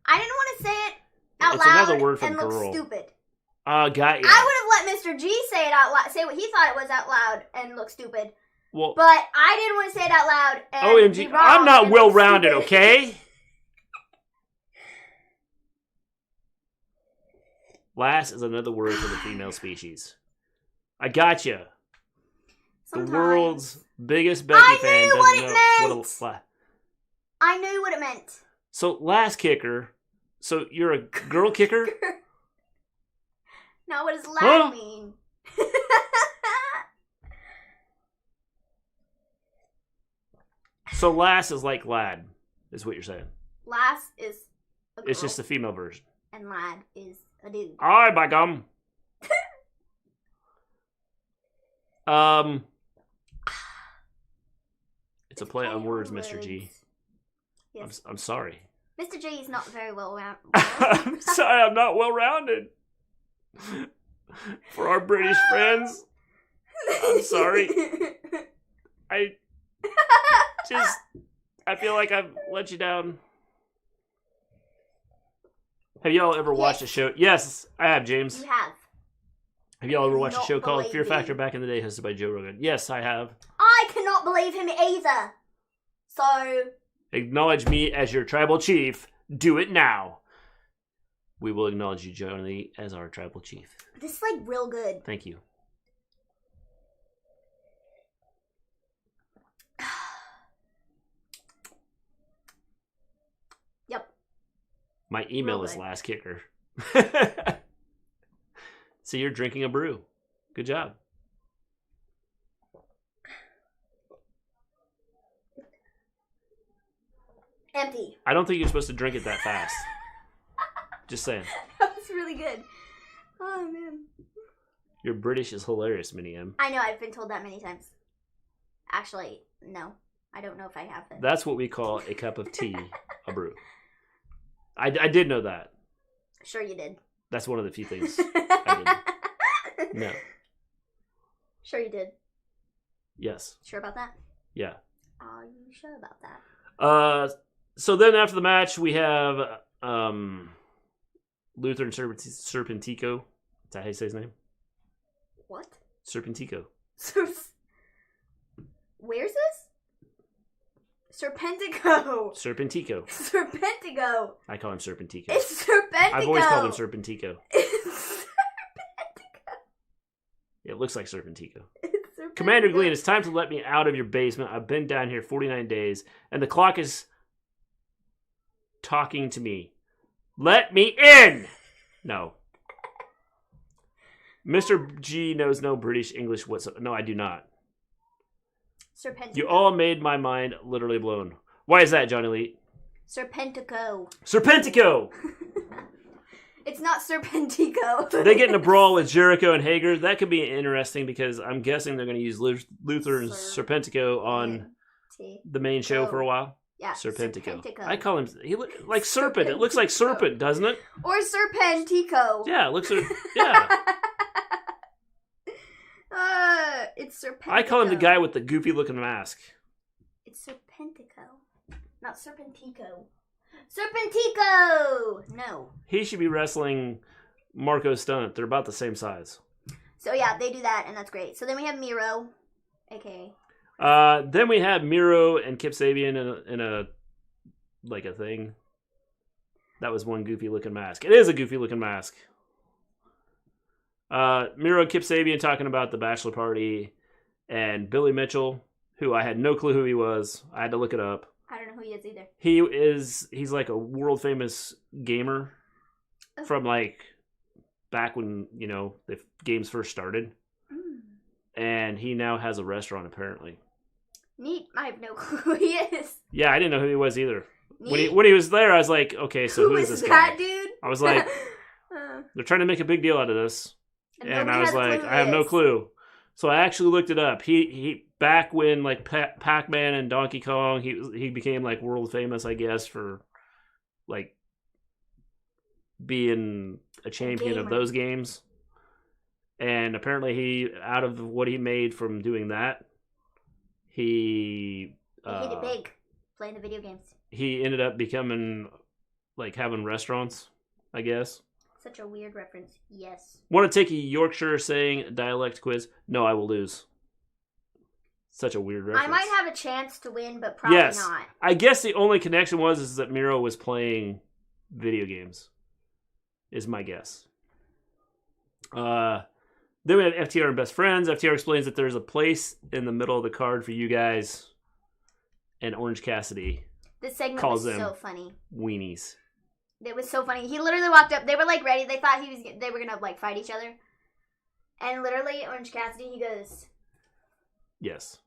I didn't want to say it out It's loud another word for and girl. look stupid. Got you. I would have let Mr. G say it out loud, say what he thought it was out loud and look stupid. Well, But I didn't want to say it out loud and be OMG, wrong I'm not and look well-rounded, stupid. okay? Lass is another word for the female species. I gotcha. Sometimes. The world's biggest Becky I fan knew doesn't what it know meant. what a I knew what it meant. So lass kicker. So you're a girl kicker? Now what does lad Huh? mean? So lass is like lad, is what you're saying. Lass is a girl. It's just the female version. And lad is a dude. Aye, by gum. It's a play on words, Mr. G. Yes. I'm sorry. Mr. G is not very well rounded. I'm sorry, I'm not well-rounded. For our British friends, I'm sorry. I feel like I've let you down. Have y'all ever watched a show? Yes, I have, James. You have. Have y'all ever watched a Not show called believe Fear me. Factor back in the day, hosted by Joe Rogan? Yes, I have. I cannot believe him either. So, Acknowledge me as your tribal chief. Do it now. We will acknowledge you, Johnny, as our tribal chief. this is like real good. Thank you. Yep. My email Real is good. last kicker. So you're drinking a brew. Good job. Empty. I don't think you're supposed to drink it that fast. Just saying. That was really good. Oh, man. Your British is hilarious, Minnie M. I know, I've been told that many times. Actually, no. I don't know if I have been. That's what we call a cup of tea, a brew. I did know that. Sure you did. That's one of the few things I didn't. No. Sure you did. Yes. Sure about that? Yeah. Are you sure about that? So then after the match, we have Luther and Serpentico. Is that how you say his name? What? Serpentico. Where's this? Serpentico. Serpentico. Serpentico. I call him Serpentico. It's Serpentico. I've always called him Serpentico. It's It looks like Serpentico. Serpentico. Commander Gleen, it's time to let me out of your basement. I've been down here 49 days, and the clock is talking to me. Let me in! No. Mr. G knows no British English whatsoever. No, I do not. Serpentico. You all made my mind literally blown. Why is that, Johnny Lee? Serpentico. Serpentico! It's not Serpentico. They get in a brawl with Jericho and Hager. That could be interesting because I'm guessing they're going to use Luther and Serpentico on the main show for a while. Yeah, Serpentico. Serpentico. I call him like serpent. It looks like serpent, doesn't it? Or Serpentico. Yeah, it looks like yeah. It's Serpentico. I call him the guy with the goofy looking mask. It's Serpentico, not Serpentico. Serpentico. No. He should be wrestling Marco Stunt. They're about the same size. So yeah, they do that, and that's great. So then we have Miro, aka. Then we have Miro and Kip Sabian in a like a thing. That was one goofy looking mask. It is a goofy looking mask. Miro and Kip Sabian talking about the bachelor party, and Billy Mitchell, who I had no clue who he was. I had to look it up. I don't know who he is either. He's like a world famous gamer from like back when, you know, the games first started. and he now has a restaurant apparently. Neat. I have no clue who he is. Yeah, I didn't know who he was either. Neat. When he was there, I was like, okay, so who is this that guy? dude? I was like, they're trying to make a big deal out of this, and I was like, I have no clue. So I actually looked it up. He back when like Pac-Man and Donkey Kong, he became like world famous, I guess, for like being a champion of those games. And apparently he, out of what he made from doing that, he hit it big playing the video games. He ended up becoming like having restaurants, I guess. Such a weird reference. Yes. Want to take a Yorkshire saying dialect quiz? No, I will lose. Such a weird reference. I might have a chance to win, but probably not. I guess the only connection is that Miro was playing video games. Is my guess. Then we have FTR and Best Friends. FTR explains that there's a place in the middle of the card for you guys, and Orange Cassidy This segment calls was them so funny. weenies. It was so funny. He literally walked up. They were like ready. They thought they were gonna like fight each other. And literally, Orange Cassidy, he goes, Yes.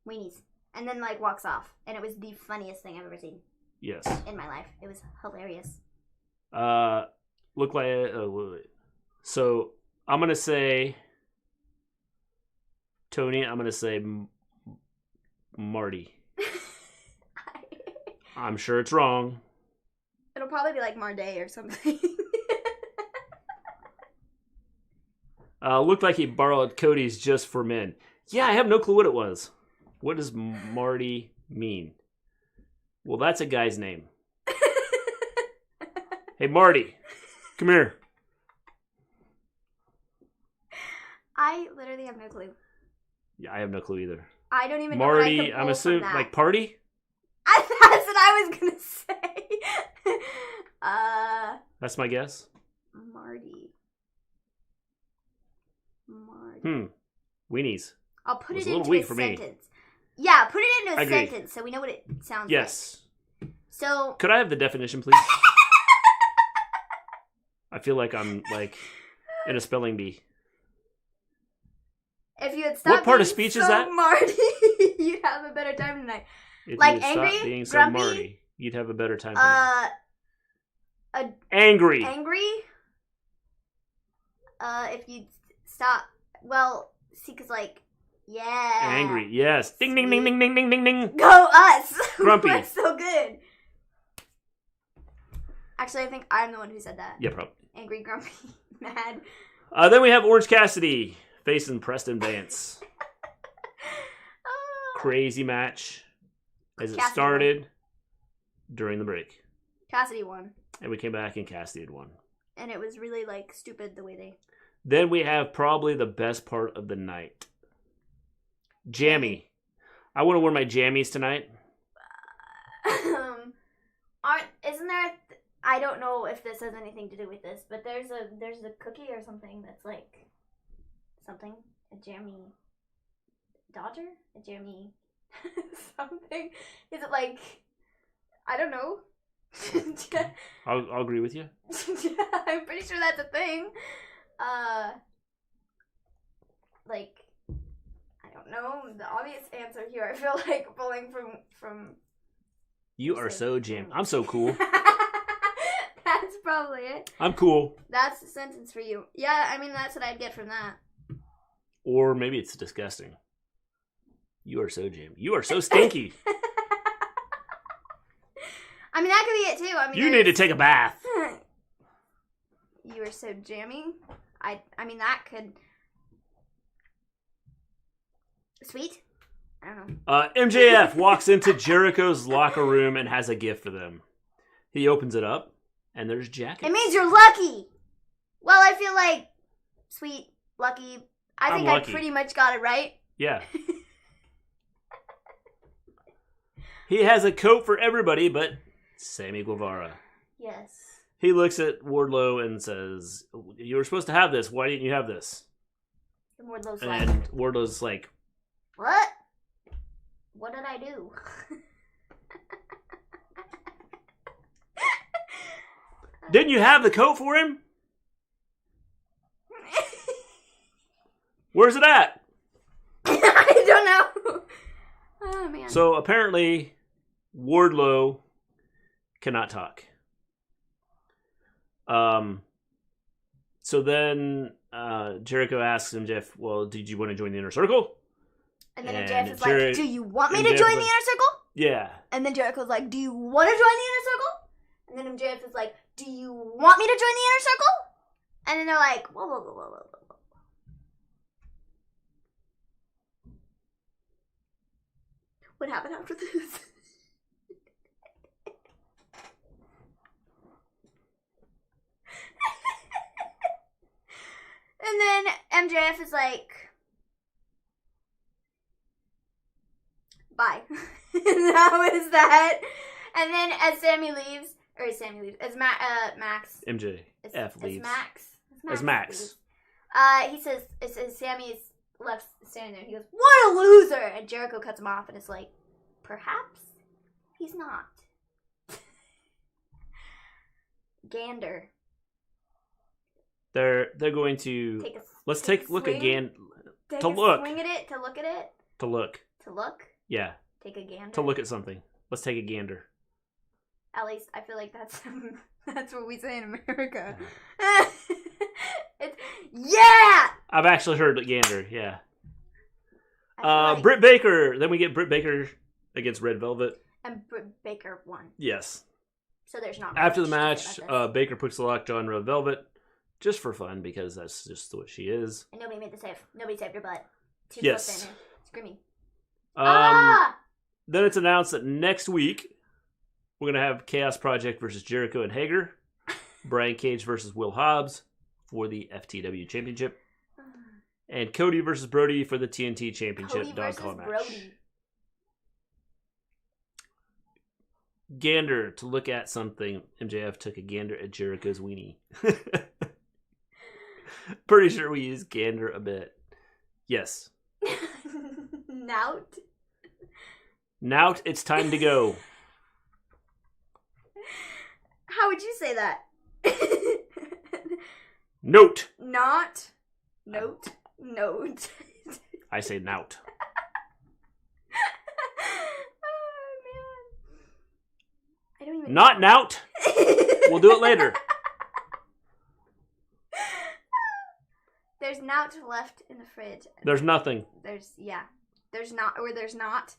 weenies. And then like walks off. And it was the funniest thing I've ever seen. Yes. In my life. It was hilarious. Look like so I'm gonna say Tony. I'm gonna say Marty. I'm sure it's wrong. It'll probably be like Marday or something. Looked like he borrowed Cody's Just for Men. Yeah, I have no clue what it was. What does Marty mean? Well, that's a guy's name. Hey, Marty, come here. I literally have no clue. Yeah, I have no clue either. I don't even know Marty, what I can pull I'm assuming, from that. like party? That's what I was gonna say. That's my guess. Marty. Weenies. I'll put it a little into weak a for me. sentence. Yeah, put it into a Agreed. sentence so we know what it sounds Yes. like. So, Could I have the definition, please? I feel like I'm like in a spelling bee. if you had stopped What part of being speech is so that? Marty, you'd have a better time tonight. If Like you would angry, stop being so grumpy? Marty, you'd have a better time. Tonight. Angry. Angry. If you stop, well, see, cause like, yeah. Angry. Yes. Ding ding ding ding ding ding ding ding. Go us. Grumpy. We're so good. Actually, I think I'm the one who said that. Yeah, probably. Angry, grumpy, mad. Then we have Orange Cassidy facing Preston Vance. Crazy match as it Cassidy started during the break. Cassidy won. And we came back and Cassidy had won. And it was really, like, stupid the way they... Then we have probably the best part of the night. Jammy. I want to wear my jammies tonight. Isn't there... I don't know if this has anything to do with this, but there's a cookie or something that's, like... Something. A jammy... Dodger? A jammy... something? Is it, like... I don't know. I'll agree with you. I'm pretty sure that's a thing. Like, I don't know. The obvious answer here, I feel like pulling from. You are so jammed. I'm so cool. That's probably it. I'm cool. That's the sentence for you. Yeah, I mean that's what I'd get from that. Or maybe it's disgusting. You are so jammed. You are so stinky. I mean, that could be it too. I mean, You need to take a bath. You are so jammy. I mean, that could. Sweet? I don't know. MJF walks into Jericho's locker room and has a gift for them. He opens it up, and there's jackets. It means you're lucky. Well, I feel like sweet, lucky. I think lucky. I pretty much got it right. Yeah. He has a coat for everybody but Sammy Guevara. Yes. He looks at Wardlow and says, "You were supposed to have this. Why didn't you have this?" And Wardlow's And like, Wardlow's like, what? What did I do? "Didn't you have the coat for him? Where's it at?" man. So apparently, Wardlow cannot talk. So then Jericho asks MJF, well, did you want to join the Inner Circle? And then MJF is like, do you want me to join the Inner Circle? Yeah. And then Jericho's like, do you want to join the Inner Circle? And then MJF is like, do you want me to join the Inner Circle? And then they're like, whoa, whoa, whoa, whoa, whoa, whoa. What happened after this? And then MJF is like, bye. And that was that. And then as Max. MJF leaves. As Max. He says, Sammy's left standing there. He goes, what a loser! And Jericho cuts him off and is like, perhaps he's not. Gander. They're going to let's take a look again. To look at it. To look. Yeah. Take a gander. To look at something. Let's take a gander. At least I feel like that's what we say in America. Yeah. I've actually heard gander. Yeah. Like Britt Baker. Then we get Britt Baker against Red Velvet. And Britt Baker won. Yes. So there's not. After the match, Baker puts the lockjaw on Red Velvet, just for fun because that's just what she is. And nobody made the save. Nobody saved your butt. Yes. Screaming. Then it's announced that next week we're gonna have Chaos Project versus Jericho and Hager, Brian Cage versus Will Hobbs for the FTW Championship, and Cody versus Brody for the TNT Championship dog collar match. Brody. Gander to look at something. MJF took a gander at Jericho's weenie. Pretty sure we use gander a bit. Yes. Nout, it's time to go. How would you say that? Note. Note. I say nout. Oh, man. I don't even Not nout. We'll do it later. There's nout left in the fridge. There's nothing. There's not.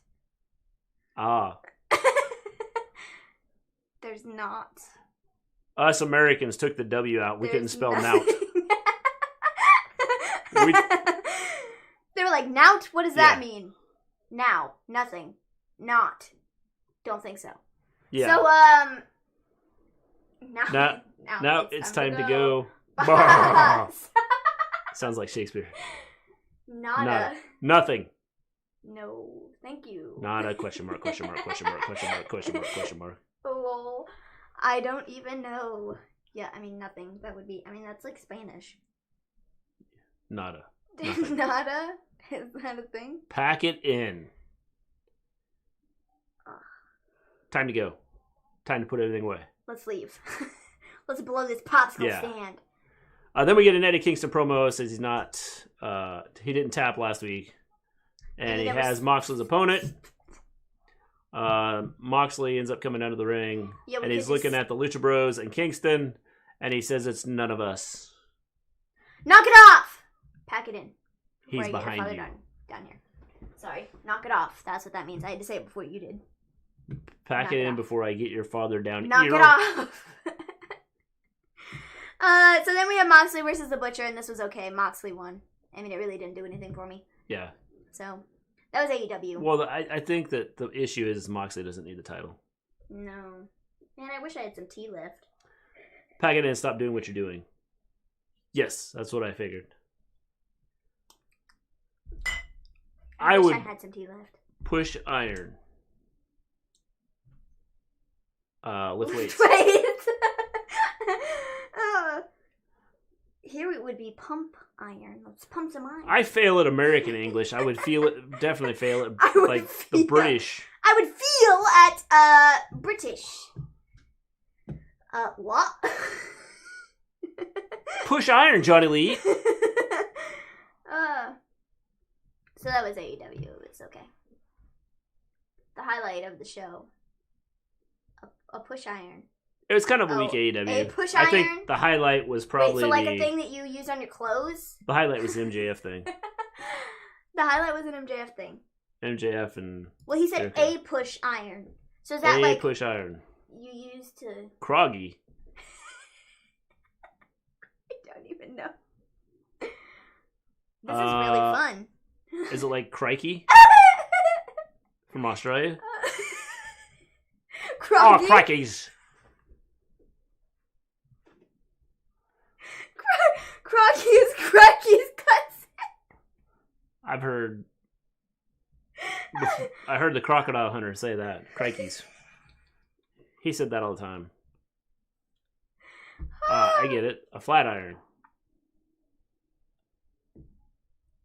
Ah. There's not. Us Americans took the W out. We couldn't spell nout. They were like, nout? What does that mean? Now. Nothing. Not. Don't think so. Yeah. So, now it's time to go. Sounds like Shakespeare. Nada. Nothing. No. Thank you. Nada, question mark, question mark, question mark, question mark, question mark, question mark. Oh, I don't even know. Yeah, I mean, nothing. That would be, that's like Spanish. Nada. Nada? Is that a thing? Pack it in. Time to go. Time to put everything away. Let's leave. Let's blow this popsicle stand. Then we get an Eddie Kingston promo. Says he's not. He didn't tap last week, and he has Moxley's opponent. Moxley ends up coming out of the ring, and he's looking at the Lucha Bros and Kingston, and he says it's none of us. Knock it off. Pack it in. He's behind you. Down here. Sorry. Knock it off. That's what that means. I had to say it before you did. Pack it in before I get your father down. Knock it off. So then we have Moxley versus the Butcher, and this was okay. Moxley won. I mean, it really didn't do anything for me. Yeah. So that was AEW. Well, I think that the issue is Moxley doesn't need the title. No. Man, I wish I had some tea left. Pack it in and stop doing what you're doing. Yes, that's what I figured. I wish I had some tea left. Push iron. Lift weights. Here it would be pump iron. Let's pump some iron. I fail at American English. I would definitely fail at the British. I would feel at British. What? Push iron, Johnny Lee. So that was AEW. It's okay. the highlight of the show? A push iron. It was kind of a Oh, weak AEW. a push I iron? think the highlight was probably Wait, so like a thing that you use on your clothes? the highlight was the MJF thing. The highlight was an MJF thing. MJF and Well, he said Jericho. a push iron. So is that a like push iron. you use to? Croggy. I don't even know. This is really fun. Is it like crikey from Australia? Croggy? Oh, crikeys. Croggy is Crikey's cousin. I've heard. I heard the crocodile hunter say that. Crikeys. He said that all the time. I get it. A flat iron.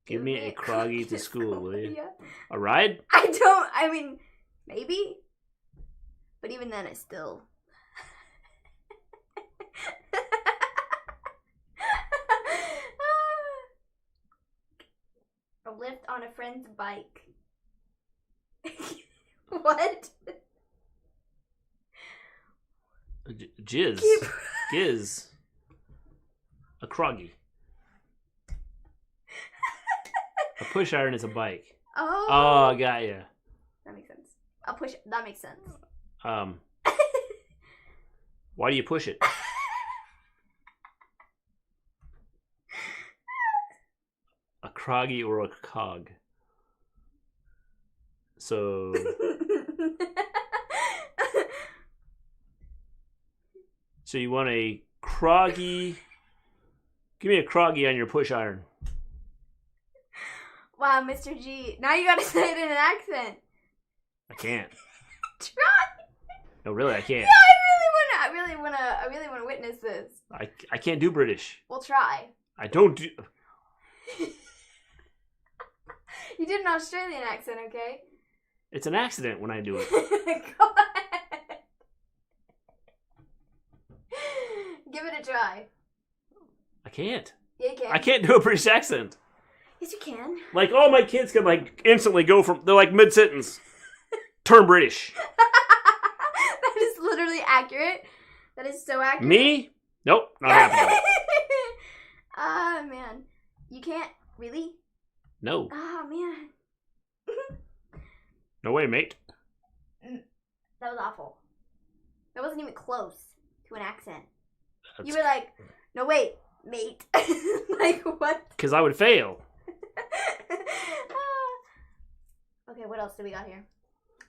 Give me a croggy to school, will you? Yeah. A ride? I mean, maybe. But even then, I still. A lift on a friend's bike. What? Jizz. Giz. A croggy. A push iron is a bike. Oh. Oh, I got ya. That makes sense. I'll push it. That makes sense. Why do you push it? A croggy or a cog? So you want a croggy? Give me a croggy on your push iron. Wow, Mr. G. Now you gotta say it in an accent. I can't. Try. No, really, I can't. Yeah, I really wanna witness this. I can't do British. We'll try. I don't do. You did an Australian accent, okay? It's an accident when I do it. Go ahead. Give it a try. I can't. Yeah, you can. I can't do a British accent. Yes, you can. Like all my kids can like instantly go from they're like mid sentence, turn British. That is literally accurate. That is so accurate. Me? Nope, not happening. Ah, man. You can't really? No, Ah, man. no way, mate. That was awful. That wasn't even close to an accent. That's You were like, no, wait, mate. Like, what? because I would fail. Okay, what else do we got here?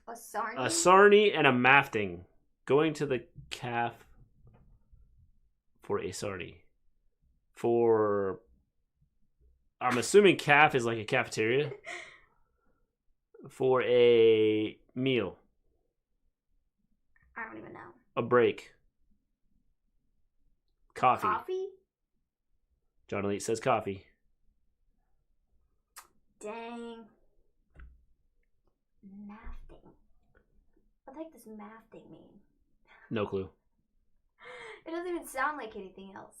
A sarnie? A sarnie and a mafting. Going to the calf for a sarnie. For I'm assuming calf is like a cafeteria. For a meal. I don't even know. A break. Coffee. Coffee? John Elite says coffee. Dang. Mafting. What the heck does mafting mean? No clue. It doesn't even sound like anything else.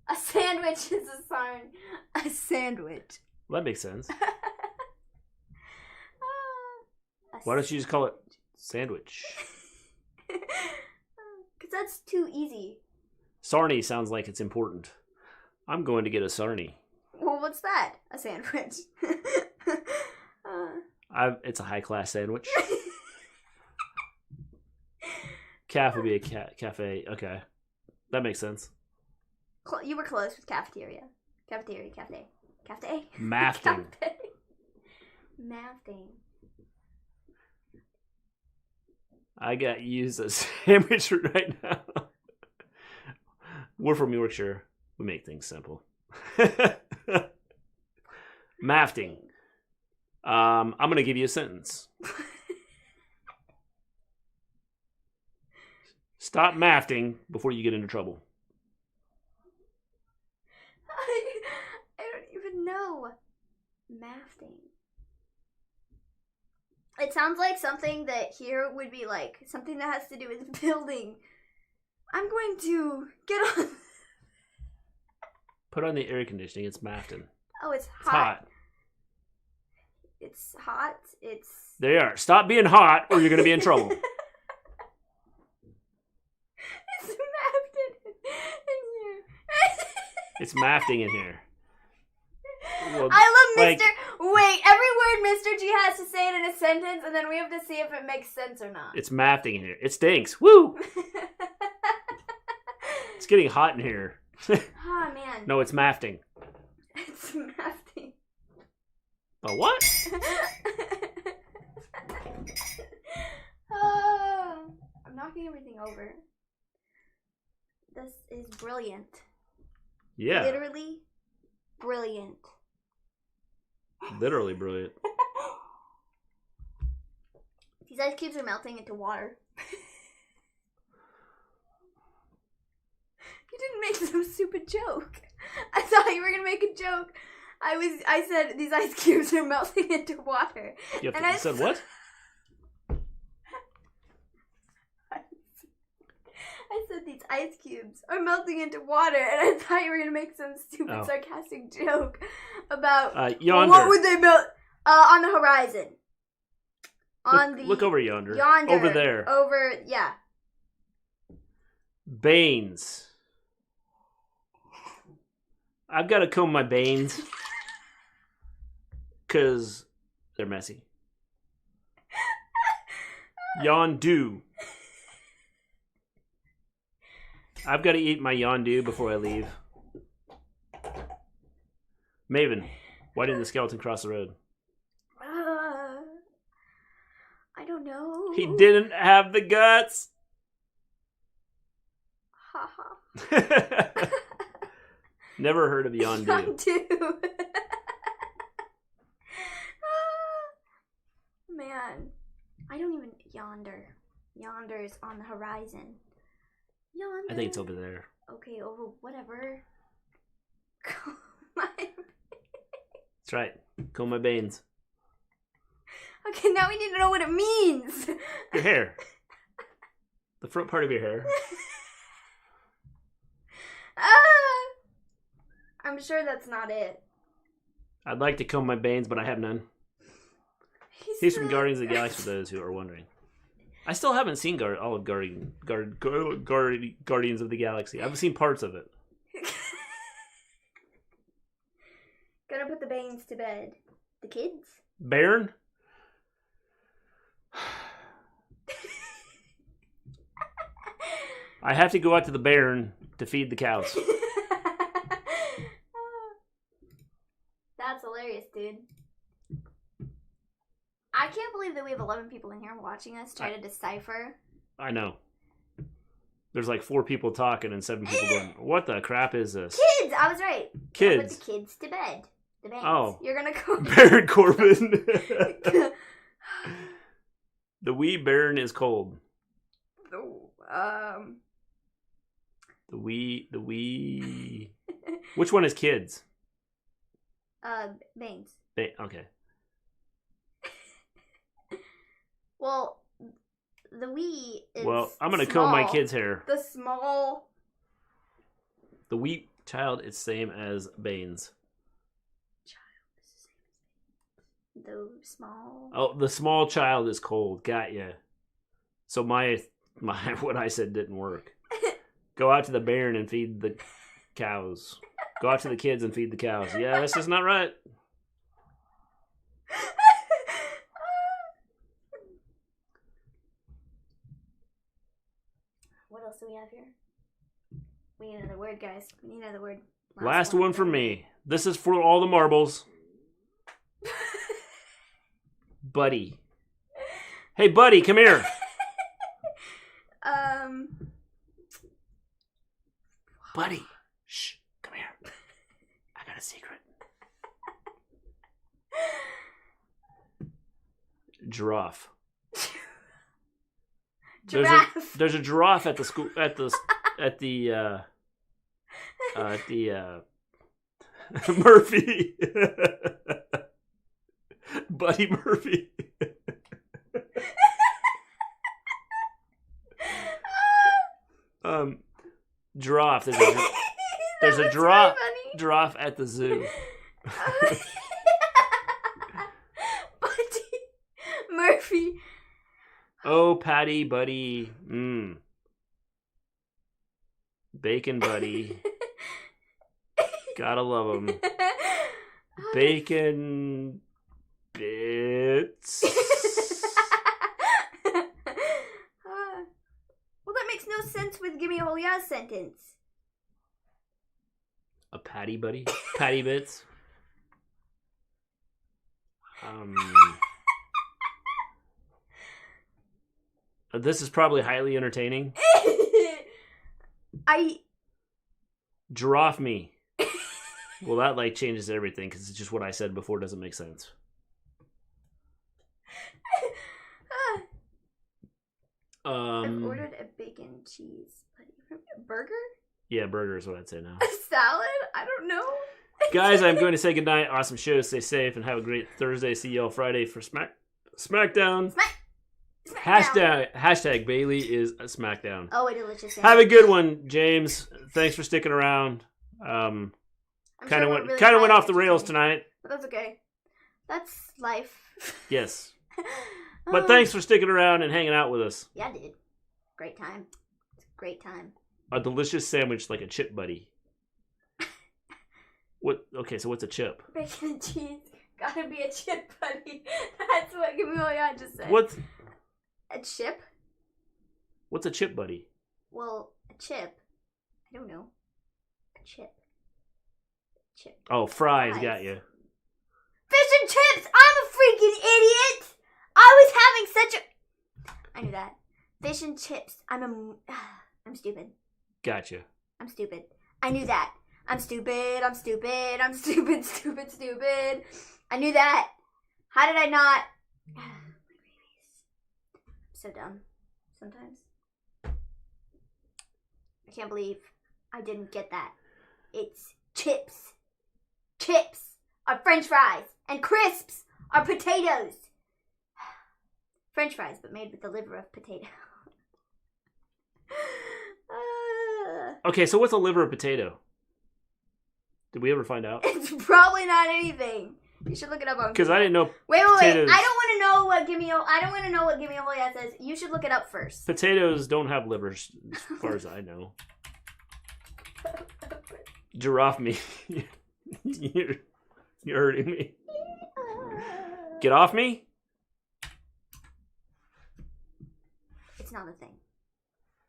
A sandwich is a sarn. A sandwich. Well, that makes sense. A Why don't you just call it sandwich? Because that's too easy. Sarnie sounds like it's important. I'm going to get a sarnie. Well, what's that? A sandwich. It's a high class sandwich. Calf would be a cafe. Okay, that makes sense. You were close with cafeteria. Cafeteria, cafe. Cafe? Mafting. Cafe. Mafting. I got used a sandwich right now. We're from Yorkshire. We make things simple. Mafting. I'm gonna give you a sentence. Stop mafting before you get into trouble. I don't even know. Mafting. It sounds like something that here would be like something that has to do with building. I'm going to get on. Put on the air conditioning. It's mafting. Oh, it's It's hot. hot. It's hot. It's... They are. Stop being hot or you're going to be in trouble. It's mapped in here. It's mafting in here. Well, I love like, Mr. Wait, every word Mr. G has to say it in a sentence, and then we have to see if it makes sense or not. It's mafting in here. It stinks. Woo! It's getting hot in here. Oh, man. No, it's mafting. It's mafting. A what? I'm knocking everything over. This is brilliant. Yeah. Literally brilliant. Literally brilliant. These ice cubes are melting into water. You didn't make some stupid joke. I thought you were gonna make a joke. I said these ice cubes are melting into water. You said what? I said these ice cubes are melting into water, and I thought you were gonna make some stupid sarcastic joke about yonder. What would they melt on the horizon? Look over yonder. Yonder. Over there. Over, yeah. Banes. I've got to comb my banes because they're messy. Yondu. I've got to eat my yondu before I leave. Maven, why didn't the skeleton cross the road? I don't know. He didn't have the guts. Haha. Never heard of yondu. Yondu. Man, I don't even yonder. Yonder's on the horizon. Yonder. I think it's over there. Okay, over whatever. That's right. Comb my banes. Okay, now we need to know what it means. Your hair. The front part of your hair. I'm sure that's not it. I'd like to comb my banes, but I have none. He's from Guardians of the Galaxy for those who are wondering. I still haven't seen all of Guardians of the Galaxy. I've seen parts of it. Gonna put the Banes to bed. The kids? Baron? I have to go out to the Baron to feed the cows. That's hilarious, dude. I can't believe that we have 11 people in here watching us try to decipher. I know. There's like 4 people talking and 7 people going, what the crap is this? Kids! I was right. Kids. Put the kids to bed. The Banes. Oh. You're gonna go. Baron Corbin. The wee Baron is cold. The wee. Which one is kids? Banes. Okay. Well, the wee is Well, I'm gonna small. comb my kid's hair. The small. The wee child is same as Banes. The small. Oh, the small child is cold. Got ya. So my what I said didn't work. Go out to the Baron and feed the cows. Go out to the kids and feed the cows. Yeah, that's just not right. What else do we have here? We need another word, guys. We need another word. Last one from me. This is for all the marbles. Buddy. Hey, buddy, come here. Buddy. Shh, come here. I got a secret. Giraffe. Giraffe. There's a giraffe at the school at the Murphy. Buddy Murphy. Giraffe. There's a giraffe at the zoo. Oh, Patty Buddy. Bacon Buddy. Gotta love him. Bacon Bits. Well, that makes no sense with Gimme a Whole Yeah sentence. A Patty Buddy? Patty Bits? This is probably highly entertaining. Giraffe me. Well, that like changes everything because it's just what I said before doesn't make sense. I've ordered a bacon cheese burger. Yeah, burger is what I'd say now. A salad? I don't know. Guys, I'm going to say goodnight. Awesome show. Stay safe and have a great Thursday. See y'all Friday for SmackDown. Hashtag Bailey is a SmackDown. Oh, a delicious sandwich. Have a good one, James. Thanks for sticking around. Kind of went off the rails tonight. But that's okay. That's life. Yes. But thanks for sticking around and hanging out with us. Yeah, dude. Great time. It's a great time. A delicious sandwich like a chip buddy. What? Okay, so what's a chip? Bacon and cheese. Gotta be a chip, buddy. That's what Camilla just said. What's a chip? What's a chip buddy? Well, a chip. I don't know. A chip. Chip. Oh, fries. Got you. Fish and chips! I'm a freaking idiot! I was having such a... I knew that. Fish and chips. I'm stupid. Gotcha. I'm stupid. I knew that. I'm stupid. Stupid. I knew that. How did I not? I'm so dumb. Sometimes. I can't believe I didn't get that. It's chips. Chips are French fries. And crisps are potatoes. French fries, but made with the liver of potato. Okay, so what's a liver of potato? Did we ever find out? It's probably not anything. You should look it up on. Because I didn't know. Wait. I don't want to know what Gimme a Whole Yeah says. You should look it up first. Potatoes don't have livers, as far as I know. Giraffe me. You're hurting me. Get off me. It's not a thing.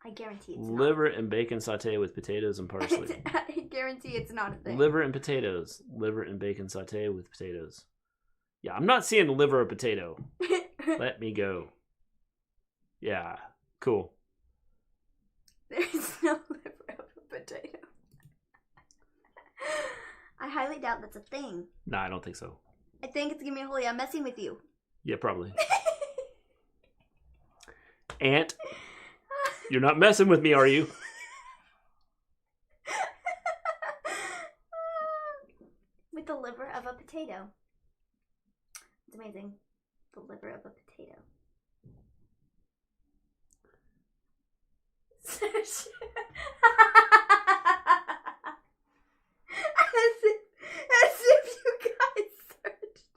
I guarantee it's liver and bacon saute with potatoes and parsley. I guarantee it's not a thing. Liver and potatoes. Liver and bacon saute with potatoes. Yeah, I'm not seeing liver or potato. Let me go. Yeah, cool. There's no liver of a potato. I highly doubt that's a thing. Nah, I don't think so. I think it's Gimme a Whole Yeah. I'm messing with you. Yeah, probably. Aunt, you're not messing with me, are you? With the liver of a potato. It's amazing. The liver of a potato.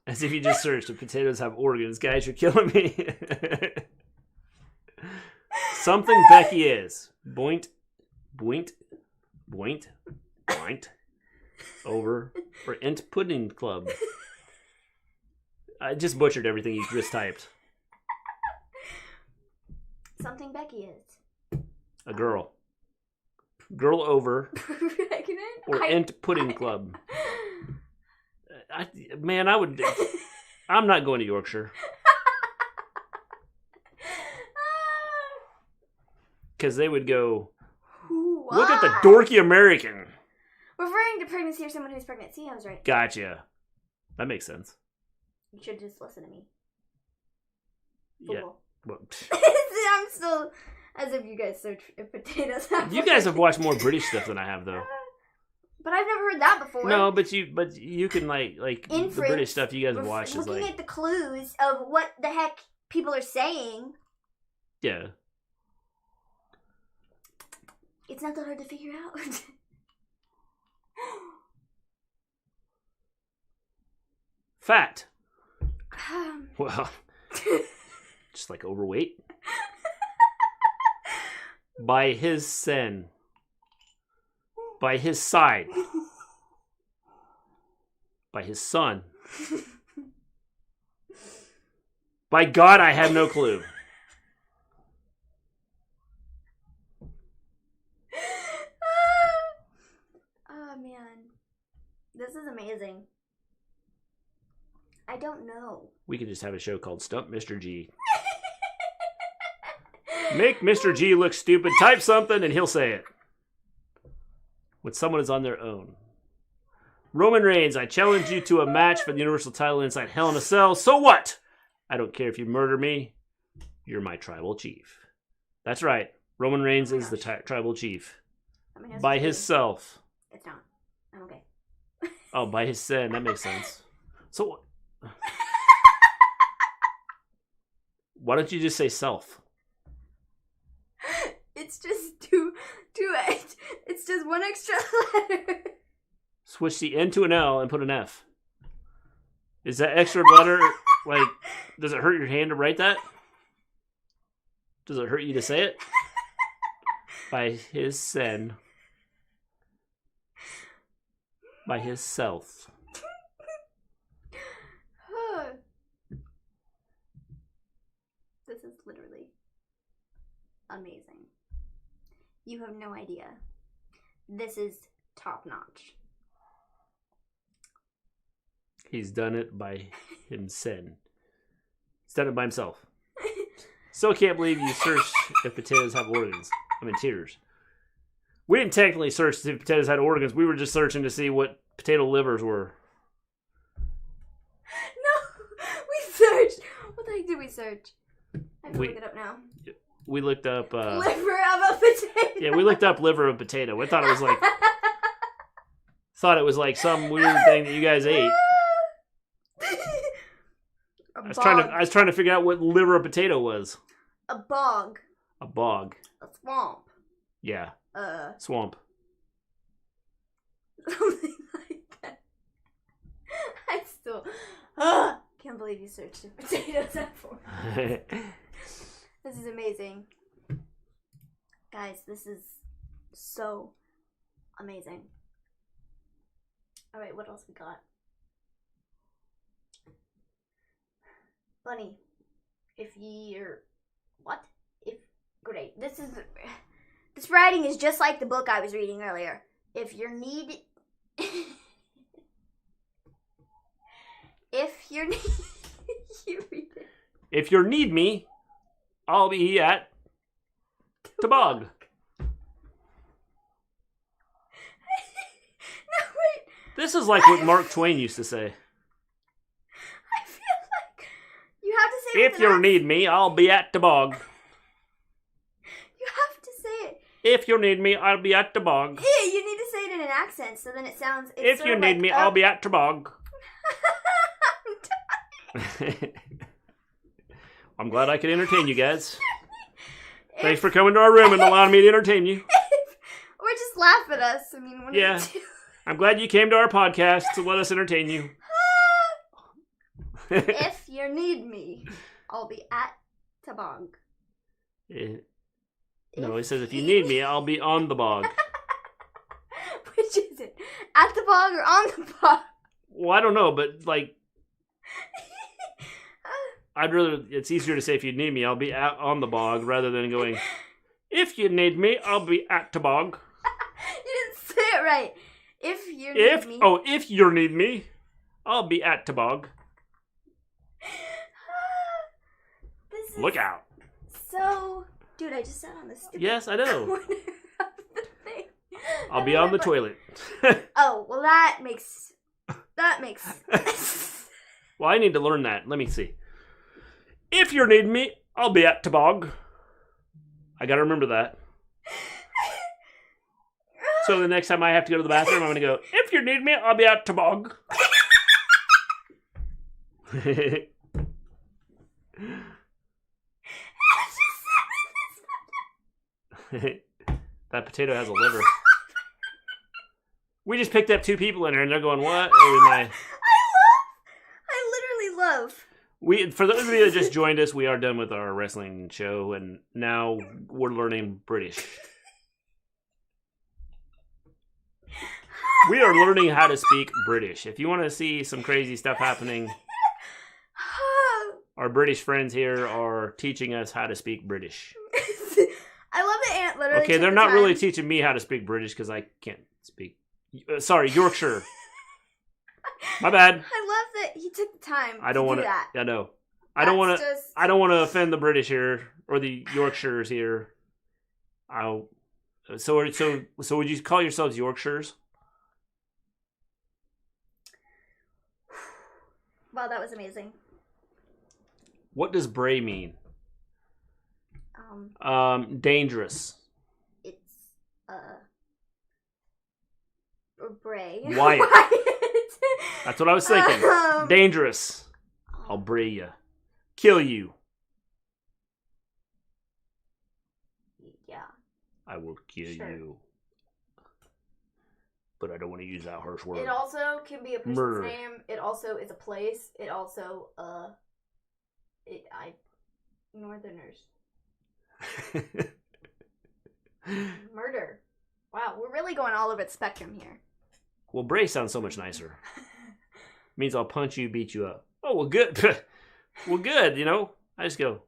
As if you just searched if potatoes have organs. Guys, you're killing me. Something Becky is. Boint. Over. For Ent Pudding Club. I just butchered everything you just typed. Something Becky is. A girl. Girl over. Pregnant? Or Ent Pudding Club. I'm not going to Yorkshire. Because they would go, look at the dorky American. Referring to pregnancy or someone who's pregnant. See, I was right. Gotcha. That makes sense. You should just listen to me. Yeah. Well, I'm still, as if you guys search if potatoes have you guys have watched more British stuff than I have, though. But I've never heard that before. No, but you can like inference, the British stuff you guys have watched is looking like at the clues of what the heck people are saying. Yeah. It's not that hard to figure out. Fat. Well, just like overweight. By his sin. By his side. By his son. By God, I have no clue. Oh, man. This is amazing. I don't know. We could just have a show called Stump Mr. G. Make Mr. G look stupid. Type something and he'll say it. When someone is on their own. Roman Reigns, I challenge you to a match for the Universal title inside Hell in a Cell. So what? I don't care if you murder me. You're my tribal chief. That's right. Roman Reigns is the tribal chief. By himself. It's not. I'm okay. Oh, by his sin. That makes sense. So what? Why don't you just say self? It's just two. It's just one extra letter. Switch the N to an L and put an F. Is that extra letter, like, does it hurt your hand to write that? Does it hurt you to say it? By his sin. By his self. This is literally amazing. You have no idea. This is top notch. He's done it by himself. He's done it by himself. Still can't believe you searched if potatoes have organs. I'm in tears. We didn't technically search if potatoes had organs. We were just searching to see what potato livers were. No, we searched. What the heck did we search? I have to look it up now. We looked up... liver of a potato. Yeah, we looked up liver of potato. We thought it was like some weird thing that you guys ate. I was trying to figure out what liver of potato was. A bog. A bog. A swamp. Yeah. Swamp. Something like that. I still can't believe you searched if potatoes have for. This is amazing. Guys, this is so amazing. Alright, what else we got? Bunny, if you're... What? Great. This writing is just like the book I was reading earlier. If you're need... If you're need... You read it. If you need me, I'll be at Tabog. No, wait. This is like what Mark Twain used to say. I feel like you have to say it. If you need me, I'll be at Tabog. You have to say it. If you need me, I'll be at Tabog. Yeah, you need to say it in an accent, so then it sounds... If you need me, I'll be at Tabog. I'm glad I could entertain you guys. Thanks for coming to our room and allowing me to entertain you. Or just laugh at us. I mean, what yeah. I'm glad you came to our podcast to let us entertain you. If you need me, I'll be at Tabog. No, he says if you need me, I'll be on the bog. Which is it? At the bog or on the bog? Well, I don't know, but like... it's easier to say if you need me, I'll be on the bog, rather than going, if you need me, I'll be at the bog. You didn't say it right. If you need me. Oh, if you need me, I'll be at the bog. Look out. So, dude, I just sat on this stupid Yes, I know. corner of the thing. I'll be on the toilet. Oh, well that makes Well, I need to learn that. Let me see. If you need me, I'll be at Tabog. I gotta remember that. So the next time I have to go to the bathroom, I'm gonna go, if you need me, I'll be at Tabog. That potato has a liver. We just picked up 2 people in here and they're going, what? Oh, I literally love. For those of you that just joined us, we are done with our wrestling show, and now we're learning British. We are learning how to speak British. If you want to see some crazy stuff happening, our British friends here are teaching us how to speak British. I love that Aunt literally. Okay, they're not really teaching me how to speak British because I can't speak. Sorry, Yorkshire. My bad. I love that he took the time. I don't want to. that. I know. I don't want to. I don't want to offend the British here or the Yorkshires here. So would you call yourselves Yorkshires? Wow, that was amazing. What does bray mean? Dangerous. It's bray. Wyatt. That's what I was thinking. Dangerous. I'll bray you. Kill you. Yeah. I will kill you. But I don't want to use that harsh word. It also can be a person's Murder. name. It also is a place. It also Northerners. Murder. Wow, we're really going all over the spectrum here. Well, bray sounds so much nicer. Means I'll punch you, beat you up. Oh, well, good. Well, good, you know. I just go,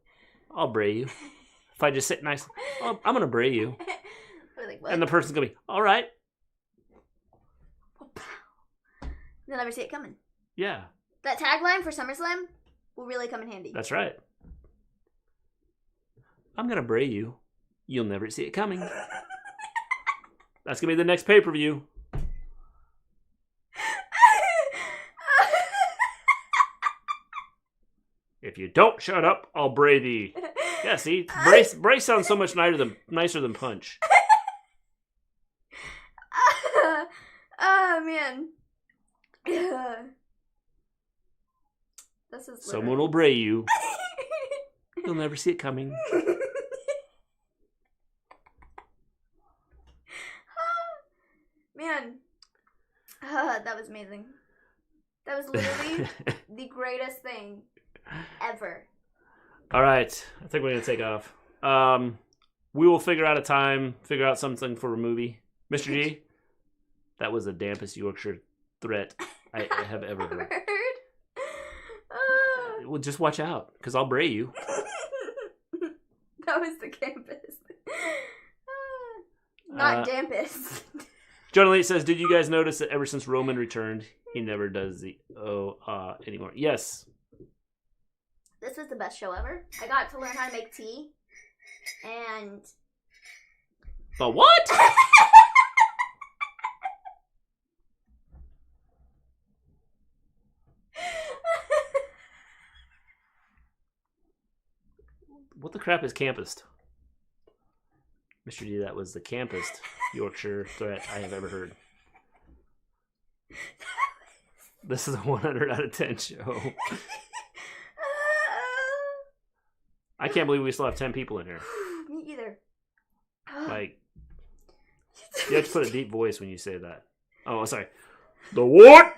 I'll bray you. If I just sit nice, I'm going to bray you. We're like, what? And the person's going to be, all right. You'll never see it coming. Yeah. That tagline for SummerSlam will really come in handy. That's right. I'm going to bray you. You'll never see it coming. That's going to be the next pay-per-view. If you don't shut up, I'll bray thee. Yeah, see? Bray sounds so much nicer than punch. Oh, man. This is Someone will bray you. You'll never see it coming. Man. That was amazing. That was literally the greatest thing ever. All right. I think we're going to take off. We will figure out a time, figure out something for a movie. Mr. G, that was the dampest Yorkshire threat I have ever heard. Well, just watch out, because I'll bray you. That was the campus. Not dampest. John Elite says, did you guys notice that ever since Roman returned, he never does the anymore? Yes. This was the best show ever. I got to learn how to make tea. And... The what? What the crap is campus? Mr. D, that was the campest Yorkshire threat I have ever heard. This is a 100 out of 10 show. I can't believe we still have 10 people in here. Me either. Like, you have to put a deep voice when you say that. Oh, sorry. The what?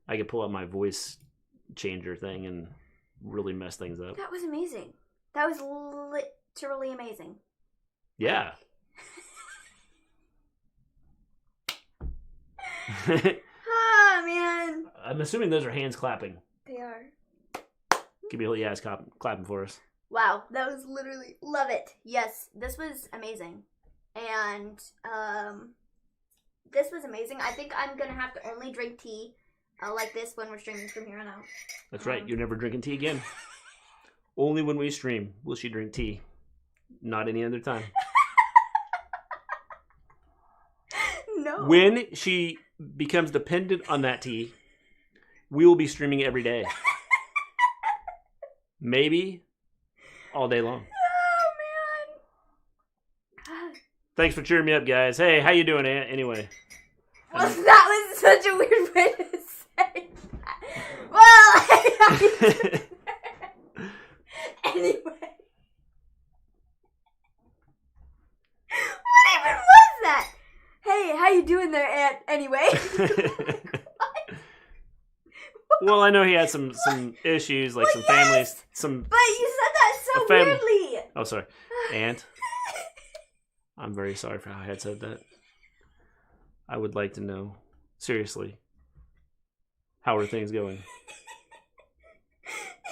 I could pull out my voice changer thing and really mess things up. That was amazing. That was literally amazing. Yeah. Oh, man. I'm assuming those are hands clapping. They are. Give me a little yes clapping for us. Wow, that was literally... Love it. Yes, this was amazing. And, this was amazing. I think I'm going to have to only drink tea like this when we're streaming from here on out. That's right. You're never drinking tea again. Only when we stream will she drink tea. Not any other time. No. When she becomes dependent on that tea, we will be streaming every day. Maybe all day long. Oh, man. Thanks for cheering me up, guys. Hey, how you doing, Aunt? Anyway. Well, that was such a weird way to say that. Well, anyway. What even was that? Hey, how how you doing there, Aunt? Anyway. Well, I know he had some issues, like some families, some. But you said that so weirdly. Oh, sorry, Aunt. I'm very sorry for how I had said that. I would like to know, seriously, how are things going? You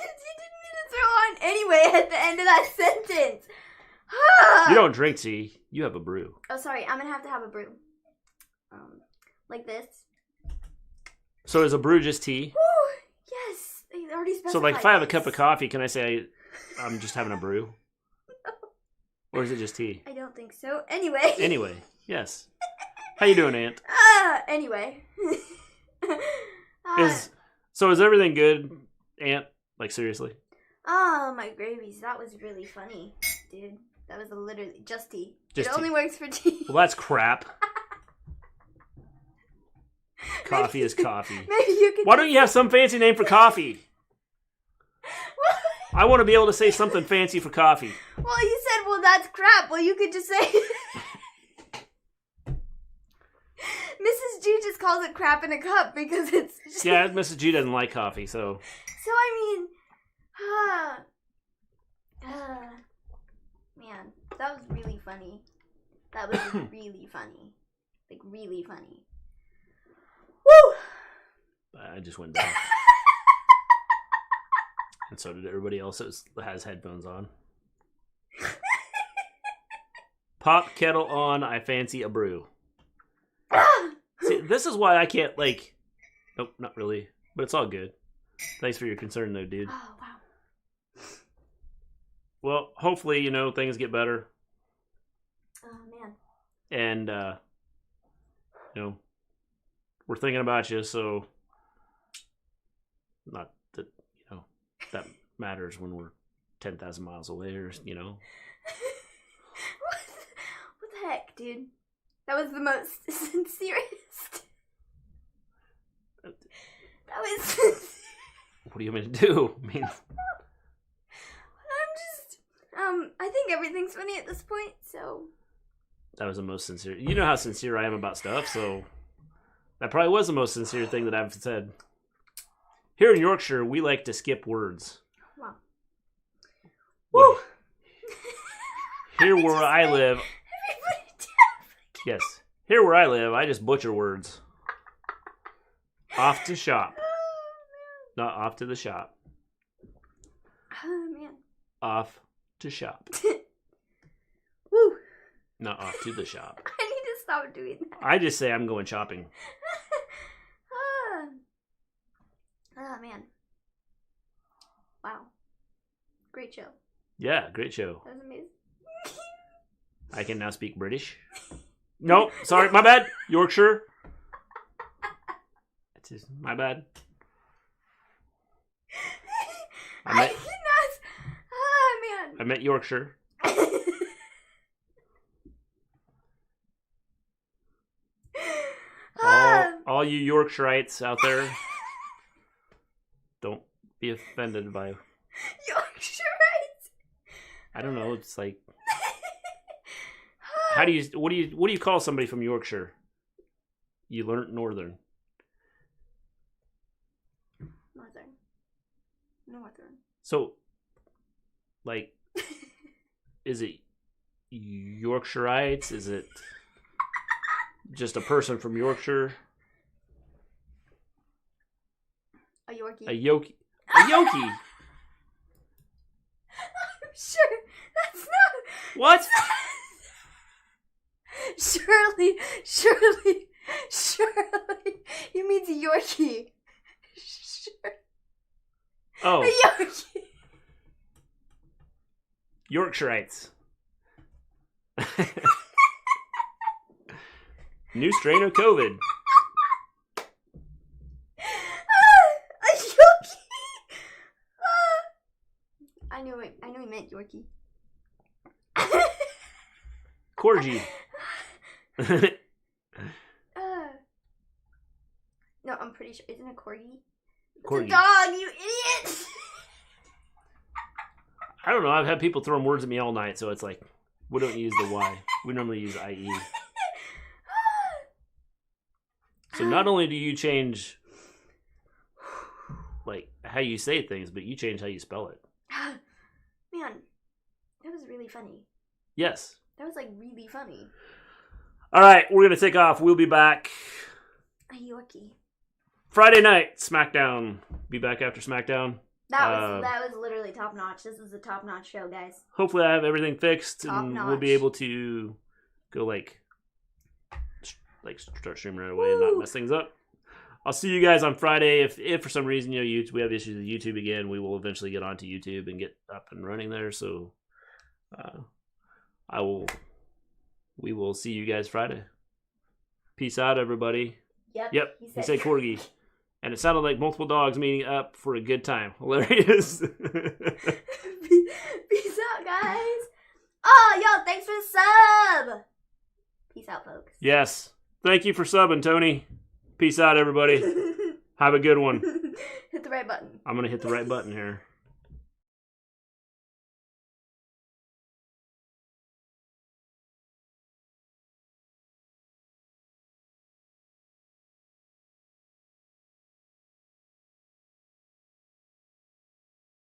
didn't mean to throw on anyway at the end of that sentence. You don't drink tea. You have a brew. Oh, sorry. I'm gonna have to have a brew. Like this. So is a brew just tea? Ooh, yes. They already specified. So, like, if I have a cup of coffee, can I say I'm just having a brew? No. Or is it just tea? I don't think so. Anyway. Anyway, yes. How you doing, Aunt? Anyway. Is everything good, Aunt? Like, seriously? Oh, my gravies. That was really funny, dude. That was literally just tea. Just it only works for tea. Well, that's crap. Coffee is coffee. Maybe you could. Why don't you have some fancy name for coffee? I want to be able to say something fancy for coffee. Well, you said, well, that's crap. Well, you could just say... Mrs. G just calls it crap in a cup because it's... Yeah, Mrs. G doesn't like coffee, so... So, I mean... man, that was really funny. That was really funny. Like, really funny. Woo! I just went down. And so did everybody else that has headphones on. Pop kettle on, I fancy a brew. See, this is why I can't, like... Nope, not really. But it's all good. Thanks for your concern, though, dude. Oh, wow. Well, hopefully, things get better. Oh, man. And, we're thinking about you, so... Not that, that matters when we're 10,000 miles away, or, What the heck, dude? That was the most sincerest. That was sincere. What do you want me to do? I mean... I think everything's funny at this point, so... That was the most sincere... You know how sincere I am about stuff, so... That probably was the most sincere thing that I've said. Here in Yorkshire, we like to skip words. Wow. Woo! Here where I live... Yes. Here where I live, I just butcher words. Off to shop. Not off to the shop. Oh, man. Off to shop. Woo! Not off to the shop. I need to stop doing that. I just say I'm going shopping. Oh, man. Wow. Great show. Yeah, great show. That was amazing. I can now speak British. Nope, sorry, my bad. Yorkshire. It's just, my bad. I cannot. Oh, man. I meant Yorkshire. All you Yorkshirites out there, don't be offended by Yorkshirites. I don't know. It's like, what do you call somebody from Yorkshire? You learnt Northern. Northern. So, like, is it Yorkshirites? Is it just a person from Yorkshire? A Yorkie. A Yoki. A Yoki. I'm sure that's not. What? Surely. He means a Yorkie. Sure. Oh. A Yorkie. Yorkshirites. New strain of COVID. A Yorkie. I knew he meant Yorkie. Corgi. No, I'm pretty sure. Isn't it Corgi? Corgi. It's a dog, you idiot! I don't know. I've had people throwing words at me all night, so it's like, we don't use the Y. We normally use IE. So not only do you change, like, how you say things, but you change how you spell it. Man, that was really funny. Yes. That was, like, really funny. All right, we're going to take off. We'll be back A Yorkie. Friday night, SmackDown. Be back after SmackDown. That was literally top notch. This is a top notch show, guys. Hopefully I have everything fixed, Top and notch. we'll be able to go, like start streaming right away and not mess things up. I'll see you guys on Friday. If for some reason, YouTube, we have issues with YouTube again, we will eventually get onto YouTube and get up and running there. So, we will see you guys Friday. Peace out, everybody. Yep. He said corgi. And it sounded like multiple dogs meeting up for a good time. Hilarious. Peace out, guys. Oh, yo, thanks for the sub. Peace out, folks. Yes. Thank you for subbing, Tony. Peace out, everybody. Have a good one. Hit the right button. I'm going to hit the right button here.